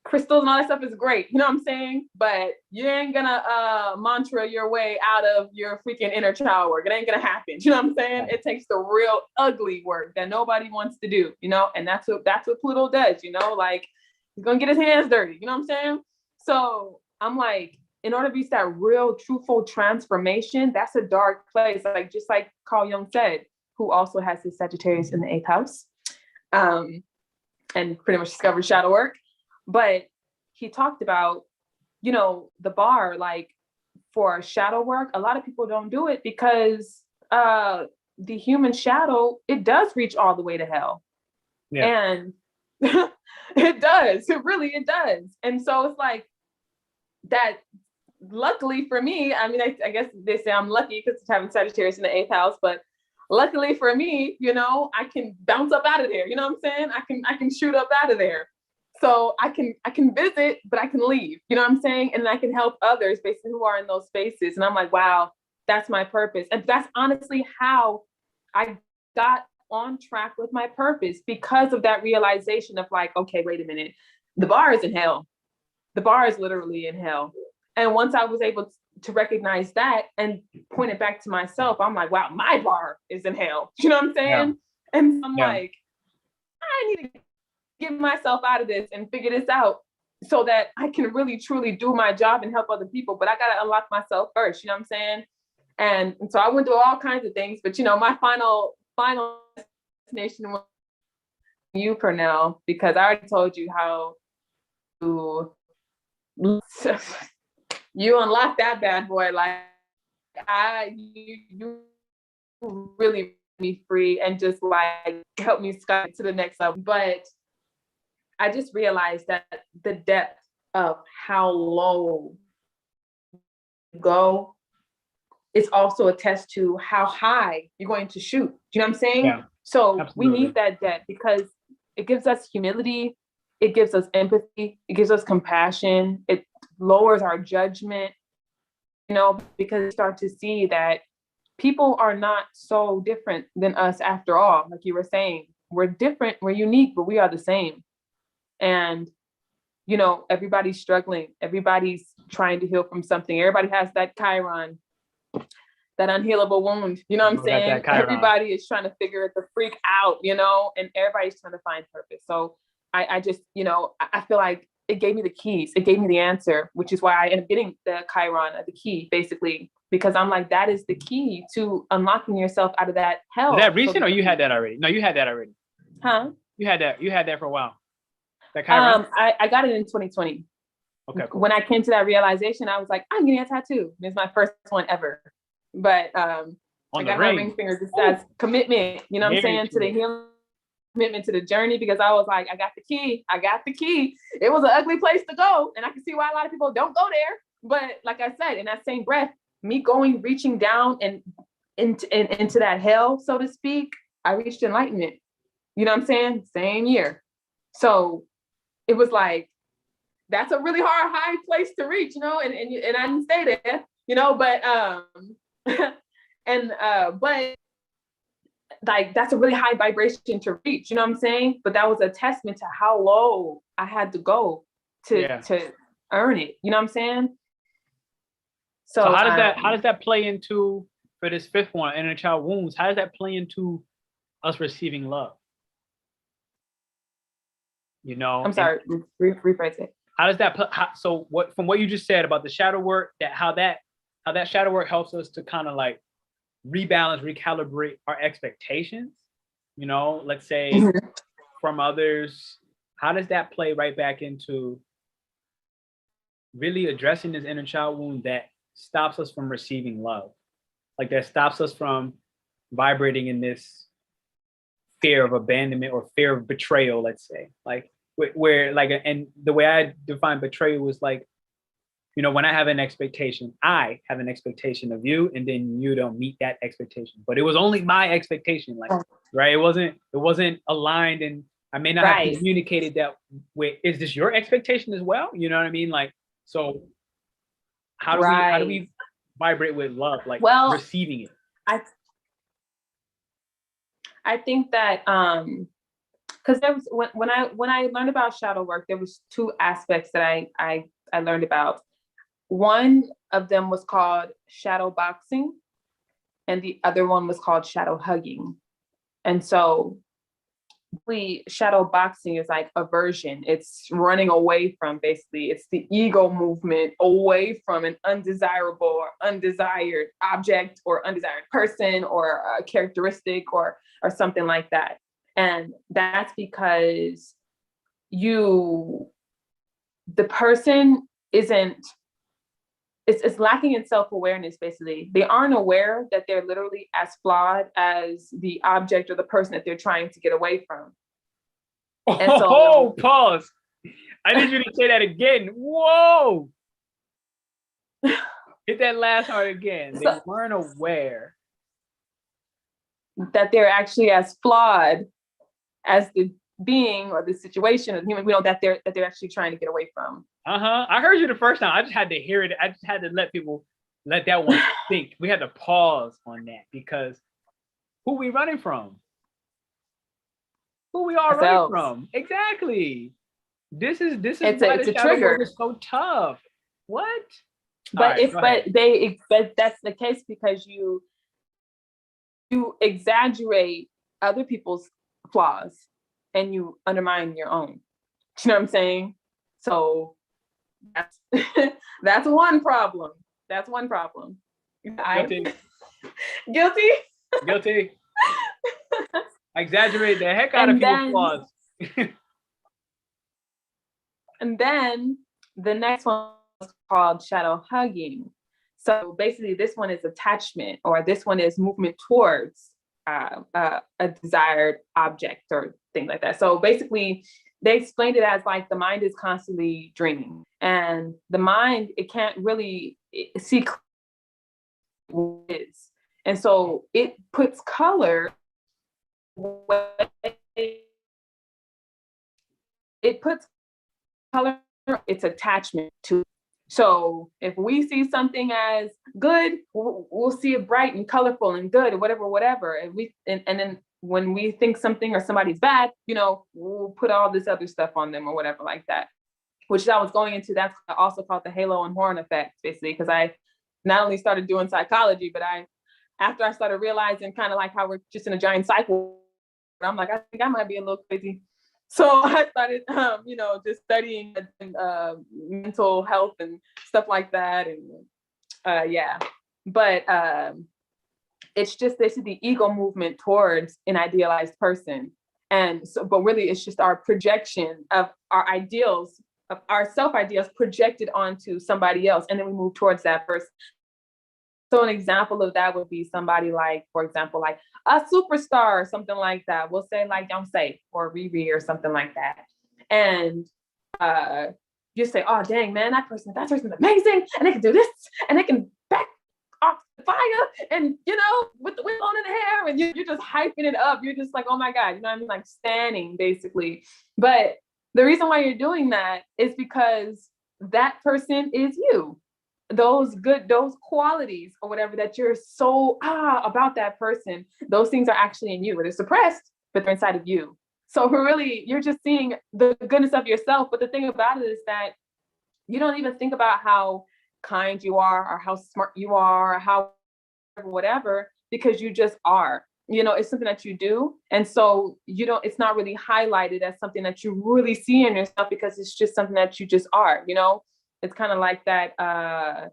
crystals and all that stuff is great, you know what I'm saying? But you ain't gonna mantra your way out of your freaking inner child work. It ain't gonna happen. You know what I'm saying? It takes the real ugly work that nobody wants to do, you know? And that's what Pluto does, you know? Like, he's gonna get his hands dirty, you know what I'm saying? So I'm like, in order to reach that real, truthful transformation, that's a dark place. Like, just like Carl Jung said, who also has his Sagittarius in the 8th house, and pretty much discovered shadow work. But he talked about, you know, the bar, like, for shadow work, a lot of people don't do it because the human shadow, it does reach all the way to hell. Yeah. And it does. It does. And so it's like that. Luckily for me, I mean, I guess they say I'm lucky because it's having Sagittarius in the 8th house, but luckily for me, you know, I can bounce up out of there. You know what I'm saying? I can shoot up out of there. So I can visit, but I can leave. You know what I'm saying? And I can help others basically who are in those spaces. And I'm like, wow, that's my purpose. And that's honestly how I got on track with my purpose, because of that realization of, like, okay, wait a minute. The bar is in hell. The bar is literally in hell. And once I was able to recognize that and point it back to myself, I'm like, wow, my bar is in hell. You know what I'm saying? Yeah. And I'm like, I need to get myself out of this and figure this out so that I can really, truly do my job and help other people. But I got to unlock myself first. You know what I'm saying? And so I went through all kinds of things. But, you know, my final destination was you, Pernell, because I already told you how to... You unlock that bad boy, like, you really made me free and just, like, help me sky to the next level. But I just realized that the depth of how low you go is also a test to how high you're going to shoot. Do you know what I'm saying? Yeah, so absolutely. We need that depth because it gives us humility. It gives us empathy. It gives us compassion. It lowers our judgment, you know, because you start to see that people are not so different than us after all. Like you were saying, we're different, we're unique, but we are the same. And, you know, everybody's struggling. Everybody's trying to heal from something. Everybody has that Chiron, that unhealable wound. You know what I'm saying? Everybody is trying to figure the freak out, you know, and everybody's trying to find purpose. So I just, you know, I feel like it gave me the keys. It gave me the answer, which is why I ended up getting the Chiron, the key, basically, because I'm like, that is the key to unlocking yourself out of that hell. Is that recent or you had that already? No, you had that already. Huh? You had that for a while. That Chiron? I got it in 2020. Okay, cool. When I came to that realization, I was like, I'm getting a tattoo. It's my first one ever. But I got my ring finger just as commitment, you know what I'm saying, to the healing, commitment to the journey, because I was like, I got the key. It was an ugly place to go. And I can see why a lot of people don't go there. But like I said, in that same breath, me reaching down and into that hell, so to speak, I reached enlightenment. You know what I'm saying? Same year. So it was like, that's a really high place to reach, you know, and I didn't stay there, you know, but but like, that's a really high vibration to reach, you know what I'm saying? But that was a testament to how low I had to go to earn it, you know what I'm saying? So how does that play into, for for this fifth one, inner child wounds, how does that play into us receiving love? You know, I'm sorry, rephrase it. How does that put? So what from what you just said about the shadow work, that how that shadow work helps us to kind of like rebalance, recalibrate our expectations. You know, let's say from others. How does that play right back into really addressing this inner child wound that stops us from receiving love, like that stops us from vibrating in this fear of abandonment or fear of betrayal, let's say, like where like, and the way I define betrayal was like, you know, when I have an expectation of you, and then you don't meet that expectation, but it was only my expectation, like, right? It wasn't aligned, and I may not have communicated that. Wait, is this your expectation as well? You know what I mean? Like, so how do we vibrate with love, like receiving it? I think that because there was when I learned about shadow work, there was two aspects that I learned about. One of them was called shadow boxing, and the other one was called shadow hugging. And so shadow boxing is like aversion. It's running away from, basically, it's the ego movement away from an undesirable or undesired object or undesired person or a characteristic or something like that. And that's because the person isn't, it's lacking in self-awareness, basically. They aren't aware that they're literally as flawed as the object or the person that they're trying to get away from. And so, pause. I need you to say that again. Whoa. Hit that last part again. They weren't aware that they're actually as flawed as the being or the situation of the human, that they're actually trying to get away from. I heard you the first time. I just had to hear it. I just had to let that one think. We had to pause on that, because who we running from? Who we are running from? Exactly. This is why the shadow work is so tough. What? But but that's the case because you exaggerate other people's flaws and you undermine your own. Do you know what I'm saying? So that's one problem. That's one problem. Guilty. Guilty. I exaggerate the heck out of people's flaws. And then the next one is called shadow hugging. So basically, this one is attachment, or this one is movement towards a desired object or thing like that. So basically, they explained it as like the mind is constantly dreaming, and the mind, it can't really see what it is. And so it puts color. It puts color, its attachment to. So if we see something as good, we'll see it bright and colorful and good, or whatever. And then when we think something or somebody's bad, we'll put all this other stuff on them or whatever like that. Which I was going into, that's also called the halo and horn effect, basically, because I not only started doing psychology, but after I started realizing kind of like how we're just in a giant cycle, I'm like, I think I might be a little crazy. So I started, just studying mental health and stuff like that. And but it's just this is the ego movement towards an idealized person. And so, but really it's just our projection of our ideals, of our self-ideals projected onto somebody else. And then we move towards that person. So an example of that would be somebody like, for example, like a superstar or something like that. We'll say like Beyonce or Riri or something like that. And you say, oh, dang, man, that person's amazing. And they can do this and they can back off the fire and, with the wind on in the hair. And you're just hyping it up. You're just like, oh my God, like standing basically. But the reason why you're doing that is because that person is you. Those qualities or whatever that you're so about that person, those things are actually in you, but they're suppressed, but they're inside of you. So you're just seeing the goodness of yourself. But the thing about it is that you don't even think about how kind you are or how smart you are or how whatever, because you just are. You know, it's something that you do. And so it's not really highlighted as something that you really see in yourself, because it's just something that you just are, you know? It's kind of like that, I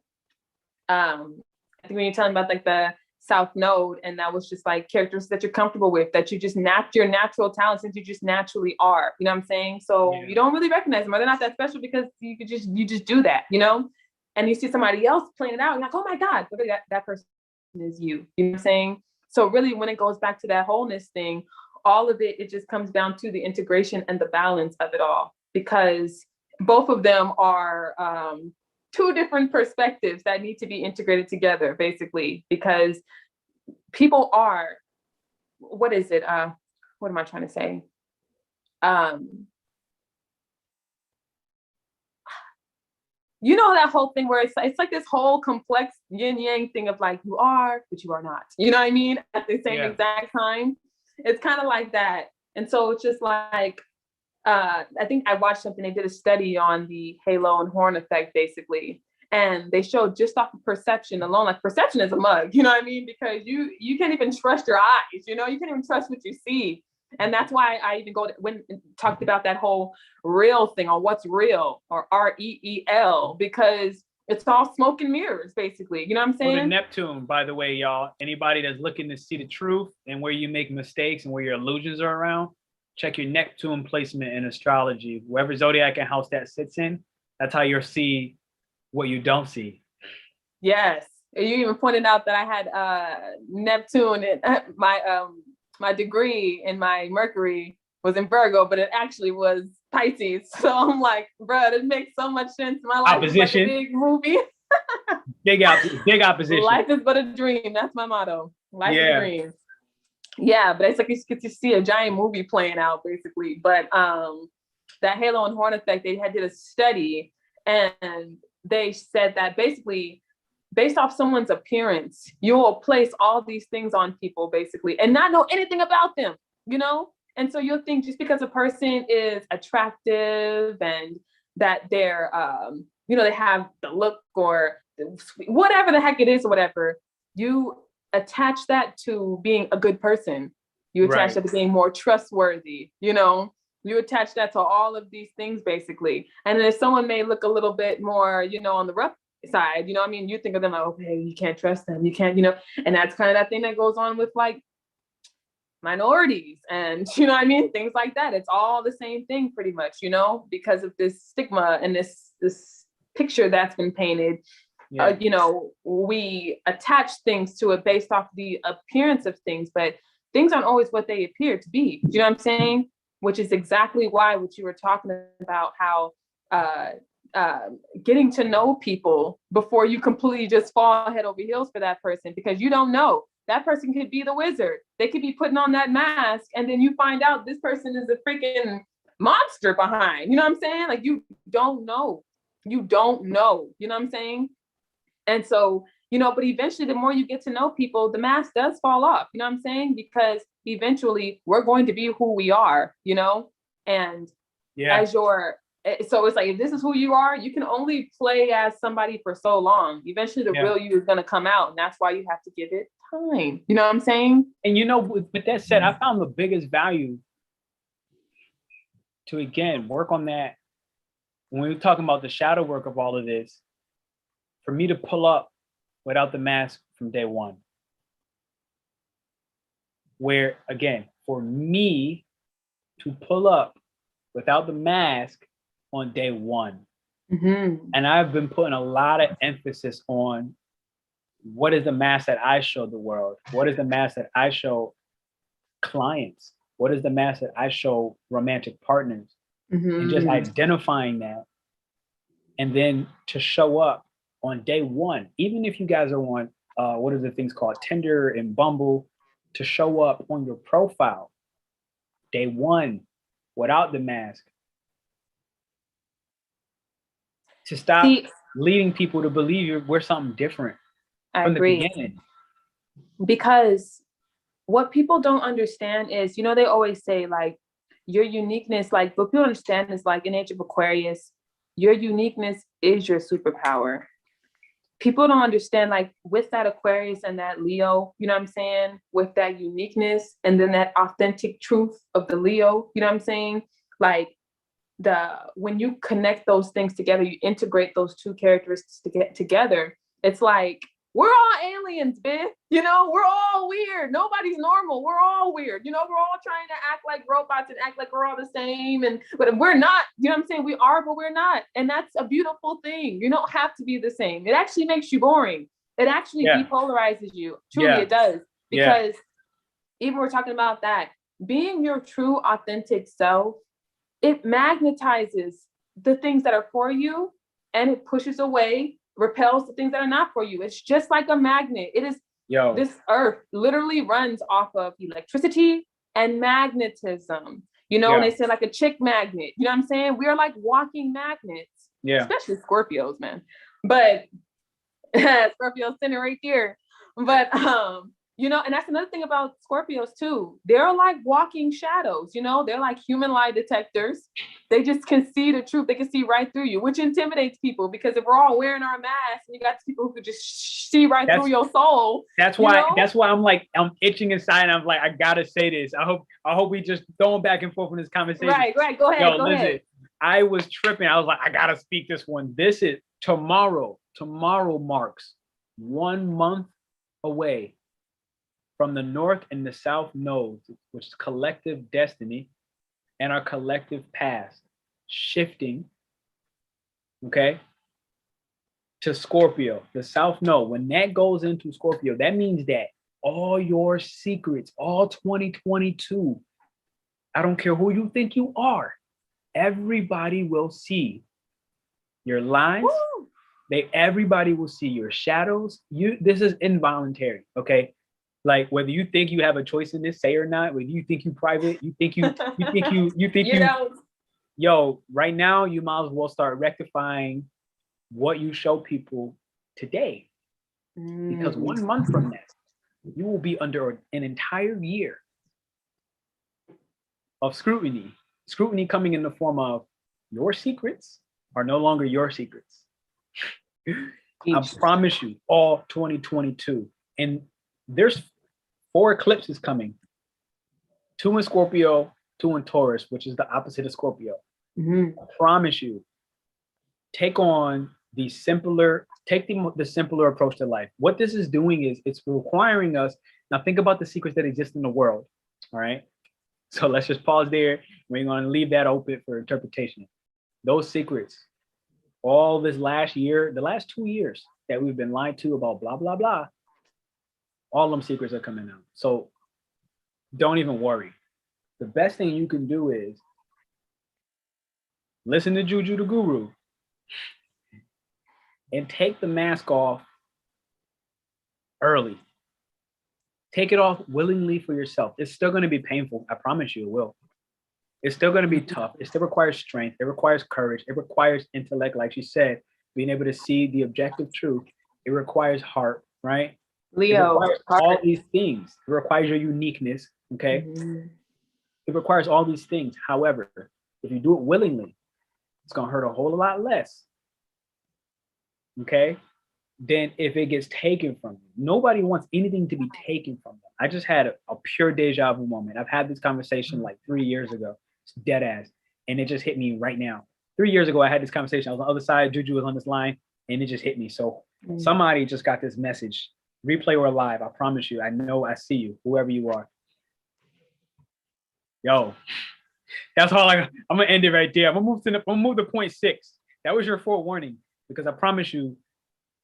think when you're telling about like the South Node, and that was just like characters that you're comfortable with, that you just your natural talents, since you just naturally are, you know what I'm saying? So you don't really recognize them, or they're not that special, because you just do that, you know? And you see somebody else playing it out, you're like, oh my God, that person is you, you know what I'm saying? So really, when it goes back to that wholeness thing, all of it just comes down to the integration and the balance of it all, because both of them are two different perspectives that need to be integrated together, basically, because people are, what is it? What am I trying to say? You know, that whole thing where it's like this whole complex yin yang thing of like, you are, but you are not. You know what I mean? At the same exact time. It's kind of like that. And so it's just like, I think I watched something, they did a study on the halo and horn effect, basically. And they showed just off of perception alone, like perception is a mug, you know what I mean? Because you can't even trust your eyes, you know, you can't even trust what you see. And that's why I even talked about that whole real thing, on what's real, or REEL, because it's all smoke and mirrors, basically. You know what I'm saying? So the Neptune, by the way, y'all, anybody that's looking to see the truth and where you make mistakes and where your illusions are around, check your Neptune placement in astrology. Wherever zodiac and house that sits in, that's how you'll see what you don't see. Yes. You even pointed out that I had Neptune in my degree in my Mercury was in Virgo, but it actually was Pisces. So I'm like, bro, it makes so much sense. My life is like a big movie. big opposition. Life is but a dream. That's my motto. Life is a dream. Yeah, but it's like you get to see a giant movie playing out, basically. But that halo and horn effect, they did a study, and they said that basically, based off someone's appearance, you will place all these things on people, basically, and not know anything about them, you know? And so you'll think just because a person is attractive and that they're, they have the look or whatever the heck it is or whatever, you attach that to being a good person. You attach that to being more trustworthy, you know? You attach that to all of these things, basically. And then if someone may look a little bit more, on the rough side, you know what I mean? You think of them like, okay, you can't trust them. You can't, and that's kind of that thing that goes on with like minorities and, you know what I mean? Things like that. It's all the same thing pretty much, because of this stigma and this picture that's been painted. We attach things to it based off the appearance of things, but things aren't always what they appear to be. Do you know what I'm saying? Which is exactly why what you were talking about, how getting to know people before you completely just fall head over heels for that person, because you don't know. That person could be the wizard. They could be putting on that mask, and then you find out this person is a freaking monster behind. You know what I'm saying? Like, you don't know. You don't know. You know what I'm saying? And so, but eventually the more you get to know people, the mask does fall off. You know what I'm saying? Because eventually we're going to be who we are, and so it's like, if this is who you are, you can only play as somebody for so long. Eventually the real you is going to come out, and that's why you have to give it time. You know what I'm saying? And with that said, I found the biggest value to, again, work on that. When we were talking about the shadow work of all of this, for me to pull up without the mask from day one. Where, again, for me to pull up without the mask on day one. Mm-hmm. And I've been putting a lot of emphasis on what is the mask that I show the world? What is the mask that I show clients? What is the mask that I show romantic partners? Mm-hmm. And just identifying that. And then to show up on day one, even if you guys are on, what are the things called, Tinder and Bumble, to show up on your profile day one without the mask. To stop leading people to believe we're something different from the beginning. Because what people don't understand is, they always say like your uniqueness, like what people understand is like in Age of Aquarius, your uniqueness is your superpower. people don't understand, like with that Aquarius and that Leo, you know what I'm saying? With that uniqueness and then that authentic truth of the Leo, you know what I'm saying? Like when you connect those things together, you integrate those two characteristics to get together. It's like, we're all aliens, bitch. You know, we're all weird. Nobody's normal. We're all weird. You know, we're all trying to act like robots and act like we're all the same. But we're not, you know what I'm saying? We are, but we're not. And that's a beautiful thing. You don't have to be the same. It actually makes you boring. It actually depolarizes you. Truly, it does. Because even we're talking about that, being your true, authentic self, it magnetizes the things that are for you and it pushes away, repels the things that are not for you. It's just like a magnet. It is, this earth literally runs off of electricity and magnetism. You know, when they say like a chick magnet, you know what I'm saying? We're like walking magnets, especially Scorpios, man. But Scorpio sitting right there. But you know, and that's another thing about Scorpios too. They're like walking shadows, you know, they're like human lie detectors. They just can see the truth. They can see right through you, which intimidates people, because if we're all wearing our masks and you got people who could just see right through your soul. That's why I'm like, I'm itching inside. I'm like, I gotta say this. I hope we just throwing back and forth in this conversation. Right. Go ahead. Go ahead. I was tripping. I was like, I gotta speak this one. This is tomorrow. Tomorrow marks 1 month away from the North and the South nodes, which is collective destiny and our collective past, shifting, okay, to Scorpio. The South node, when that goes into Scorpio, that means that all your secrets, all 2022, I don't care who you think you are, everybody will see your lies. Everybody will see your shadows. This is involuntary, okay? Like whether you think you have a choice in this, say or not, whether you think you private, you think you yo, right now you might as well start rectifying what you show people today. Because 1 month from now, you will be under an entire year of scrutiny. Scrutiny coming in the form of your secrets are no longer your secrets. I promise you, all 2022. And there's 4 eclipses coming. 2 in Scorpio, 2 in Taurus, which is the opposite of Scorpio. I promise you, take the simpler approach to life. What this is doing is it's requiring us, now think about the secrets that exist in the world, all right? So let's just pause there. We're gonna leave that open for interpretation. Those secrets, all this last year, the last 2 years that we've been lied to about blah, blah, blah, all them secrets are coming out. So don't even worry. The best thing you can do is listen to JuJu Tha Guru and take the mask off early. Take it off willingly for yourself. It's still going to be painful. I promise you it will. It's still going to be tough. It still requires strength. It requires courage. It requires intellect, like she said, being able to see the objective truth. It requires heart, right? Leo, it requires all these things. It requires your uniqueness, okay? It requires all these things. However, if you do it willingly, it's going to hurt a whole lot less, okay, than if it gets taken from you. Nobody wants anything to be taken from them. I just had a pure deja vu moment. I've had this conversation like 3 years ago. It's dead ass. And it just hit me right now. 3 years ago, I had this conversation. I was on the other side. JuJu was on this line, and it just hit me. So somebody just got this message. Replay or live, I promise you. I know I see you, whoever you are. Yo, that's all I'm gonna end it right there. I'm gonna move to point 6. That was your forewarning, because I promise you,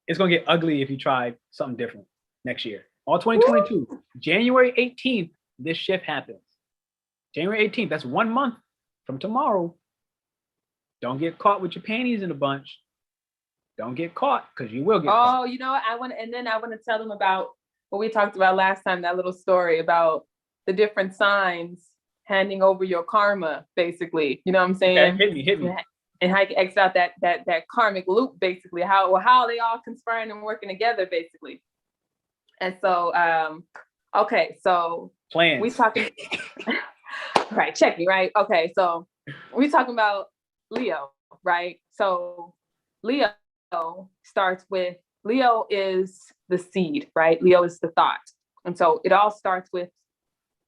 it's gonna get ugly if you try something different next year. All 2022, January 18th, this shift happens. January 18th, that's 1 month from tomorrow. Don't get caught with your panties in a bunch. Don't get caught, because you will get caught. Oh, you know what? I want to tell them about what we talked about last time, that little story about the different signs handing over your karma, basically. You know what I'm saying? Okay, hit me. And how you can exit out that karmic loop, basically. How they all conspiring and working together, basically. And so, okay, so plans. We talking right, check me, right? Okay, so we talking about Leo, right? So Leo starts with Leo is the seed, right? Leo is the thought. And so it all starts with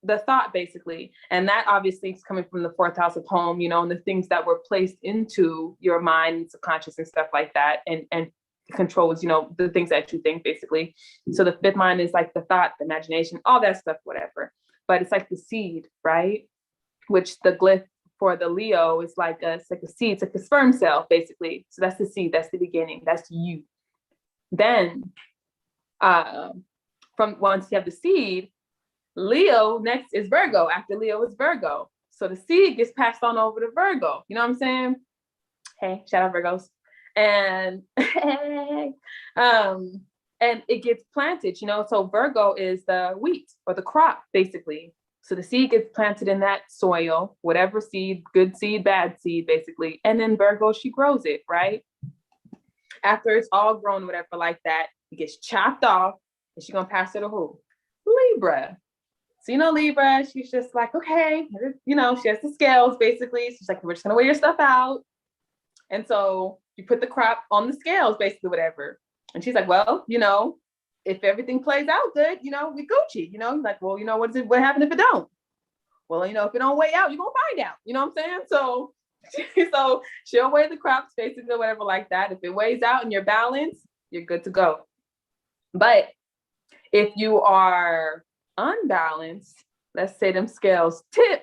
the thought, basically. And that obviously is coming from the fourth house of home, you know, and the things that were placed into your mind and subconscious and stuff like that. And controls, you know, the things that you think, basically. So the fifth mind is like the thought, the imagination, all that stuff, whatever. But it's like the seed, right? Which the glyph for the Leo is like it's like a seed, it's like a sperm cell, basically. So that's the seed, that's the beginning, that's you. Then from once you have the seed, Leo next is Virgo. After Leo is Virgo. So the seed gets passed on over to Virgo. You know what I'm saying? Hey, shout out Virgos. And and it gets planted, you know. So Virgo is the wheat or the crop, basically. So the seed gets planted in that soil, whatever seed, good seed, bad seed, basically. And then Virgo, she grows it, right? After it's all grown, whatever, like that, it gets chopped off, and she's gonna pass it to who? Libra. So, you know, Libra, she's just like, okay, you know, she has the scales, basically. She's like, we're just gonna weigh your stuff out. And so you put the crop on the scales, basically, whatever. And she's like, well, you know, if everything plays out good, you know, we Gucci, you know. He's like, well, you know, what happens if it don't? Well, you know, if it don't weigh out, you're gonna find out. You know what I'm saying? So she'll weigh the crops, basically, whatever, like that. If it weighs out and you're balanced, you're good to go. But if you are unbalanced, let's say them scales tip,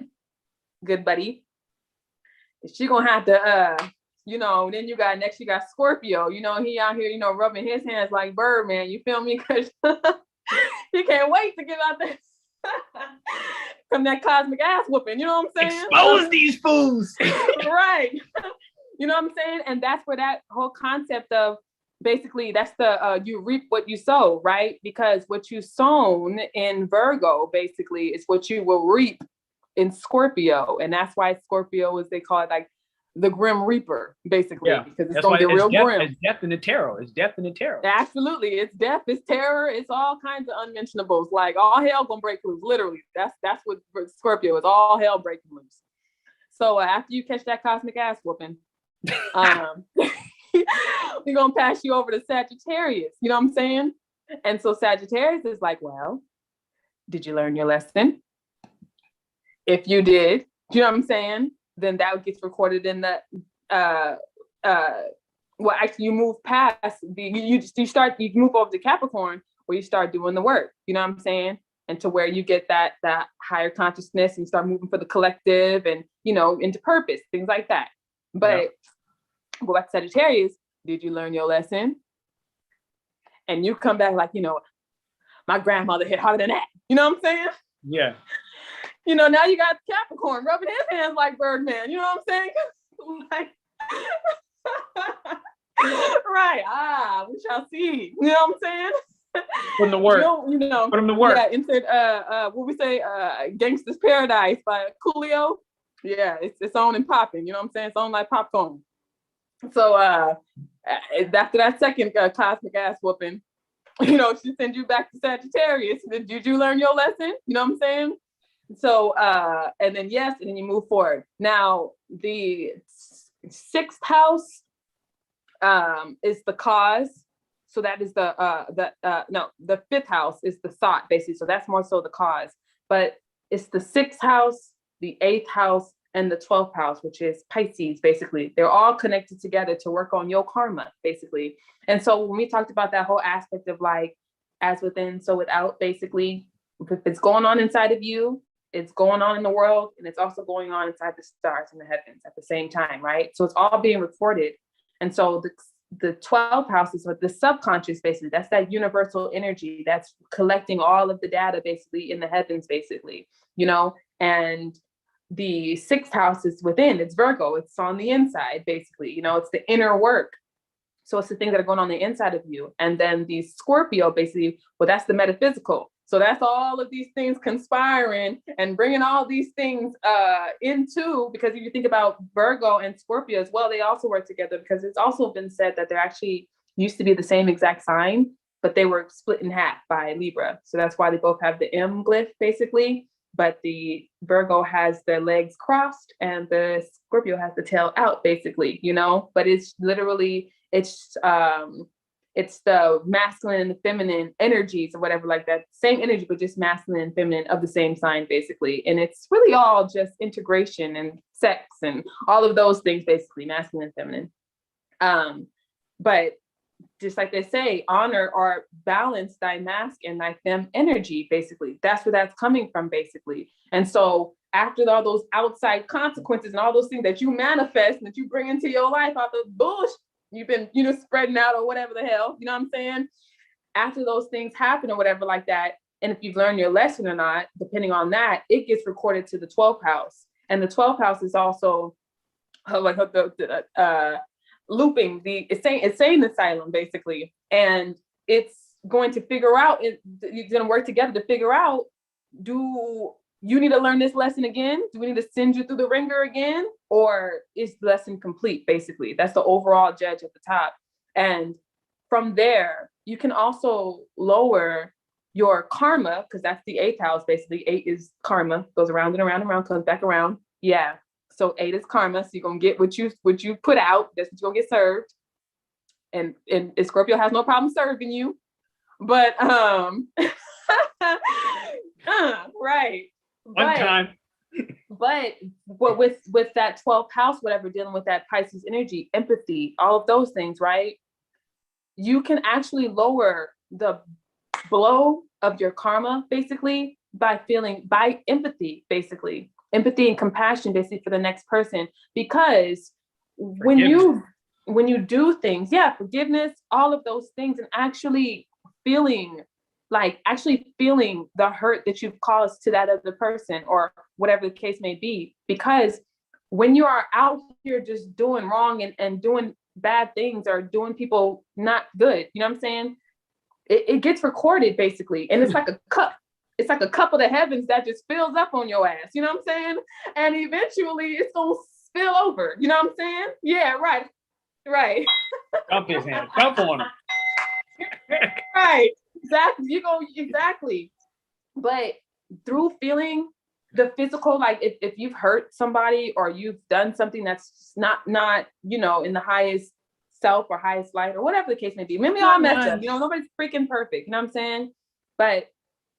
good buddy, she gonna have to you know, then you got Scorpio, you know, he out here, you know, rubbing his hands like Birdman, you feel me? Because he can't wait to get out there from that cosmic ass whooping, you know what I'm saying? Expose these fools. Right. You know what I'm saying? And that's where that whole concept of basically, that's the you reap what you sow, right? Because what you sown in Virgo basically is what you will reap in Scorpio. And that's why Scorpio is, they call it like the Grim Reaper, basically, because it's gonna get real grim. It's death in the tarot. It's death in the tarot. Absolutely, it's death, it's terror, it's all kinds of unmentionables. Like all hell gonna break loose. Literally, that's what Scorpio is. All hell breaking loose. So after you catch that cosmic ass whooping, we're gonna pass you over to Sagittarius. You know what I'm saying? And so Sagittarius is like, well, did you learn your lesson? If you did, you know what I'm saying? Then that gets recorded in the well, actually you move past you move over to Capricorn, where you start doing the work, you know what I'm saying? And to where you get that higher consciousness and you start moving for the collective and, you know, into purpose, things like that. But go back to Sagittarius, did you learn your lesson? And you come back like, you know, my grandmother hit harder than that. You know what I'm saying? Yeah. You know, now you got Capricorn rubbing his hands like Birdman. You know what I'm saying? Like, right. We shall see. You know what I'm saying? Put in the work. You know, put in the work. Yeah, insert what we say, Gangsta's Paradise by Coolio. Yeah, it's on and popping. You know what I'm saying? It's on like popcorn. So after that second cosmic ass whooping, you know, she sends you back to Sagittarius. Did you learn your lesson? You know what I'm saying? So, and then you move forward. Now, the sixth house is the cause. So that is the fifth house is the thought, basically. So that's more so the cause. But it's the sixth house, the eighth house, and the 12th house, which is Pisces, basically. They're all connected together to work on your karma, basically. And so when we talked about that whole aspect of like, as within, so without, basically, if it's going on inside of you, it's going on in the world, and it's also going on inside the stars and the heavens at the same time, right? So it's all being recorded. And so the 12th house is what the subconscious, basically, that's that universal energy that's collecting all of the data, basically, in the heavens, basically, you know. And the sixth house is within, it's Virgo, it's on the inside, basically, you know, it's the inner work. So it's the things that are going on the inside of you. And then the Scorpio, basically, well, that's the metaphysical. So that's all of these things conspiring and bringing all these things into, because if you think about Virgo and Scorpio as well, they also work together, because it's also been said that they're actually used to be the same exact sign, but they were split in half by Libra. So that's why they both have the M glyph, basically. But the Virgo has their legs crossed and the Scorpio has the tail out, basically, you know, but it's literally, it's it's the masculine and the feminine energies or whatever like that. Same energy, but just masculine and feminine of the same sign, basically. And it's really all just integration and sex and all of those things, basically, masculine and feminine. But just like they say, honor or balance thy mask and thy fem energy, basically. That's where that's coming from, basically. And so after all those outside consequences and all those things that you manifest and that you bring into your life, all the bullshit you've been, spreading out or whatever the hell, you know what I'm saying? After those things happen or whatever like that, and if you've learned your lesson or not, depending on that, it gets recorded to the 12th house. And the 12th house is also looping it's saying asylum, basically. And it's going to figure out, you're going to work together to figure out, do you need to learn this lesson again? Do we need to send you through the ringer again? Or is the lesson complete, basically? That's the overall judge at the top. And from there, you can also lower your karma, because that's the 8th house, basically. 8 is karma, goes around and around and around, comes back around. Yeah. So 8 is karma. So you're going to get what you put out. That's what you're going to get served. And Scorpio has no problem serving you. But, right. One time. But with that 12th house, whatever, dealing with that Pisces energy, empathy, all of those things, right? You can actually lower the blow of your karma, basically, by empathy, basically. Empathy and compassion, basically, for the next person. Because when you do things, forgiveness, all of those things, and actually feeling the hurt that you've caused to that other person or whatever the case may be. Because when you are out here just doing wrong and doing bad things or doing people not good, you know what I'm saying? It gets recorded, basically. And it's like a cup. It's like a cup of the heavens that just fills up on your ass. You know what I'm saying? And eventually it's going to spill over. You know what I'm saying? Yeah, right. Right. Dump his hand. Dump on him. Right. Exactly. But through feeling the physical, like if you've hurt somebody or you've done something that's not, in the highest self or highest light or whatever the case may be. Maybe we all mess up, nobody's freaking perfect. You know what I'm saying? But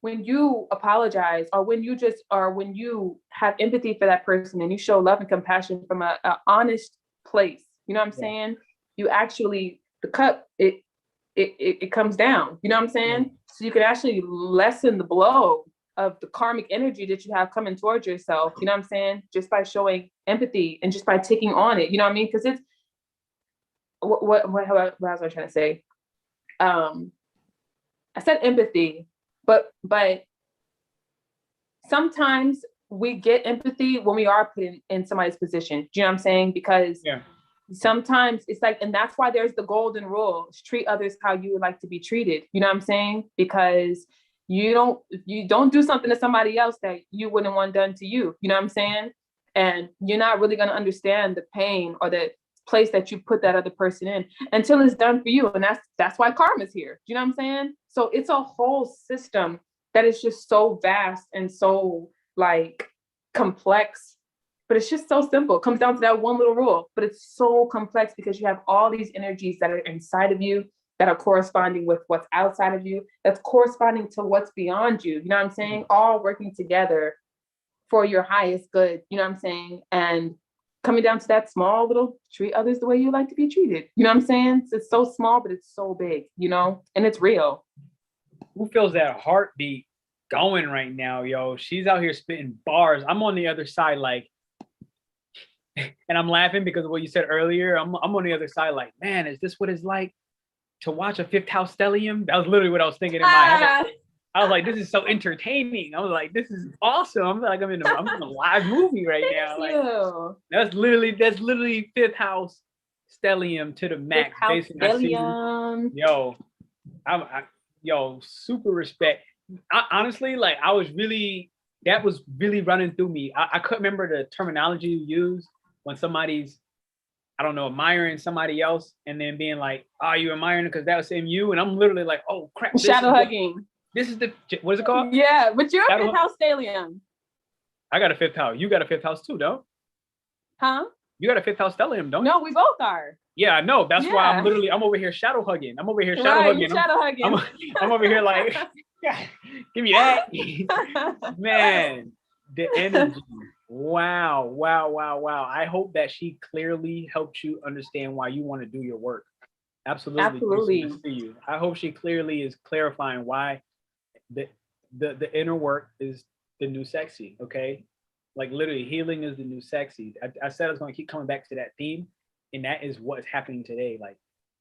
when you apologize or when you have empathy for that person and you show love and compassion from a honest place, you know what I'm saying? You actually, the cup, it comes down, you know what I'm saying? So you can actually lessen the blow of the karmic energy that you have coming towards yourself, you know what I'm saying? Just by showing empathy and just by taking on it, you know what I mean? Because it's, what was I trying to say? I said empathy, but sometimes we get empathy when we are put in somebody's position. Do you know what I'm saying? Because sometimes it's like, and that's why there's the golden rule: treat others how you would like to be treated. You know what I'm saying? Because you don't do something to somebody else that you wouldn't want done to you. You know what I'm saying? And you're not really going to understand the pain or the place that you put that other person in until it's done for you. And that's why karma's here. Do you know what I'm saying? So it's a whole system that is just so vast and so complex, but it's just so simple. It comes down to that one little rule, but it's so complex because you have all these energies that are inside of you that are corresponding with what's outside of you, that's corresponding to what's beyond you. You know what I'm saying? All working together for your highest good. You know what I'm saying? And coming down to that small little, treat others the way you like to be treated. You know what I'm saying? It's so small, but it's so big, and it's real. Who feels that heartbeat going right now, yo? She's out here spitting bars. I'm on the other side, and I'm laughing because of what you said earlier. I'm on the other side, man, is this what it's like to watch a 5th house stellium? That was literally what I was thinking in my head. I was like, this is so entertaining. I was like, this is awesome. I'm in a live movie right now. That's literally 5th house stellium to the max. Stellium. Yo, super respect. Honestly, that was really running through me. I couldn't remember the terminology you use when somebody's, I don't know, admiring somebody else and then being like, oh, you admiring it because that was you? And I'm literally like, oh crap. Shadow hugging. This is what is it called? Yeah, but you're a 5th house stellium. I got a 5th house. You got a 5th house too, though. Huh? You got a fifth house stellium, don't you? No, we both are. Yeah, I know. That's why I'm over here shadow hugging. I'm over here shadow hugging. Shadow hugging. I'm over here like, yeah, give me that. Man, the energy. Wow. I hope that she clearly helped you understand why you want to do your work. Absolutely. You. I hope she clearly is clarifying why the inner work is the new sexy. Okay, like literally healing is the new sexy. I said I was going to keep coming back to that theme, and that is what's happening today. Like,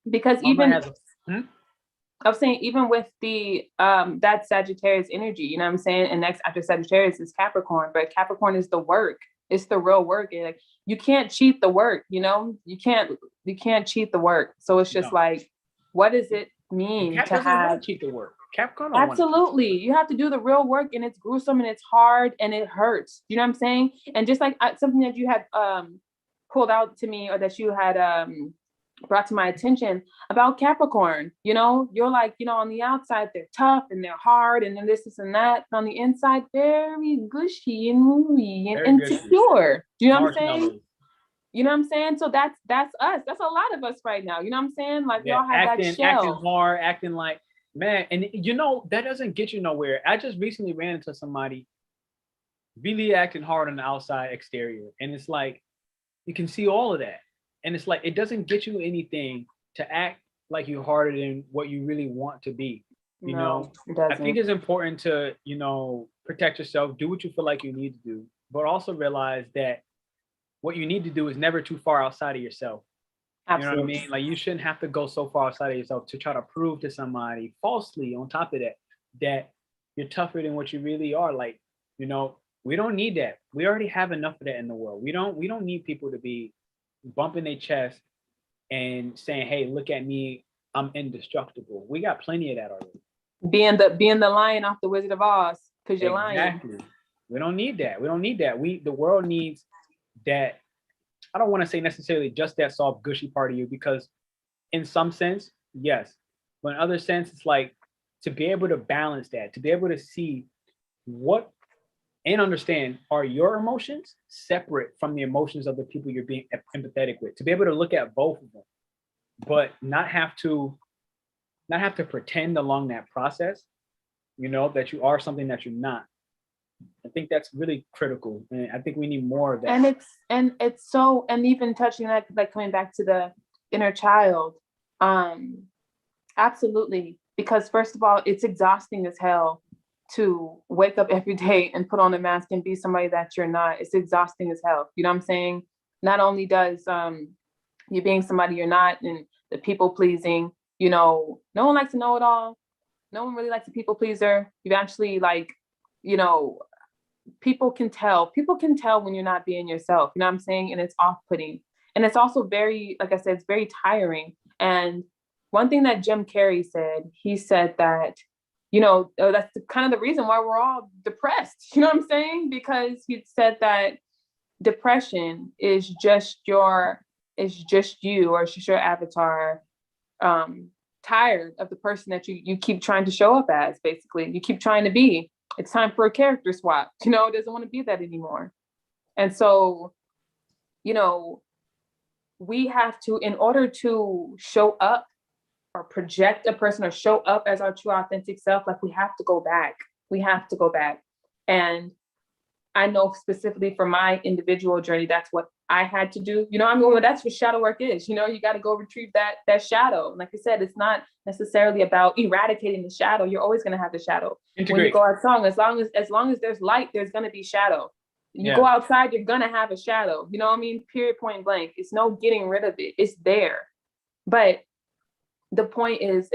because even I was saying, even with the that Sagittarius energy, you know what I'm saying, and next after Sagittarius is Capricorn, but Capricorn is the work. It's the real work. And like, you can't cheat the work, you know, you can't cheat the work. So it's just like, what does it mean to have cheat the work? Capricorn. Absolutely. You have to do the real work, and it's gruesome and it's hard and it hurts. You know what I'm saying? And just like something that you had pulled out to me, or that you had brought to my attention about Capricorn, you know, you're like, you know, on the outside, they're tough and they're hard and then this and that. And on the inside, very gushy and moody and insecure. Do you know what I'm saying? You know what I'm saying? So that's us. That's a lot of us right now. You know what I'm saying? Like, we all have that shell. Acting hard, acting like, man. And you know, that doesn't get you nowhere. I just recently ran into somebody really acting hard on the outside exterior. And it's like, you can see all of that. And it's like, it doesn't get you anything to act like you're harder than what you really want to be. You know, I think it's important to, you know, protect yourself, do what you feel like you need to do, but also realize that what you need to do is never too far outside of yourself. Absolutely. You know what I mean? Like, you shouldn't have to go so far outside of yourself to try to prove to somebody falsely, on top of that, that you're tougher than what you really are. Like, you know, we don't need that. We already have enough of that in the world. We don't need people to be bumping their chest and saying, hey, look at me, I'm indestructible. We got plenty of that already. Being the lion off the Wizard of Oz, because you're lying. Exactly. We don't need that. The world needs that. I don't want to say necessarily just that soft, gushy part of you, because in some sense, yes. But in other sense, it's like, to be able to balance that, to be able to see what and understand, are your emotions separate from the emotions of the people you're being empathetic with, to be able to look at both of them, but not have to pretend along that process, you know, that you are something that you're not. I think that's really critical, and I think we need more of that. And it's so, and even touching that, like coming back to the inner child, absolutely, because first of all, it's exhausting as hell to wake up every day and put on a mask and be somebody that you're not. It's exhausting as hell. You know what I'm saying? Not only does you being somebody you're not, and the people pleasing, you know, no one likes to know it all. No one really likes a people pleaser. You actually, like, you know, people can tell when you're not being yourself, you know what I'm saying? And it's off-putting. And it's also very, like I said, it's very tiring. And one thing that Jim Carrey said, he said that, you know, that's kind of the reason why we're all depressed. You know what I'm saying? Because he said that depression is just you, or it's just your avatar, tired of the person that you keep trying to show up as, basically. You keep trying to be. It's time for a character swap. You know, it doesn't want to be that anymore. And so, you know, we have to, in order to show up or project a person or show up as our true authentic self, like, we have to go back. And I know specifically for my individual journey, that's what I had to do. You know, I mean, that's what shadow work is. You know, you got to go retrieve that shadow. Like I said, it's not necessarily about eradicating the shadow. You're always going to have the shadow. Integrate. When you go outside, as long as there's light, there's going to be shadow. You go outside, you're going to have a shadow. You know what I mean? Period, point blank. It's no getting rid of it. It's there. But the point is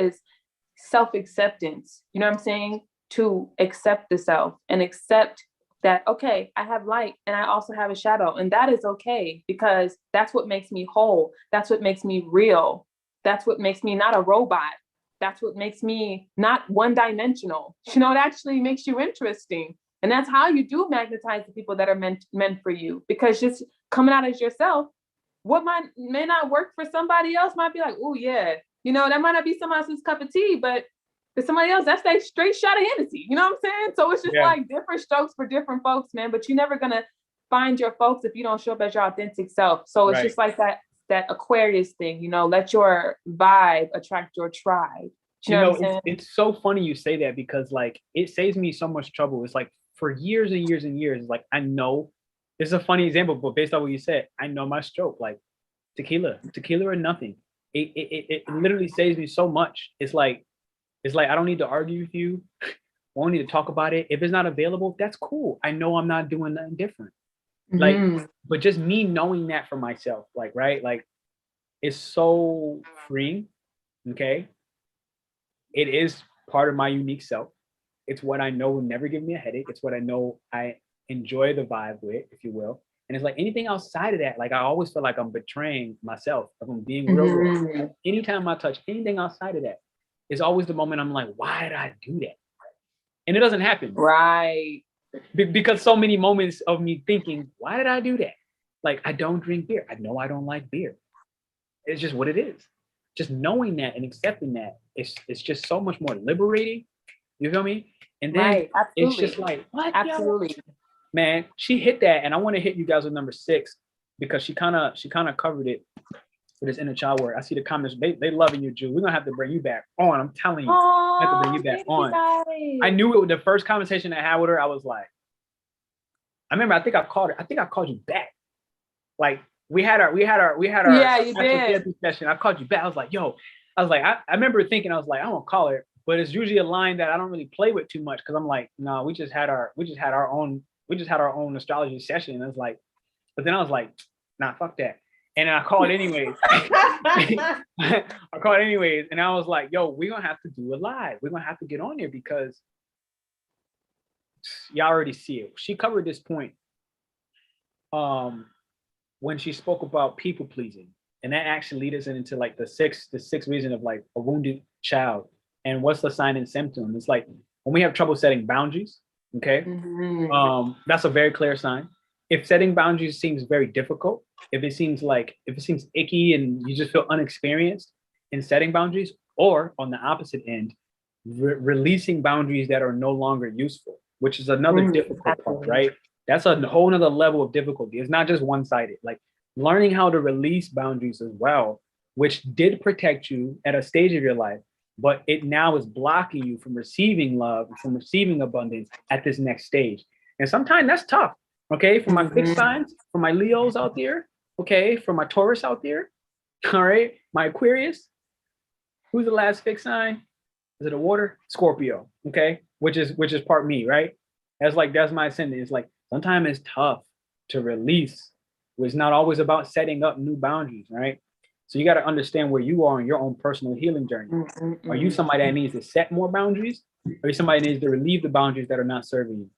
self-acceptance. You know what I'm saying? To accept the self and accept that, okay, I have light and I also have a shadow, and that is okay, because that's what makes me whole. That's what makes me real. That's what makes me not a robot. That's what makes me not one-dimensional. You know, it actually makes you interesting. And that's how you do magnetize the people that are meant for you, because just coming out as yourself, what may not work for somebody else might be like, oh yeah, you know, that might not be somebody else's cup of tea, but for somebody else, that's that straight shot of Hennessy. You know what I'm saying? So it's just like different strokes for different folks, man. But you're never gonna find your folks if you don't show up as your authentic self. So it's just like that Aquarius thing, you know, let your vibe attract your tribe. You know what I'm saying? It's so funny you say that, because like it saves me so much trouble. It's like for years and years and years, like I know this is a funny example, but based on what you said, I know my stroke, like tequila or nothing. It literally saves me so much. It's like I don't need to argue with you. I don't need to talk about it. If it's not available, that's cool. I know I'm not doing nothing different. Like, but just me knowing that for myself, like, right? Like, it's so freeing. Okay. It is part of my unique self. It's what I know will never give me a headache. It's what I know I enjoy the vibe with, if you will. And it's like anything outside of that, like I always feel like I'm betraying myself. If I'm being real. Anytime I touch anything outside of that, it's always the moment I'm like, why did I do that? And it doesn't happen. Right. Because so many moments of me thinking, why did I do that? Like, I don't drink beer. I know I don't like beer. It's just what it is. Just knowing that and accepting that, it's just so much more liberating. You feel me? And then it's just like, what? Absolutely. Yo? Man, she hit that, and I want to hit you guys with number 6 because she kind of covered it for this inner child work. I see the comments. They loving you, Ju. We're gonna have to bring you back on. I'm telling you, I have to bring you back on. I knew it. The first conversation I had with her, I was like, I remember. I think I called you back. Like we had our yeah, you did. session. I called you back. I was like, yo. I was like, I remember thinking, I was like, I won't call her, but it's usually a line that I don't really play with too much because I'm like, no, we just had our own astrology session. And it's like, but then I was like, nah, fuck that. And I called anyways. I called anyways, and I was like, yo, we're gonna have to do a live. We're gonna have to get on there because y'all already see it. She covered this point when she spoke about people pleasing. And that actually leads us into like the sixth reason of like a wounded child. And what's the sign and symptom? It's like when we have trouble setting boundaries, okay? That's a very clear sign. If setting boundaries seems very difficult, if it seems icky and you just feel unexperienced in setting boundaries, or on the opposite end, releasing boundaries that are no longer useful, which is another difficult part, right? That's a whole nother level of difficulty. It's not just one-sided. Like learning how to release boundaries as well, which did protect you at a stage of your life, but it now is blocking you from receiving love, from receiving abundance at this next stage. And sometimes that's tough, okay? For my fixed signs, for my Leos out there, okay? For my Taurus out there, all right? My Aquarius, who's the last fixed sign? Is it a water? Scorpio, okay? Which is part me, right? That's my ascendant. It's like, sometimes it's tough to release. It's not always about setting up new boundaries, right? So you got to understand where you are in your own personal healing journey. Are you somebody that needs to set more boundaries? Or are you somebody that needs to relieve the boundaries that are not serving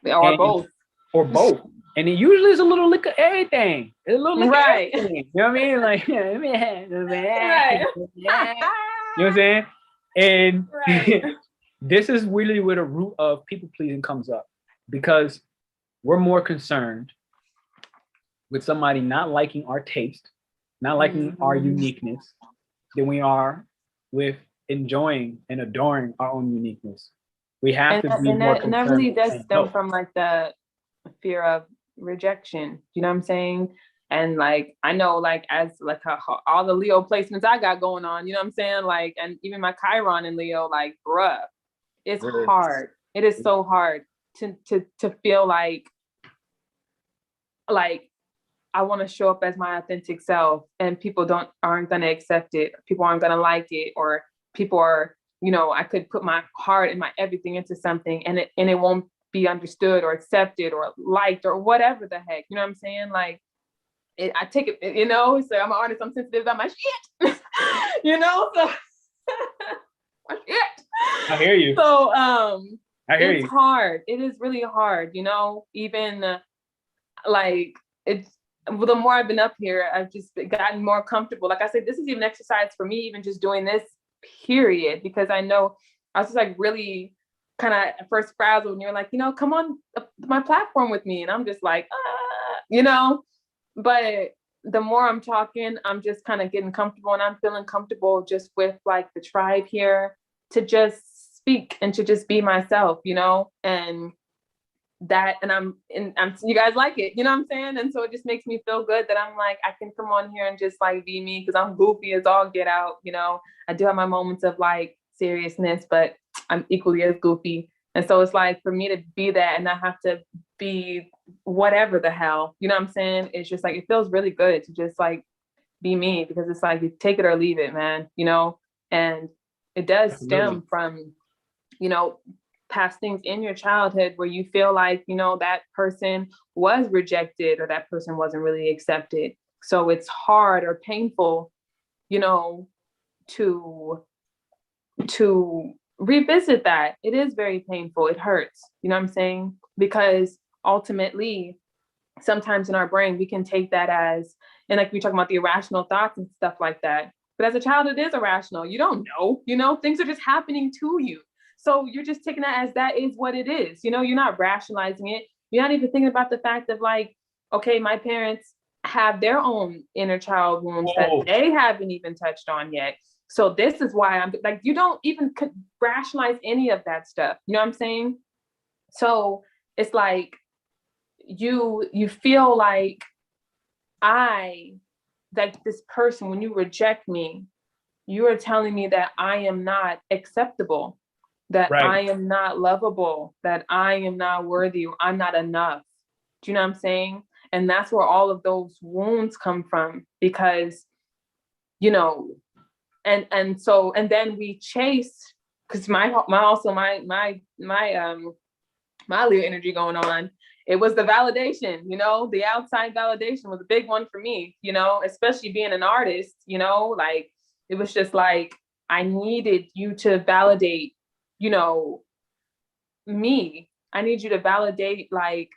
you? Or both. Or both. And it usually is a little lick of everything. It's a little lick of everything. You know what I mean? Like, right. You know what I'm saying? And this is really where the root of people pleasing comes up, because we're more concerned with somebody not liking our taste, not liking our uniqueness, than we are with enjoying and adoring our own uniqueness. We have to be more concerned. And that really does stem from like the fear of rejection. You know what I'm saying? And like, I know like as like all the Leo placements I got going on, you know what I'm saying? Like, and even my Chiron in Leo, like, bruh, it's hard. It is so hard to feel like I want to show up as my authentic self, and people aren't going to accept it. People aren't going to like it, or people are, you know, I could put my heart and my everything into something and it won't be understood or accepted or liked or whatever the heck, you know what I'm saying? Like I take it, you know, so I'm an artist, I'm sensitive about my shit, you know, so my shit. I hear you. So, it's hard. It is really hard, you know, even like the more I've been up here, I've just gotten more comfortable. Like I said, this is even exercise for me, even just doing this period, because I know I was just like really kind of at first frazzled when you're like, you know, come on my platform with me. And I'm just like, you know, but the more I'm talking, I'm just kind of getting comfortable, and I'm feeling comfortable just with like the tribe here to just speak and to just be myself, you know, and that, and I'm you guys like it, you know what I'm saying? And so it just makes me feel good that I'm like, I can come on here and just like be me, because I'm goofy as all get out, you know. I do have my moments of like seriousness, but I'm equally as goofy. And so it's like, for me to be that and not have to be whatever the hell, you know what I'm saying? It's just like, it feels really good to just like be me, because it's like, you take it or leave it, man, you know? And it does stem from, you know, past things in your childhood where you feel like, you know, that person was rejected or that person wasn't really accepted. So it's hard or painful, you know, to revisit that. It is very painful. It hurts, you know what I'm saying? Because ultimately, sometimes in our brain, we can take that as, and like we talk about the irrational thoughts and stuff like that. But as a child, it is irrational. You don't know, you know, things are just happening to you. So you're just taking that as that is what it is. You know, you're not rationalizing it. You're not even thinking about the fact of like, okay, my parents have their own inner child wounds that they haven't even touched on yet. So this is why I'm like, you don't even rationalize any of that stuff. You know what I'm saying? So it's like, you feel like this person, when you reject me, you are telling me that I am not acceptable, that I am not lovable, that I am not worthy, I'm not enough. Do you know what I'm saying? And that's where all of those wounds come from, because, you know, and then we chase, because my Leo energy going on. It was the validation, you know, the outside validation was a big one for me, you know, especially being an artist, you know, like, it was just like, I needed you to validate, you know, me. I need you to validate, like,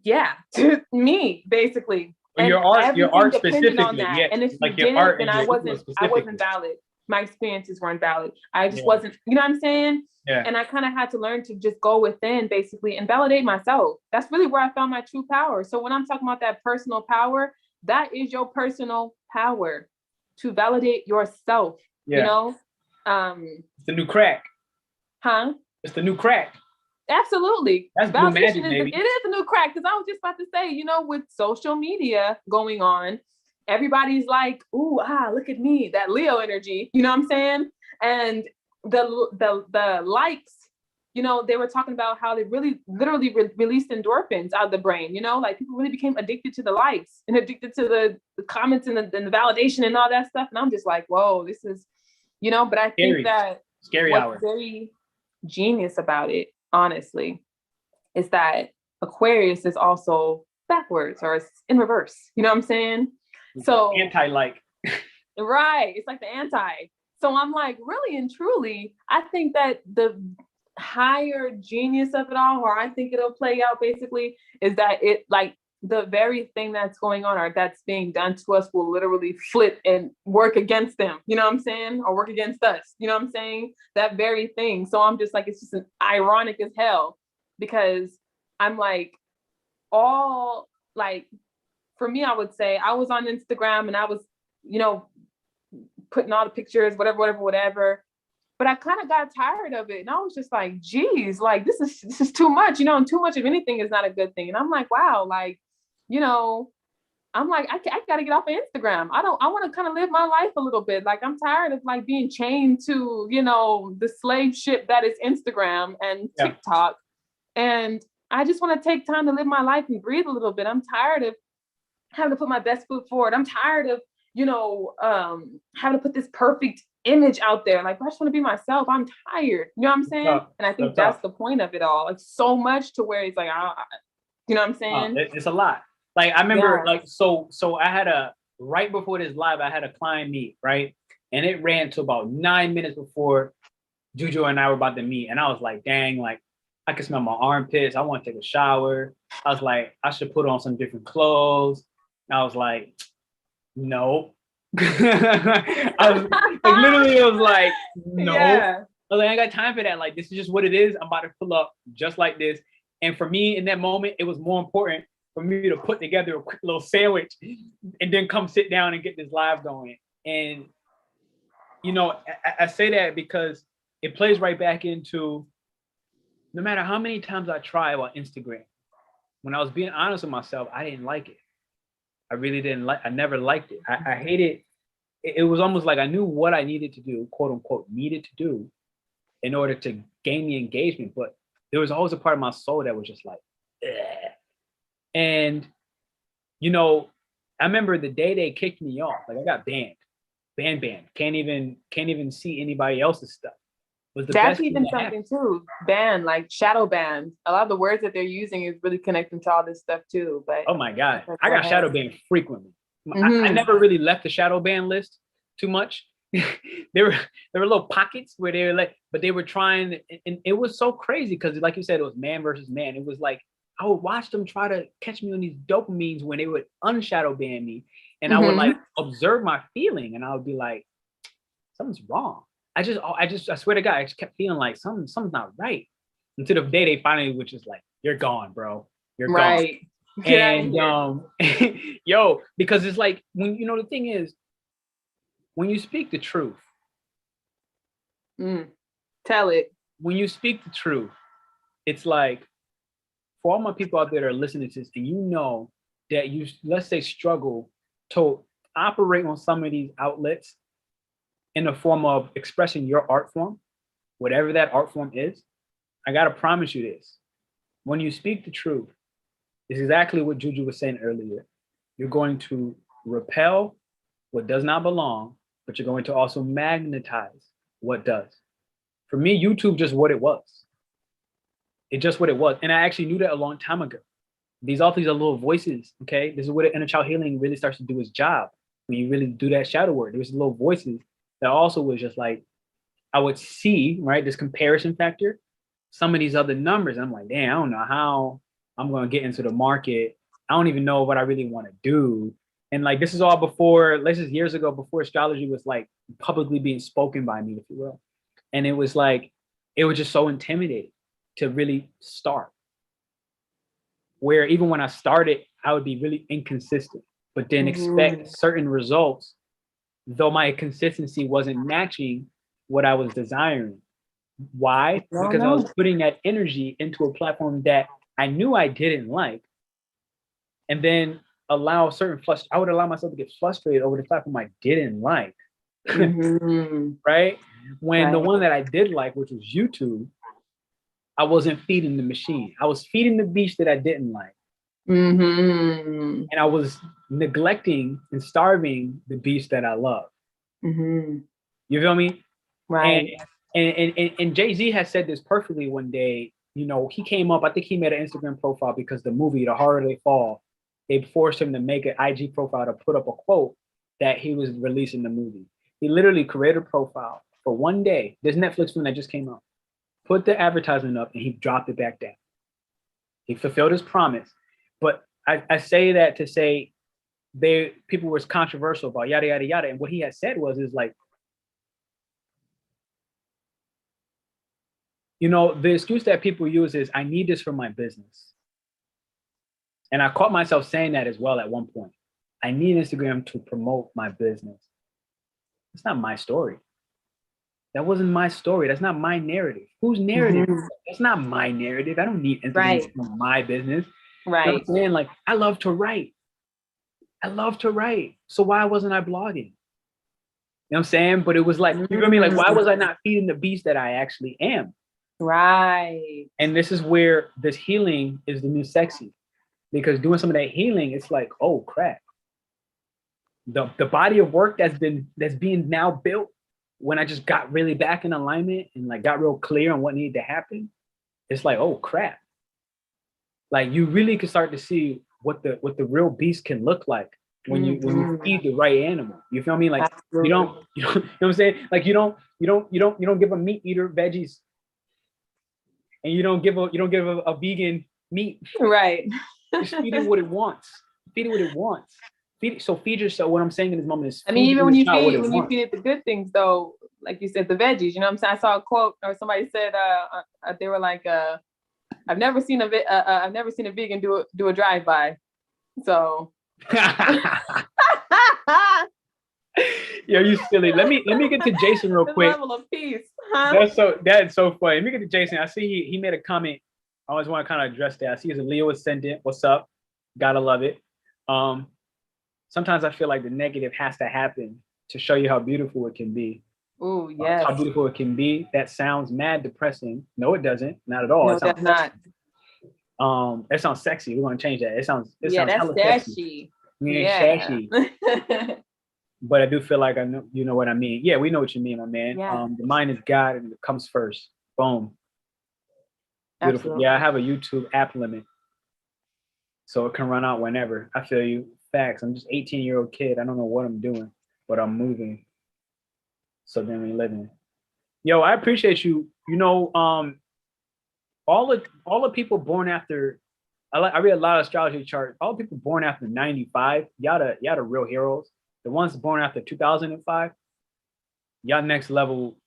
yeah, to me, basically. And your art specifically, on that. yes. And if like you your didn't, art then I wasn't valid. My experiences weren't valid. I just wasn't, you know what I'm saying? Yeah. And I kind of had to learn to just go within, basically, and validate myself. That's really where I found my true power. So when I'm talking about that personal power, that is your personal power, to validate yourself, you know? It's the new crack. Huh? It's the new crack. Absolutely. That's blue magic, baby. It is a new crack, because I was just about to say, you know, with social media going on, everybody's like, ooh, look at me, that Leo energy, you know what I'm saying? And the likes, you know, they were talking about how they really literally released endorphins out of the brain, you know, like people really became addicted to the likes and addicted to the comments and the validation and all that stuff. And I'm just like, whoa, this is, you know, but I think that what's very genius about it, honestly, is that Aquarius is also backwards, or it's in reverse. You know what I'm saying? So anti-like. Right. It's like the anti. So I'm like, really and truly, I think that the higher genius of it all, or I think it'll play out basically, is that it, like, the very thing that's going on or that's being done to us will literally flip and work against them. You know what I'm saying? Or work against us. You know what I'm saying? That very thing. So I'm just like, it's just ironic as hell, because I'm like, all like, for me, I would say I was on Instagram and I was, you know, putting all the pictures, whatever. But I kind of got tired of it. And I was just like, geez, like, this is too much, you know, and too much of anything is not a good thing. And I'm like, wow, like, you know, I'm like, I got to get off of Instagram. I want to kind of live my life a little bit. Like, I'm tired of like being chained to, you know, the slave ship that is Instagram and TikTok. And I just want to take time to live my life and breathe a little bit. I'm tired of having to put my best foot forward. I'm tired of, you know, having to put this perfect image out there. Like, I just want to be myself. I'm tired. You know what I'm saying? And I think that's the point of it all. Like, so much to where it's like, you know what I'm saying? It's a lot. Like, I remember, like, so I had right before this live, I had a client meet, right? And it ran to about 9 minutes before JuJu and I were about to meet. And I was like, dang, like, I can smell my armpits. I want to take a shower. I was like, I should put on some different clothes. And I was like, no. I was like, literally, it was like, no. I was like, I ain't got time for that. Like, this is just what it is. I'm about to pull up just like this. And for me, in that moment, it was more important for me to put together a quick little sandwich and then come sit down and get this live going. And, you know, I say that because it plays right back into no matter how many times I try on Instagram, when I was being honest with myself, I didn't like it. I really didn't like. I never liked it. I hated. It was almost like I knew what I needed to do, quote unquote, needed to do, in order to gain the engagement. But there was always a part of my soul that was just like, eh. And you know, I remember the day they kicked me off. Like I got banned. Can't even see anybody else's stuff. Was the That's best even something too. Ban, like shadow ban. A lot of the words that they're using is really connecting to all this stuff too. But oh my God, I got shadow banned frequently. Mm-hmm. I never really left the shadow ban list too much. there were little pockets where they were like, but they were trying, and it was so crazy because, like you said, it was man versus man. It was like I would watch them try to catch me on these dopamines when they would unshadow ban me, and I would like observe my feeling, and I would be like, something's wrong. I swear to God, I just kept feeling like something's not right. Until the day they finally was just like, you're gone, bro. You're right. Gone. And yo, because it's like when you know the thing is, when you speak the truth, tell it. When you speak the truth, it's like for all my people out there that are listening to this, and you know that you, let's say, struggle to operate on some of these outlets in the form of expressing your art form, whatever that art form is, I gotta promise you this. When you speak the truth, it's exactly what JuJu was saying earlier. You're going to repel what does not belong, but you're going to also magnetize what does. For me, YouTube just what it was. It's just what it was. And I actually knew that a long time ago. These are little voices, okay? This is where the inner child healing really starts to do its job. When you really do that shadow work, there's little voices that also was just like, I would see, right, this comparison factor, some of these other numbers. I'm like, damn, I don't know how I'm going to get into the market. I don't even know what I really want to do. And like, this is all before, this is years ago, before astrology was like publicly being spoken by me, if you will. And it was like, it was just so intimidating to really start. Where even when I started, I would be really inconsistent, but then expect certain results, though my consistency wasn't matching what I was desiring. Why? Because I was putting that energy into a platform that I knew I didn't like, and then I would allow myself to get frustrated over the platform I didn't like. Right? When the one that I did like, which was YouTube, I wasn't feeding the machine. I was feeding the beast that I didn't like. And I was neglecting and starving the beast that I love. You feel me? Right. And Jay-Z has said this perfectly one day. You know, he came up, I think he made an Instagram profile because the movie, The Harder They Fall, they forced him to make an IG profile to put up a quote that he was releasing the movie. He literally created a profile for one day. This Netflix one that just came out. Put the advertisement up and he dropped it back down. He fulfilled his promise. But I say that to say people were controversial about yada, yada, yada. And what he had said is like, you know, the excuse that people use is, I need this for my business. And I caught myself saying that as well at one point. I need Instagram to promote my business. It's not my story. That wasn't my story. That's not my narrative. Whose narrative? That's not my narrative. I don't need Instagram for my business. Right. You know what I'm saying? Like, I love to write. So why wasn't I blogging? You know what I'm saying? But it was like, you know what I mean? Like, why was I not feeding the beast that I actually am? Right. And this is where this healing is the new sexy. Because doing some of that healing, it's like, oh crap. The body of work that's being now built when I just got really back in alignment and like got real clear on what needed to happen, it's like, oh crap. Like you really can start to see what the real beast can look like when you feed the right animal. You feel me? Like you know what I'm saying? Like you don't give a meat eater veggies, and you don't give a vegan meat. Right. Just feed it what it wants. Feed yourself. What I'm saying in this moment is, I mean, even when you feed it the good things, though, like you said, the veggies. You know what I'm saying? I saw a quote, or somebody said, they were like, I've never seen a vegan do a drive-by. So Yo, you silly. Let me get to Jason real This quick. level of peace, huh? That's so funny. Let me get to Jason. I see he made a comment. I always want to kind of address that. I see he's a Leo ascendant. What's up? Gotta love it. Sometimes I feel like the negative has to happen to show you how beautiful it can be. Oh, yes. How beautiful it can be. That sounds mad depressing. No, it doesn't. Not at all. No, that's not. It sounds sexy. We're gonna change that. It sounds That's hella sexy. Sassy. But I do feel like I know, you know what I mean. Yeah, we know what you mean, my man. Yeah. The mind is God and it comes first. Boom. Beautiful. Absolutely. Yeah, I have a YouTube app limit. So it can run out whenever. I feel you. Facts. I'm just 18-year-old kid. I don't know what I'm doing, but I'm moving. So then we living. Yo, I appreciate you. You know, all the people born after, I read a lot of astrology charts. All the people born after 95, y'all the real heroes. The ones born after 2005, y'all next level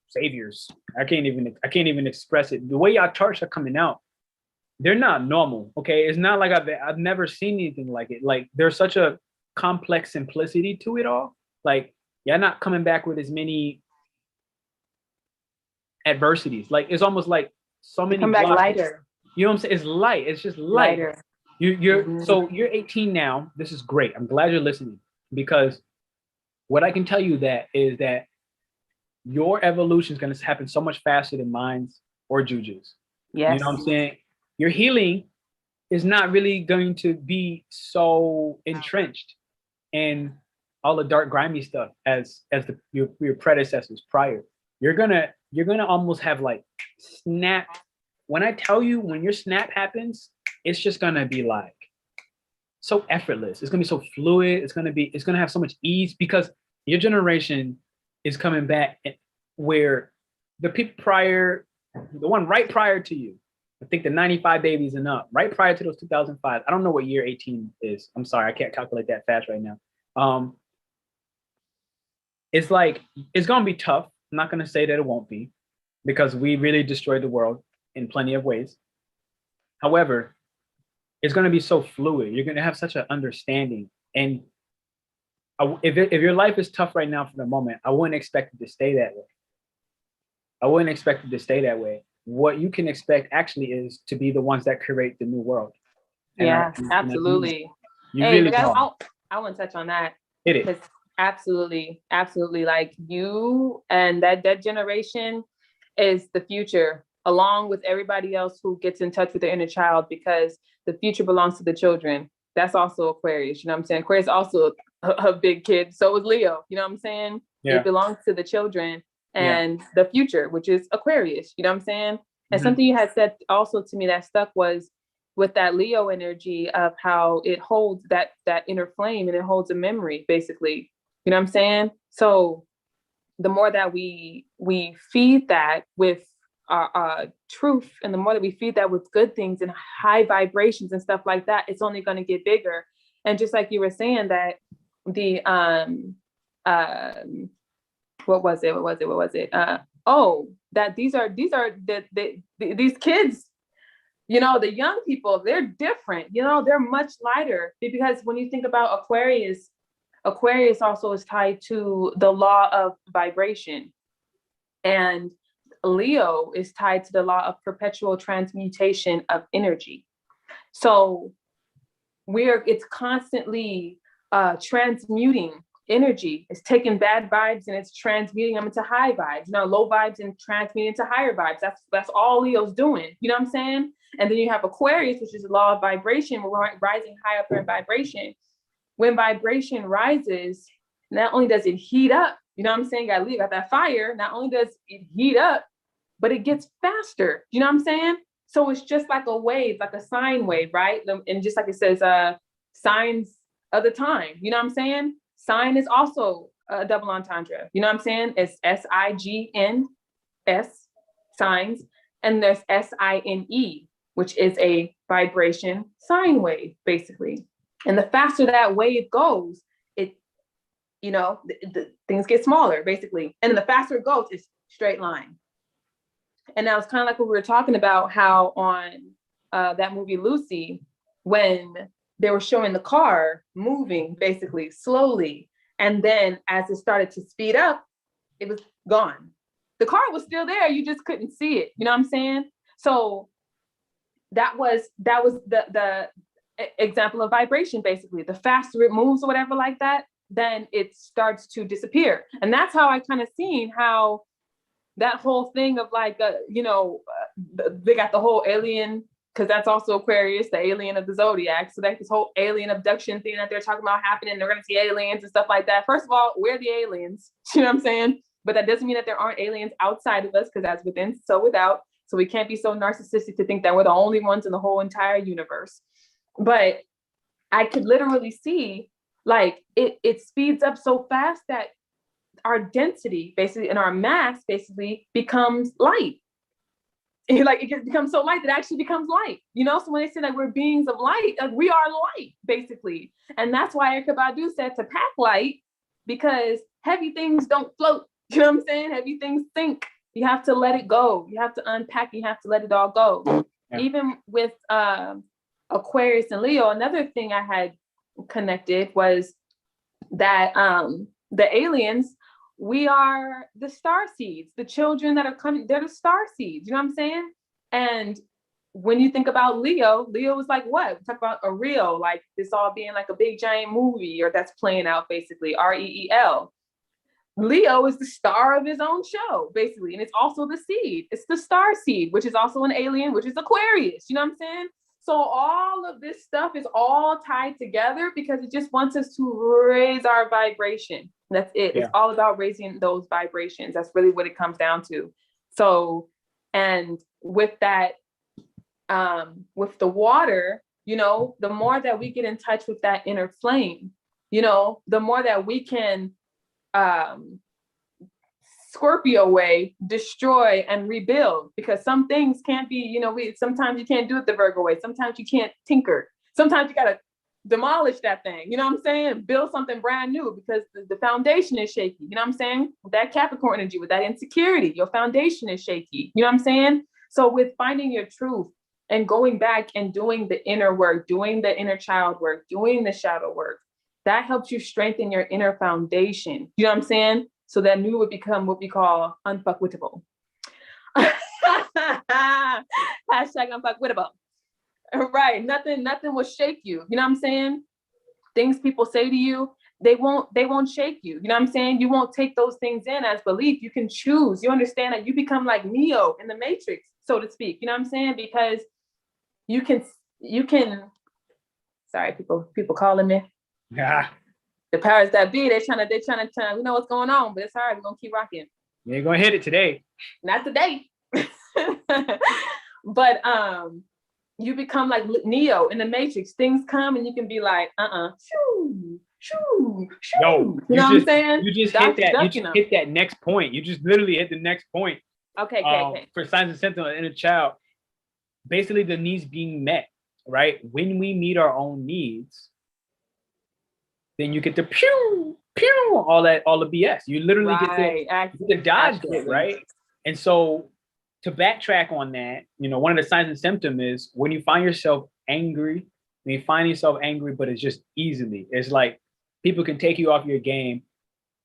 saviors. I can't even express it. The way y'all charts are coming out, they're not normal. Okay, it's not like I've never seen anything like it. Like there's such a complex simplicity to it all. Like y'all not coming back with as many adversities. Like it's almost like so many. Come back lighter. You know what I'm saying? It's light. It's just light. Lighter. So you're 18 now. This is great. I'm glad you're listening because what I can tell you is that your evolution is going to happen so much faster than mine's or Juju's. Yes. You know what I'm saying? Your healing is not really going to be so entrenched in all the dark, grimy stuff as your predecessors prior. You're gonna almost have like snap. When I tell you, when your snap happens, it's just gonna be like so effortless. It's gonna be so fluid. It's gonna have so much ease because your generation is coming back where the people prior, the one right prior to you, I think the 95 babies and up, right prior to those 2005. I don't know what year 18 is. I'm sorry, I can't calculate that fast right now. It's like it's gonna be tough. I'm not gonna say that it won't be, because we really destroyed the world in plenty of ways. However, it's going to be so fluid. You're going to have such an understanding. And if your life is tough right now for the moment, I wouldn't expect it to stay that way. I wouldn't expect it to stay that way. What you can expect actually is to be the ones that create the new world. And yeah, absolutely. You really I want to touch on that. Hit it. Absolutely. Like you and that generation is the future, along with everybody else who gets in touch with their inner child, because the future belongs to the children. That's also Aquarius. You know what I'm saying? Aquarius is also a big kid. So is Leo. You know what I'm saying? Yeah. It belongs to the children and the future, which is Aquarius. You know what I'm saying? And something you had said also to me that stuck was with that Leo energy of how it holds that inner flame and it holds a memory, basically. You know what I'm saying? So the more that we feed that with truth, and the more that we feed that with good things and high vibrations and stuff like that, it's only going to get bigger. And just like you were saying that the what was it? That these kids, you know, the young people, they're different. You know, they're much lighter, because when you think about Aquarius also is tied to the law of vibration, and Leo is tied to the law of perpetual transmutation of energy. So it's constantly transmuting energy. It's taking bad vibes and it's transmuting them into high vibes, low vibes and transmuting into higher vibes. That's all Leo's doing. You know what I'm saying? And then you have Aquarius, which is the law of vibration. We're rising high up in vibration. When vibration rises, not only does it heat up, you know what I'm saying? Got that fire. Not only does it heat up, but it gets faster. You know what I'm saying? So it's just like a wave, like a sine wave, right? And just like it says, signs of the time. You know what I'm saying? Sine is also a double entendre. You know what I'm saying? It's SIGNS, signs, and there's SINE, which is a vibration sine wave, basically. And the faster that wave goes, the things get smaller, basically. And the faster it goes, it's straight line. And that was kind of like what we were talking about, how on that movie Lucy, when they were showing the car moving basically slowly. And then as it started to speed up, it was gone. The car was still there. You just couldn't see it. You know what I'm saying? So that was the example of vibration, basically. The faster it moves or whatever like that, then it starts to disappear. And that's how I kind of seen how that whole thing of like, they got the whole alien, because that's also Aquarius, the alien of the zodiac. So like this whole alien abduction thing that they're talking about happening, they're going to see aliens and stuff like that. First of all, we're the aliens, you know what I'm saying? But that doesn't mean that there aren't aliens outside of us, because that's within, so without. So we can't be so narcissistic to think that we're the only ones in the whole entire universe. But I could literally see like it speeds up so fast that our density basically and our mass basically becomes light. Like it becomes so light that it actually becomes light, So when they say that we're beings of light, like we are light basically. And that's why Erykah Badu said to pack light, because heavy things don't float. You know what I'm saying? Heavy things sink. You have to let it go. You have to unpack. You have to let it all go. Yeah. Even with Aquarius and Leo, another thing I had connected was that the aliens, we are the star seeds, the children that are coming, they're the star seeds, you know what I'm saying? And when you think about Leo was like what? We talk about a reel, like this all being like a big giant movie or that's playing out basically, REEL. Leo is the star of his own show, basically. And it's also the seed. It's the star seed, which is also an alien, which is Aquarius, you know what I'm saying? So all of this stuff is all tied together because it just wants us to raise our vibration. That's it. Yeah. It's all about raising those vibrations. That's really what it comes down to. So, and with that, with the water, the more that we get in touch with that inner flame, the more that we can Scorpio way, destroy and rebuild, because some things can't be, sometimes you can't do it the Virgo way. Sometimes you can't tinker. Sometimes you got to demolish that thing. You know what I'm saying? Build something brand new because the foundation is shaky. You know what I'm saying? With that Capricorn energy, with that insecurity, your foundation is shaky. You know what I'm saying? So with finding your truth and going back and doing the inner work, doing the inner child work, doing the shadow work, that helps you strengthen your inner foundation. You know what I'm saying? So that you would become what we call unfuckwittable. Hashtag unfuckwittable. Right. Nothing will shake you. You know what I'm saying? Things people say to you, they won't shake you. You know what I'm saying? You won't take those things in as belief. You can choose. You understand that you become like Neo in the Matrix, so to speak. You know what I'm saying? Because you can, sorry, people calling me. Yeah. The powers that be, they're trying to tell, we know what's going on, but it's all right. We're going to keep rocking. You ain't going to hit it today. Not today. But you become like Neo in the Matrix. Things come and you can be like, shoo, shoo, shoo. Yo, you know what I'm saying? You just hit that. You just hit that next point. You just literally hit the next point. Okay. For signs and symptoms of inner child, basically the needs being met, right? When we meet our own needs, then you get to pew, all the BS. You literally get to dodge that, right? And so to backtrack on that, one of the signs and symptoms is when you find yourself angry, but it's just easily. It's like people can take you off your game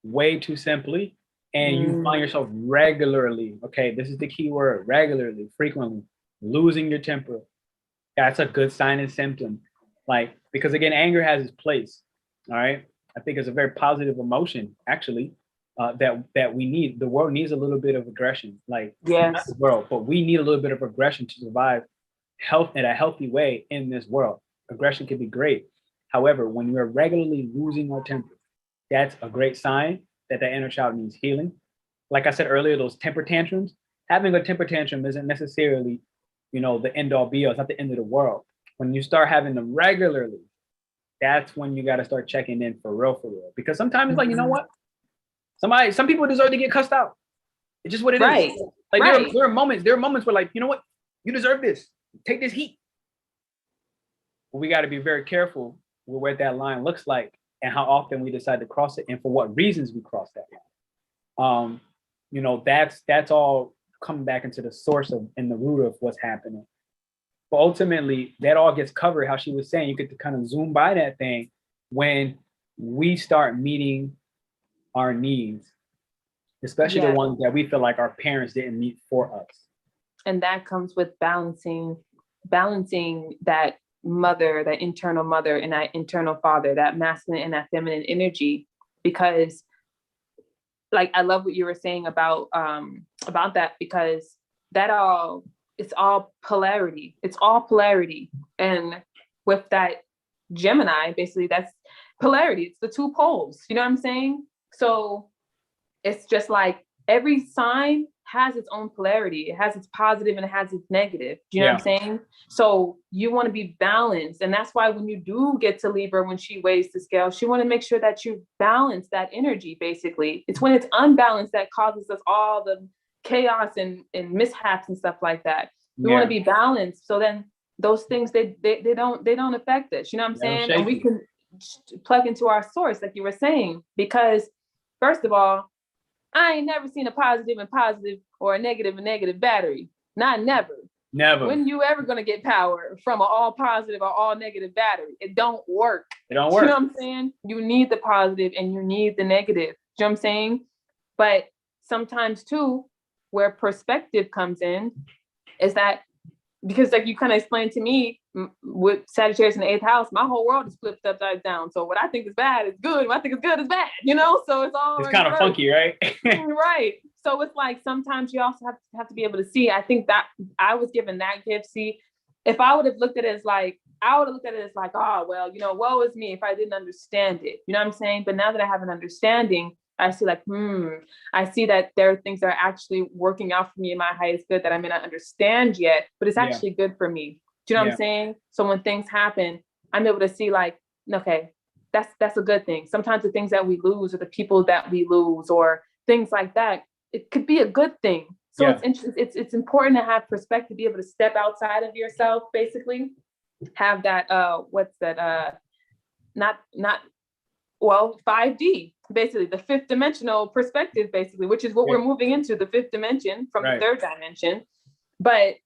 way too simply, and you find yourself regularly, okay, this is the key word, regularly, frequently, losing your temper. That's a good sign and symptom. Like, because again, anger has its place. All right. I think it's a very positive emotion, actually, that we need. The world needs a little bit of aggression, like not the world, but we need a little bit of aggression to survive in a healthy way in this world. Aggression can be great. However, when you're regularly losing our temper, that's a great sign that the inner child needs healing. Like I said earlier, those temper tantrums, having a temper tantrum isn't necessarily, the end all be all. It's not the end of the world. When you start having them regularly, that's when you got to start checking in for real. Because sometimes it's like, you know what? Some people deserve to get cussed out. It's just what it is. Like there are moments where like, you know what? You deserve this. Take this heat. But we got to be very careful with what that line looks like and how often we decide to cross it and for what reasons we cross that line. That's all coming back into the source of and the root of what's happening. But ultimately, that all gets covered, how she was saying, you get to kind of zoom by that thing when we start meeting our needs, especially the ones that we feel like our parents didn't meet for us. And that comes with balancing that mother, that internal mother and that internal father, that masculine and that feminine energy. Because like, I love what you were saying about that, because it's all polarity. It's all polarity. And with that Gemini, basically that's polarity. It's the two poles, you know what I'm saying? So it's just like every sign has its own polarity. It has its positive and it has its negative. Do you know what I'm saying? So you want to be balanced. And that's why when you do get to Libra, when she weighs the scale, she want to make sure that you balance that energy, basically. It's when it's unbalanced that causes us all the chaos and mishaps and stuff like that. We want to be balanced. So then those things, they don't affect us. You know what I'm saying? And we can plug into our source, like you were saying, because first of all, I ain't never seen a positive and positive or a negative and negative battery. Never. When you ever gonna get power from an all positive or all negative battery? It don't work. You know what I'm saying? You need the positive and you need the negative. You know what I'm saying? But sometimes too, where perspective comes in is that, because like you kind of explained to me with Sagittarius in the 8th house, my whole world is flipped upside down. So what I think is bad is good. What I think is good is bad, you know? So it's kind of funky, right? Right. So it's like, sometimes you also have to be able to see. I think that I was given that gift. See, if I would have looked at it as like, oh, well, you know, woe is me if I didn't understand it. You know what I'm saying? But now that I have an understanding, I see like, I see that there are things that are actually working out for me in my highest good that I may not understand yet, but it's actually good for me. Do you know what I'm saying? So when things happen, I'm able to see like, okay, that's a good thing. Sometimes the things that we lose or the people that we lose or things like that, it could be a good thing. So it's important to have perspective, be able to step outside of yourself, basically have that, 5D, basically the 5th dimensional perspective, basically, which is what we're moving into, the 5th dimension from the 3rd dimension. But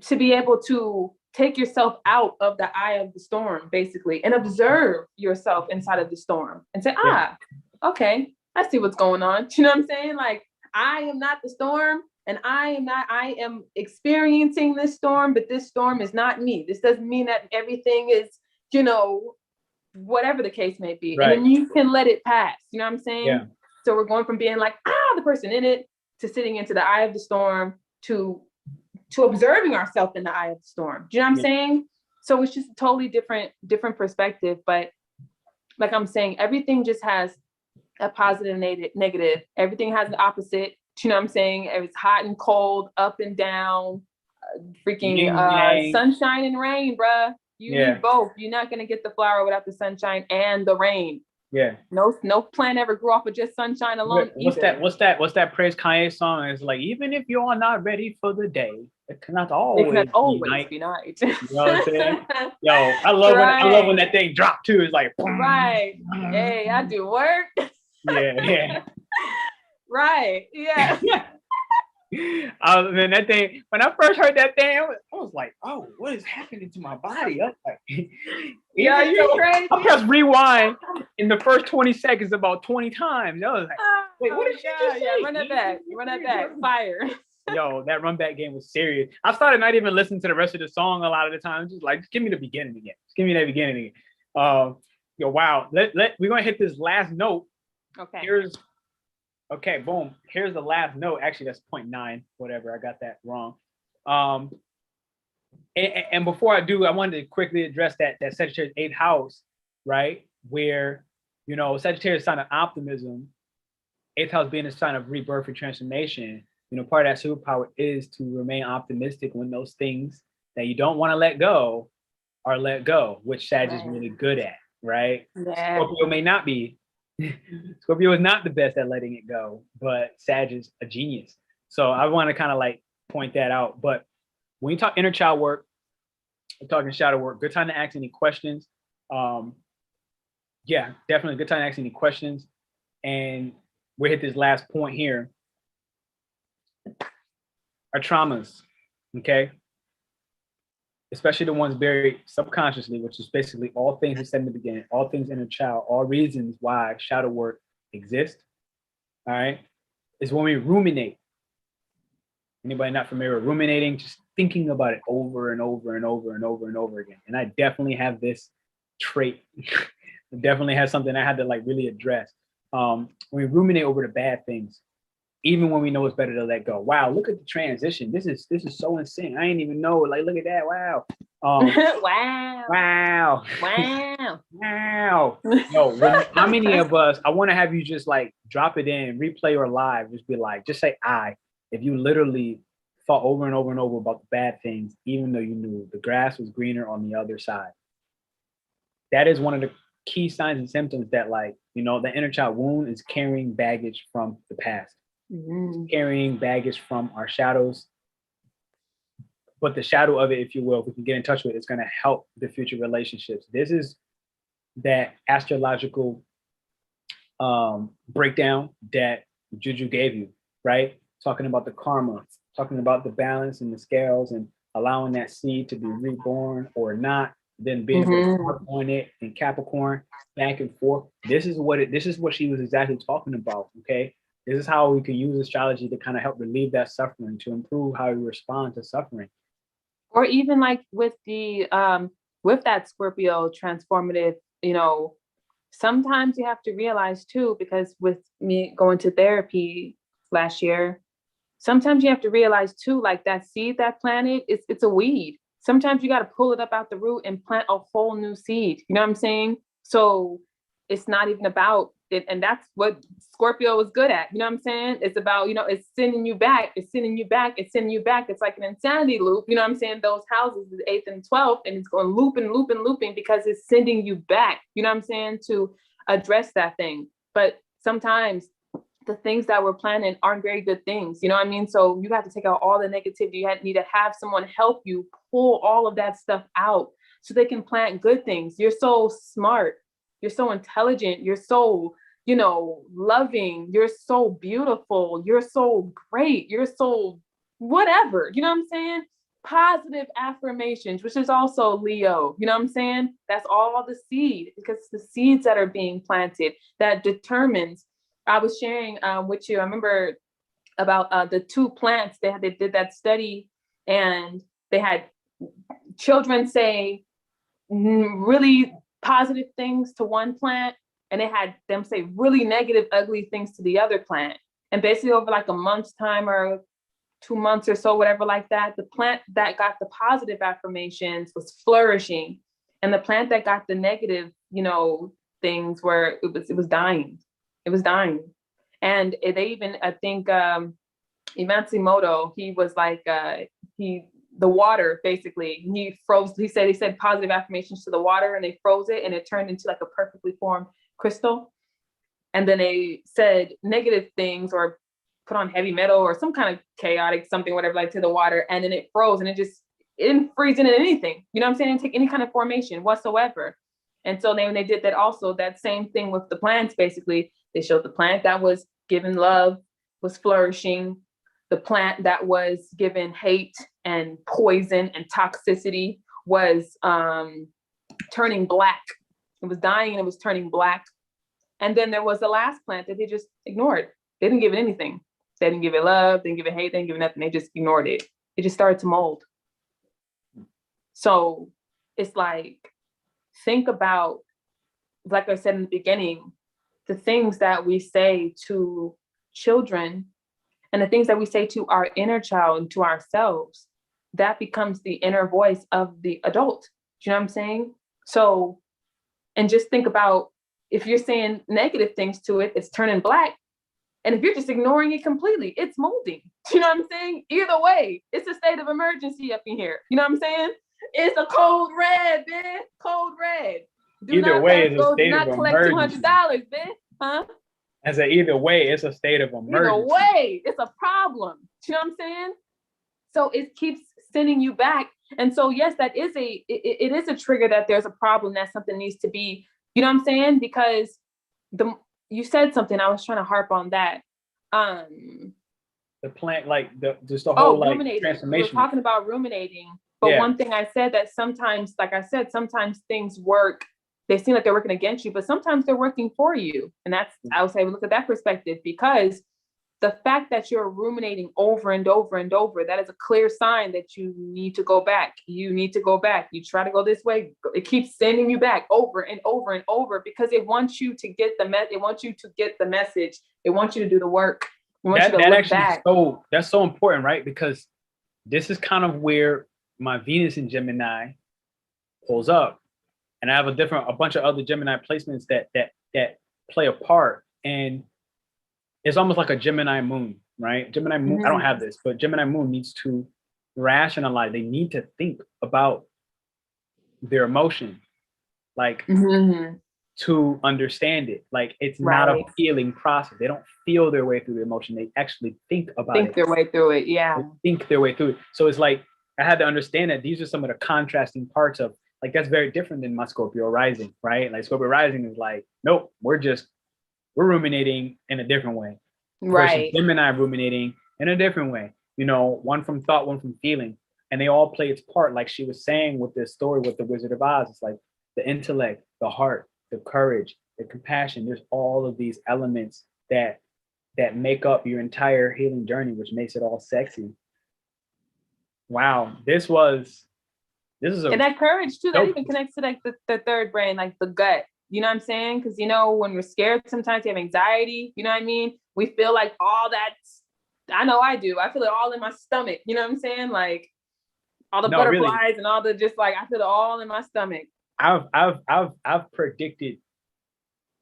to be able to take yourself out of the eye of the storm, basically, and observe yourself inside of the storm and say, okay, I see what's going on. You know what I'm saying? Like, I am not the storm and I am experiencing this storm, but this storm is not me. This doesn't mean that everything is, you know, whatever the case may be. And then you can let it pass. You know what I'm saying? So we're going from being like, the person in it, to sitting into the eye of the storm, to observing ourselves in the eye of the storm. Do you know what I'm saying? So it's just a totally different perspective. But like I'm saying, everything just has a positive and negative. Everything has the opposite. Do you know what I'm saying? It's hot and cold, up and down, freaking sunshine and rain, bruh. You need both. You're not gonna get the flower without the sunshine and the rain. No plant ever grew off of just sunshine alone. What's that praise Kanye song? It's like, even if you're not ready for the day, it cannot always be night. You know what I'm saying? Yo, I love when that thing dropped too. It's like, boom. Right. Hey, I do work. Yeah. Right. Yeah. Man, that thing, when I first heard that thing, I was like, oh, what is happening to my body? I was like, you're crazy. I pressed rewind in the first 20 seconds about 20 times. I was like, wait, what did she just say? Run that back. Fire. Yo, that run back game was serious. I started not even listening to the rest of the song a lot of the time. Just like, give me the beginning again. Just give me that beginning again. Wow. We're gonna hit this last note. Okay. Okay, boom. Here's the last note. Actually, that's 0.9, whatever. I got that wrong. And before I do, I wanted to quickly address that Sagittarius 8th house, right? Where, you know, Sagittarius sign of optimism, 8th house being a sign of rebirth and transformation. You know, part of that superpower is to remain optimistic when those things that you don't want to let go are let go, which Sag is really good at, right? Yeah. Scorpio may not be. Scorpio is not the best at letting it go, but Sag is a genius. So I want to kind of like point that out. But when you talk inner child work, we're talking shadow work, good time to ask any questions. Yeah, definitely good time to ask any questions. And we hit this last point here. Our traumas, okay? especially the ones buried subconsciously, which is basically all things we said in the beginning, all things inner child, all reasons why shadow work exists. All right, is when we ruminate. Anybody not familiar with ruminating? Just thinking about it over and over and over and over and over again. And I definitely have this trait. Definitely has something I had to like really address. When we ruminate over the bad things, even when we know it's better to let go. Wow, look at the transition. This is so insane. I didn't even know. Like, look at that. Wow. Wow. Wow. Wow. Wow. Yo, how many of us? I want to have you just like drop it in, replay or live. Just be like, just say I. If you literally thought over and over and over about the bad things, even though you knew the grass was greener on the other side. That is one of the key signs and symptoms that, like, you know, the inner child wound is carrying baggage from the past. Carrying baggage from our shadows, but the shadow of it, if you will, if we can get in touch with it, it's going to help the future relationships. This is that astrological breakdown that JuJu gave you, right? Talking about the karma, talking about the balance and the scales, and allowing that seed to be reborn or not, then being able to work on it in Capricorn, back and forth. This is what she was exactly talking about. Okay. This is how we can use astrology to kind of help relieve that suffering, to improve how we respond to suffering. Or even like with the with that Scorpio transformative, you know, sometimes you have to realize too, because with me going to therapy last year, sometimes you have to realize too, like that seed, that planted, it's a weed. Sometimes you got to pull it up out the root and plant a whole new seed. You know what I'm saying? So it's not even about it. And that's what Scorpio is good at. You know what I'm saying? It's about, you know, it's sending you back. It's sending you back. It's sending you back. It's like an insanity loop. You know what I'm saying? Those houses is 8th and 12th, and it's going looping, looping, looping because it's sending you back. You know what I'm saying? To address that thing. But sometimes the things that we're planning aren't very good things. You know what I mean? So you have to take out all the negativity. You need to have someone help you pull all of that stuff out so they can plant good things. You're so smart. You're so intelligent. You're so, you know, loving. You're so beautiful. You're so great. You're so whatever. You know what I'm saying? Positive affirmations, which is also Leo. You know what I'm saying? That's all the seed, because it's the seeds that are being planted that determines. I was sharing with you, I remember about the two plants. They did that study, and they had children say really positive things to one plant, and they had them say really negative, ugly things to the other plant. And basically over like a month's time or 2 months or so, whatever like that, the plant that got the positive affirmations was flourishing. And the plant that got the negative, you know, things where it was dying. It was dying. And they even, I think, Imatsumoto, he was like, the water, basically, he froze, he said positive affirmations to the water, and they froze it, and it turned into like a perfectly formed crystal. And then they said negative things or put on heavy metal or some kind of chaotic something, whatever, like to the water, and then it froze, and it didn't freeze into anything. You know what I'm saying? It didn't take any kind of formation whatsoever. And so when they did that also, that same thing with the plants, basically, they showed the plant that was given love was flourishing. The plant that was given hate and poison and toxicity was turning black. It was dying and it was turning black. And then there was the last plant that they just ignored. They didn't give it anything. They didn't give it love. They didn't give it hate. They didn't give it nothing. They just ignored it. It just started to mold. So it's like, think about, like I said in the beginning, the things that we say to children and the things that we say to our inner child and to ourselves, that becomes the inner voice of the adult. Do you know what I'm saying? So, and just think about, if you're saying negative things to it, it's turning black. And if you're just ignoring it completely, it's molding. Do you know what I'm saying? Either way, it's a state of emergency up in here. You know what I'm saying? It's a cold red, man. Cold red. Either way, it's a state of emergency. $200, man. Huh? I said, either way, it's a state of emergency. Either way, it's a problem. Do you know what I'm saying? So it keeps sending you back. And so, yes, that is it is a trigger that there's a problem, that something needs to be, you know what I'm saying? Because you said something, I was trying to harp on that. The plant, like just the whole like ruminating. transformation. We were talking about ruminating. But one thing I said that sometimes, like I said, sometimes things work. They seem like they're working against you, but sometimes they're working for you. And that's, I would say, look at that perspective, because the fact that you're ruminating over and over and over, that is a clear sign that you need to go back. You need to go back. You try to go this way, it keeps sending you back over and over and over, because it wants you to get it wants you to get the message. It wants you to do the work. It wants you to look back. That's so important, right? Because this is kind of where my Venus in Gemini pulls up. And I have a bunch of other Gemini placements that play a part. And it's almost like a Gemini moon, right? Gemini moon, I don't have this, but Gemini moon needs to rationalize. They need to think about their emotion, like to understand it. Like it's not a feeling process. They don't feel their way through the emotion. They actually think about it. Think their way through it, yeah. They think their way through it. So it's like, I had to understand that these are some of the contrasting parts of, like, that's very different than my Scorpio rising, right? Like Scorpio rising is like, nope, we're ruminating in a different way. Right. Versus Gemini ruminating in a different way. You know, one from thought, one from feeling. And they all play its part. Like she was saying with this story with the Wizard of Oz, it's like the intellect, the heart, the courage, the compassion. There's all of these elements that make up your entire healing journey, which makes it all sexy. Wow, this is and that courage too, that even connects to like the third brain, like the gut. You know what I'm saying? Because, you know, when we're scared, sometimes you have anxiety. You know what I mean? We feel like all that's, I know I do. I feel it all in my stomach. You know what I'm saying? Like all the butterflies and all the, just like, I feel it all in my stomach. I've predicted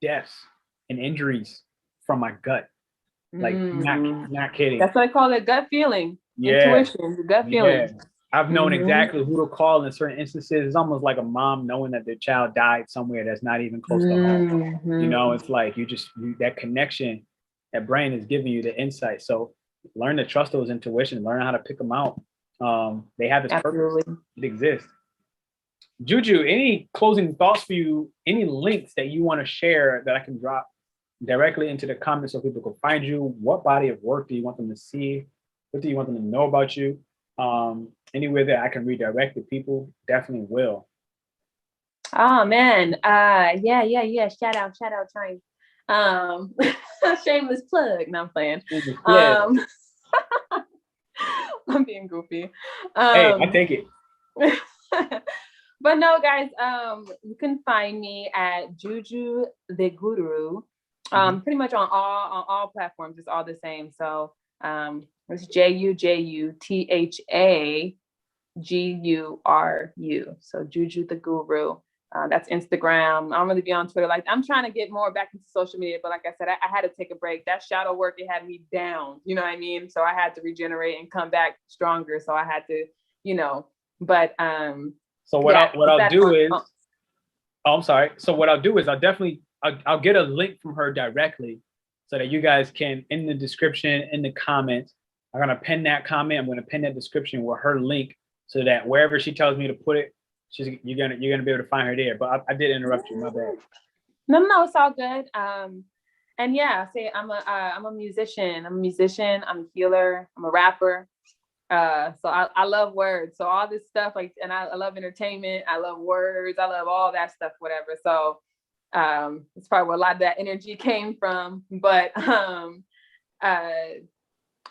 deaths and injuries from my gut. Like not kidding. That's what I call it, gut feeling. Intuition, the gut feeling. I've known exactly who to call in certain instances. It's almost like a mom knowing that their child died somewhere that's not even close to home. You know, it's like that connection, that brain is giving you the insight. So learn to trust those intuitions, learn how to pick them out. They have this purpose. It exists. JuJu, any closing thoughts for you? Any links that you want to share that I can drop directly into the comments so people can find you? What body of work do you want them to see? What do you want them to know about you? Anywhere that I can redirect the people, definitely will. Oh man. Yeah. Shout out time. Shameless plug. No, I'm playing. I'm being goofy. Hey, I take it. But no, guys, you can find me at JuJu Tha Guru. Pretty much on all platforms. It's all the same. So it's JuJuThaGuru. So JuJu Tha Guru. That's Instagram. I don't really be on Twitter. Like, I'm trying to get more back into social media, but like I said, I had to take a break. That shadow work, it had me down. You know what I mean? So I had to regenerate and come back stronger. So I had to, you know. But so what I'll do is, I'm sorry. So what I'll do is I'll get a link from her directly, so that you guys can, in the description, in the comments, I'm gonna pin that comment. I'm gonna pin that description with her link, so that wherever she tells me to put it, you're gonna be able to find her there. But I did interrupt you. My bad. No, it's all good. And yeah, I'm a musician. I'm a healer. I'm a rapper. So I love words. So all this stuff, like, and I love entertainment. I love words. I love all that stuff, whatever. So it's probably where a lot of that energy came from. But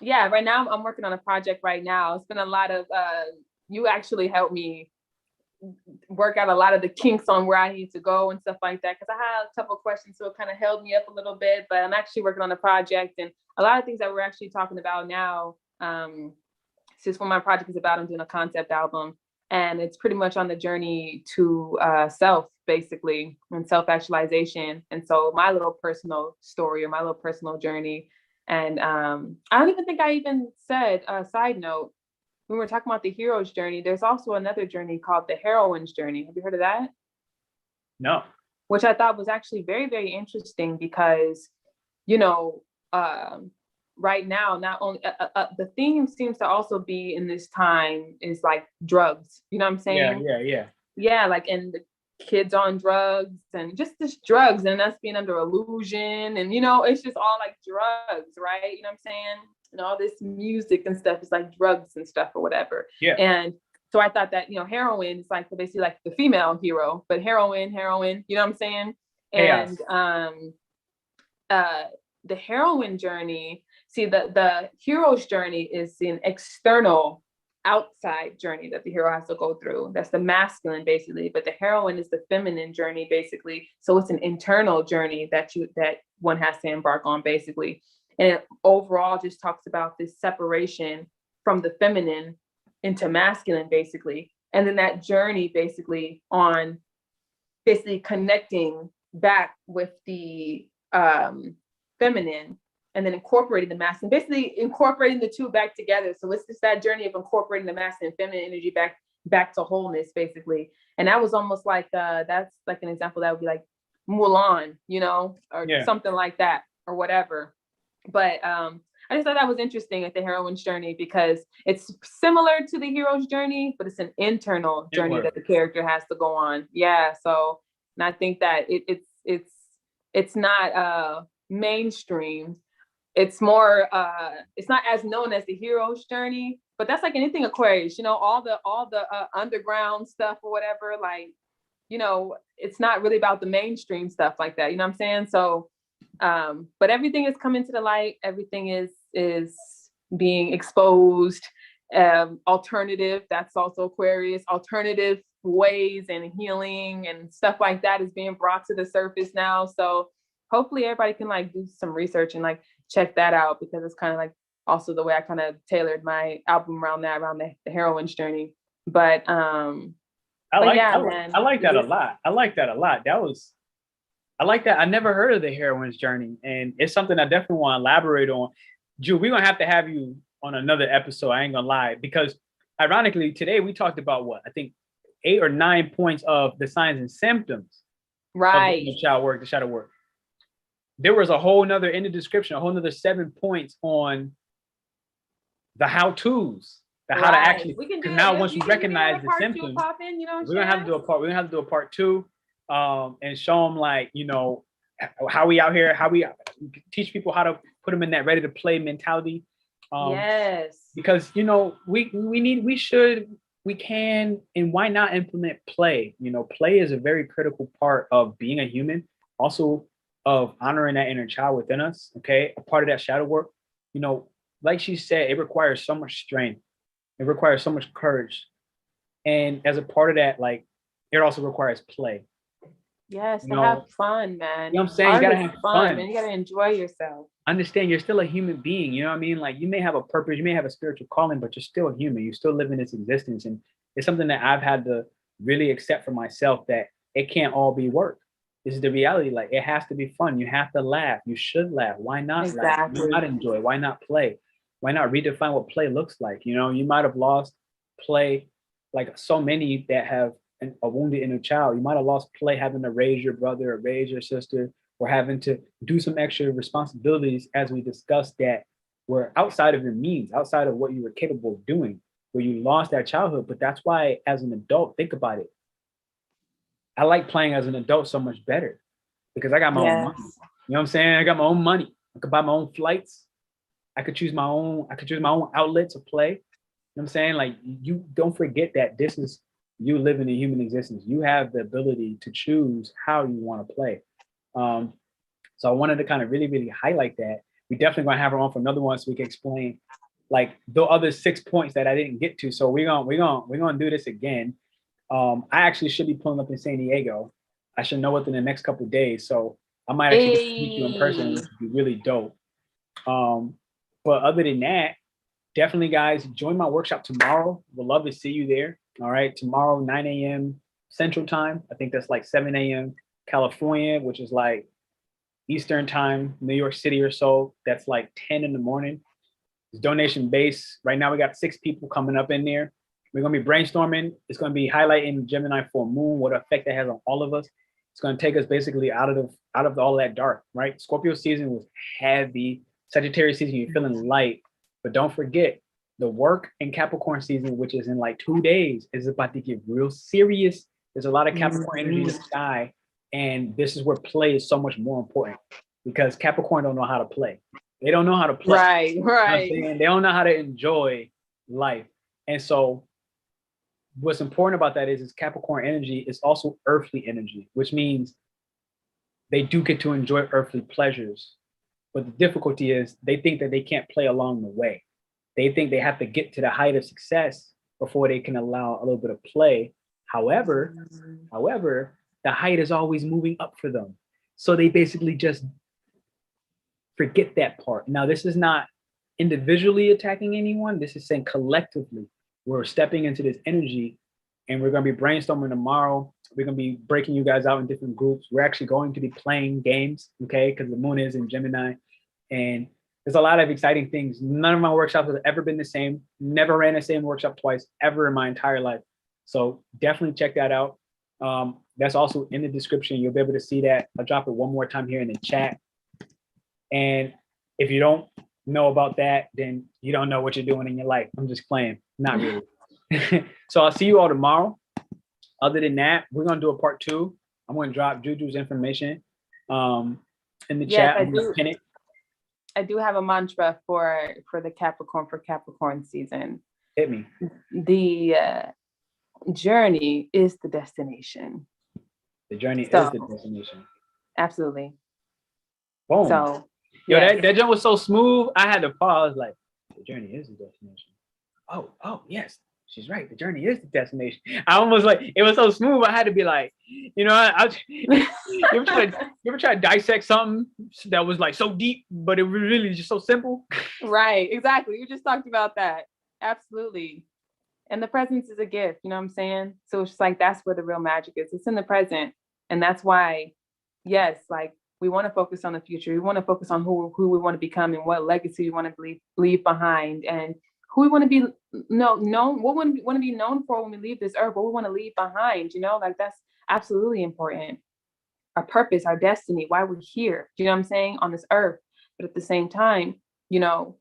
yeah, right now I'm working on a project right now. It's been a lot of you actually helped me work out a lot of the kinks on where I need to go and stuff like that, because I had a couple of questions, so it kind of held me up a little bit. But I'm actually working on a project, and a lot of things that we're actually talking about now, since what my project is about, I'm doing a concept album, and it's pretty much on the journey to self, basically, and self-actualization. And so my little personal story, or my little personal journey. And I don't even think I even said, side note, when we're talking about the hero's journey, there's also another journey called the heroine's journey. Have you heard of that? No. Which I thought was actually very, very interesting, because, you know, right now, not only the theme seems to also be in this time is like drugs. You know what I'm saying? Yeah, like, and the kids on drugs, and just drugs, and us being under illusion, and, you know, it's just all like drugs, right? You know what I'm saying? And all this music and stuff is like drugs and stuff or whatever. Yeah. And So I thought that, heroine is like basically like the female hero, but heroine, you know what I'm saying? And the heroine journey, see, the hero's journey is an external, outside journey that the hero has to go through. That's the masculine, basically, but the heroine is the feminine journey, basically. So it's an internal journey that one has to embark on, basically. And it overall just talks about this separation from the feminine into masculine, basically. And then that journey basically on basically connecting back with the feminine, and then incorporating the masculine, basically incorporating the two back together. So it's just that journey of incorporating the masculine and feminine energy back to wholeness, basically. And that was almost like, that's like an example that would be like Mulan, or something like that, or whatever. But I just thought that was interesting at the heroine's journey, because it's similar to the hero's journey, but it's an internal journey that the character has to go on. Yeah. So, and I think that it's not mainstream. It's more, it's not as known as the hero's journey, but that's like anything Aquarius, all the underground stuff or whatever, like, it's not really about the mainstream stuff like that. You know what I'm saying? So, but everything is coming to the light. Everything is being exposed. Alternative, that's also Aquarius, alternative ways and healing and stuff like that is being brought to the surface now. So hopefully everybody can like do some research and like check that out, because it's kind of like also the way I kind of tailored my album around the heroine's journey. But I like that a lot. I like that a lot. I like that. I never heard of the heroine's journey, and it's something I definitely want to elaborate on. Ju, we're gonna have to have you on another episode. I ain't gonna lie, because ironically today we talked about what I think 8 or 9 points of the signs and symptoms, right? Of the shadow work. There was a whole nother in the description, a whole nother 7 points on the how-tos, how to actually. Because now once you recognize the symptoms, we're gonna have to do a part. We're gonna have to do a part 2, and show them like how we out here, how we teach people how to put them in that ready to play mentality. Yes. Because we can, and why not implement play? Play is a very critical part of being a human. Also, of honoring that inner child within us, okay? A part of that shadow work, like she said, it requires so much strength. It requires so much courage. And as a part of that, like, it also requires play. Yes, to have fun, man. You know what I'm saying? You gotta have fun, man. You gotta enjoy yourself. Understand, you're still a human being, you know what I mean? Like, you may have a purpose, you may have a spiritual calling, but you're still a human. You still live in this existence. And it's something that I've had to really accept for myself, that it can't all be work. This is the reality. Like, it has to be fun. You have to laugh. You should laugh. Why not laugh? Why not enjoy? Why not play? Why not redefine what play looks like? You might have lost play, like so many that have a wounded inner child. You might have lost play having to raise your brother or raise your sister, or having to do some extra responsibilities, as we discussed, that were outside of your means, outside of what you were capable of doing, where you lost that childhood. But that's why, as an adult, think about it. I like playing as an adult so much better, because I got my own money. You know what I'm saying? I got my own money. I could buy my own flights. I could choose my own outlets of play. You know what I'm saying? Like, you don't forget that this is you living a human existence. You have the ability to choose how you want to play. So I wanted to kind of really, really highlight that. We definitely gonna have her on for another one, so we can explain like the other 6 points that I didn't get to. So we're gonna do this again. I actually should be pulling up in San Diego. I should know within the next couple of days. So I might actually meet you in person, which would be really dope. But other than that, definitely, guys, join my workshop tomorrow. We'd love to see you there. All right, tomorrow, 9 a.m. Central Time. I think that's like 7 a.m. California, which is like Eastern Time, New York City or so. That's like 10 in the morning. It's donation based. Right now, we got 6 people coming up in there. We're going to be brainstorming. It's going to be highlighting Gemini full moon, what effect that has on all of us. It's going to take us basically out of all that dark, right? Scorpio season was heavy. Sagittarius season, you're feeling light. But don't forget, the work in Capricorn season, which is in like 2 days, is about to get real serious. There's a lot of Capricorn energy in the sky. And this is where play is so much more important, because Capricorn don't know how to play. They don't know how to play. Right. You know they don't know how to enjoy life. And so what's important about that is Capricorn energy is also earthly energy, which means they do get to enjoy earthly pleasures. But the difficulty is they think that they can't play along the way. They think they have to get to the height of success before they can allow a little bit of play. However, the height is always moving up for them. So they basically just forget that part. Now, this is not individually attacking anyone. This is saying collectively, we're stepping into this energy and we're going to be brainstorming tomorrow. We're going to be breaking you guys out in different groups. We're actually going to be playing games, okay? Because the moon is in Gemini. And there's a lot of exciting things. None of my workshops have ever been the same. Never ran the same workshop twice ever in my entire life. So definitely check that out. That's also in the description. You'll be able to see that. I'll drop it one more time here in the chat. And if you don't know about that, then you don't know what you're doing in your life. I'm just playing. Not really. So I'll see you all tomorrow. Other than that, we're going to do a part 2. I'm going to drop JuJu's information in the chat. I'm going to pin it. I do have a mantra for the Capricorn season. Hit me. The journey is the destination. The journey is the destination. Absolutely. Boom. So, yo, that jump was so smooth. I had to pause. I was like, the journey is the destination. Oh, yes. She's right. The journey is the destination. I almost like, it was so smooth. I had to be like, you know, you ever try to dissect something that was like so deep, but it was really just so simple? Right. Exactly. You just talked about that. Absolutely. And the presence is a gift. You know what I'm saying? So it's just like, that's where the real magic is. It's in the present. And that's why, yes, like we want to focus on the future. We want to focus on who we want to become and what legacy we want to leave behind, and who we want to be known, what we want to be known for when we leave this earth, what we want to leave behind, you know, like that's absolutely important. Our purpose, our destiny, why we're here, you know what I'm saying, on this earth. But at the same time, you know,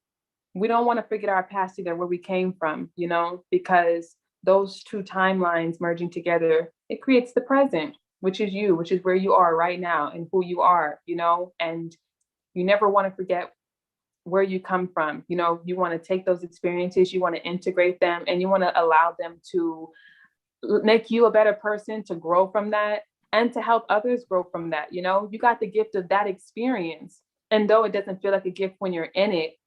we don't want to forget our past either, where we came from, you know, because those two timelines merging together, it creates the present, which is you, which is where you are right now and who you are, you know, and you never want to forget where you come from. You know, you want to take those experiences, you want to integrate them, and you want to allow them to make you a better person, to grow from that, and to help others grow from that. You know, you got the gift of that experience. And though it doesn't feel like a gift when you're in it,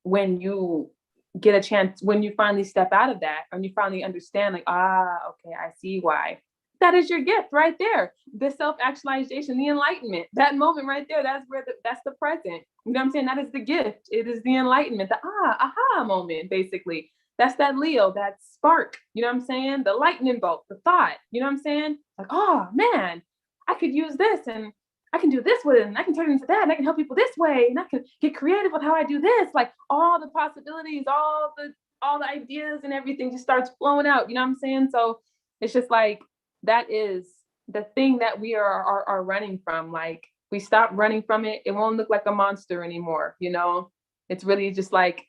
when you get a chance, when you finally step out of that, and you finally understand, like, okay, I see why. That is your gift right there. The self-actualization, the enlightenment, that moment right there, that's the present. You know what I'm saying? That is the gift. It is the enlightenment, the aha moment, basically. That's that Leo, that spark, you know what I'm saying? The lightning bolt, the thought, you know what I'm saying? Like, oh man, I could use this and I can do this with it, and I can turn it into that, and I can help people this way, and I can get creative with how I do this. Like all the possibilities, all the ideas and everything just starts flowing out, you know what I'm saying? So it's just like, that is the thing that we are running from. Like, we stop running from it, it won't look like a monster anymore, you know? It's really just like,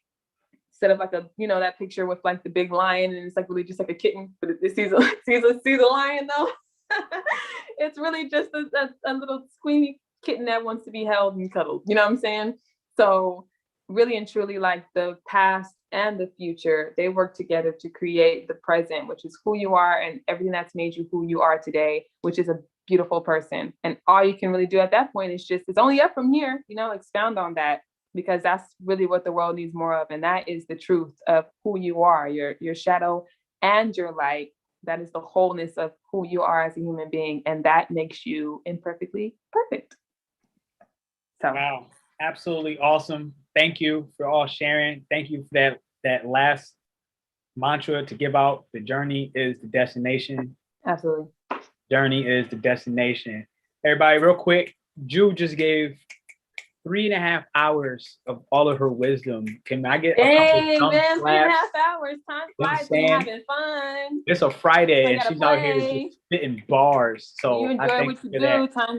instead of like a, you know, that picture with like the big lion, and it's like really just like a kitten, but it sees a lion though. It's really just a little squeamy kitten that wants to be held and cuddled, you know what I'm saying? So really and truly, like, the past and the future, they work together to create the present, which is who you are and everything that's made you who you are today, which is a beautiful person. And all you can really do at that point is just, it's only up from here, you know, expound on that, because that's really what the world needs more of. And that is the truth of who you are, your shadow and your light. That is the wholeness of who you are as a human being. And that makes you imperfectly perfect. So. Wow. Absolutely awesome. Thank you for all sharing. Thank you for that last mantra to give out. The journey is the destination. Absolutely. Journey is the destination. Everybody, real quick, Ju just gave 3.5 hours of all of her wisdom. Can I get a couple man, 3.5 hours? Time flies. We're having fun. It's a Friday and she's out here just spitting bars. So you enjoy what you do. Time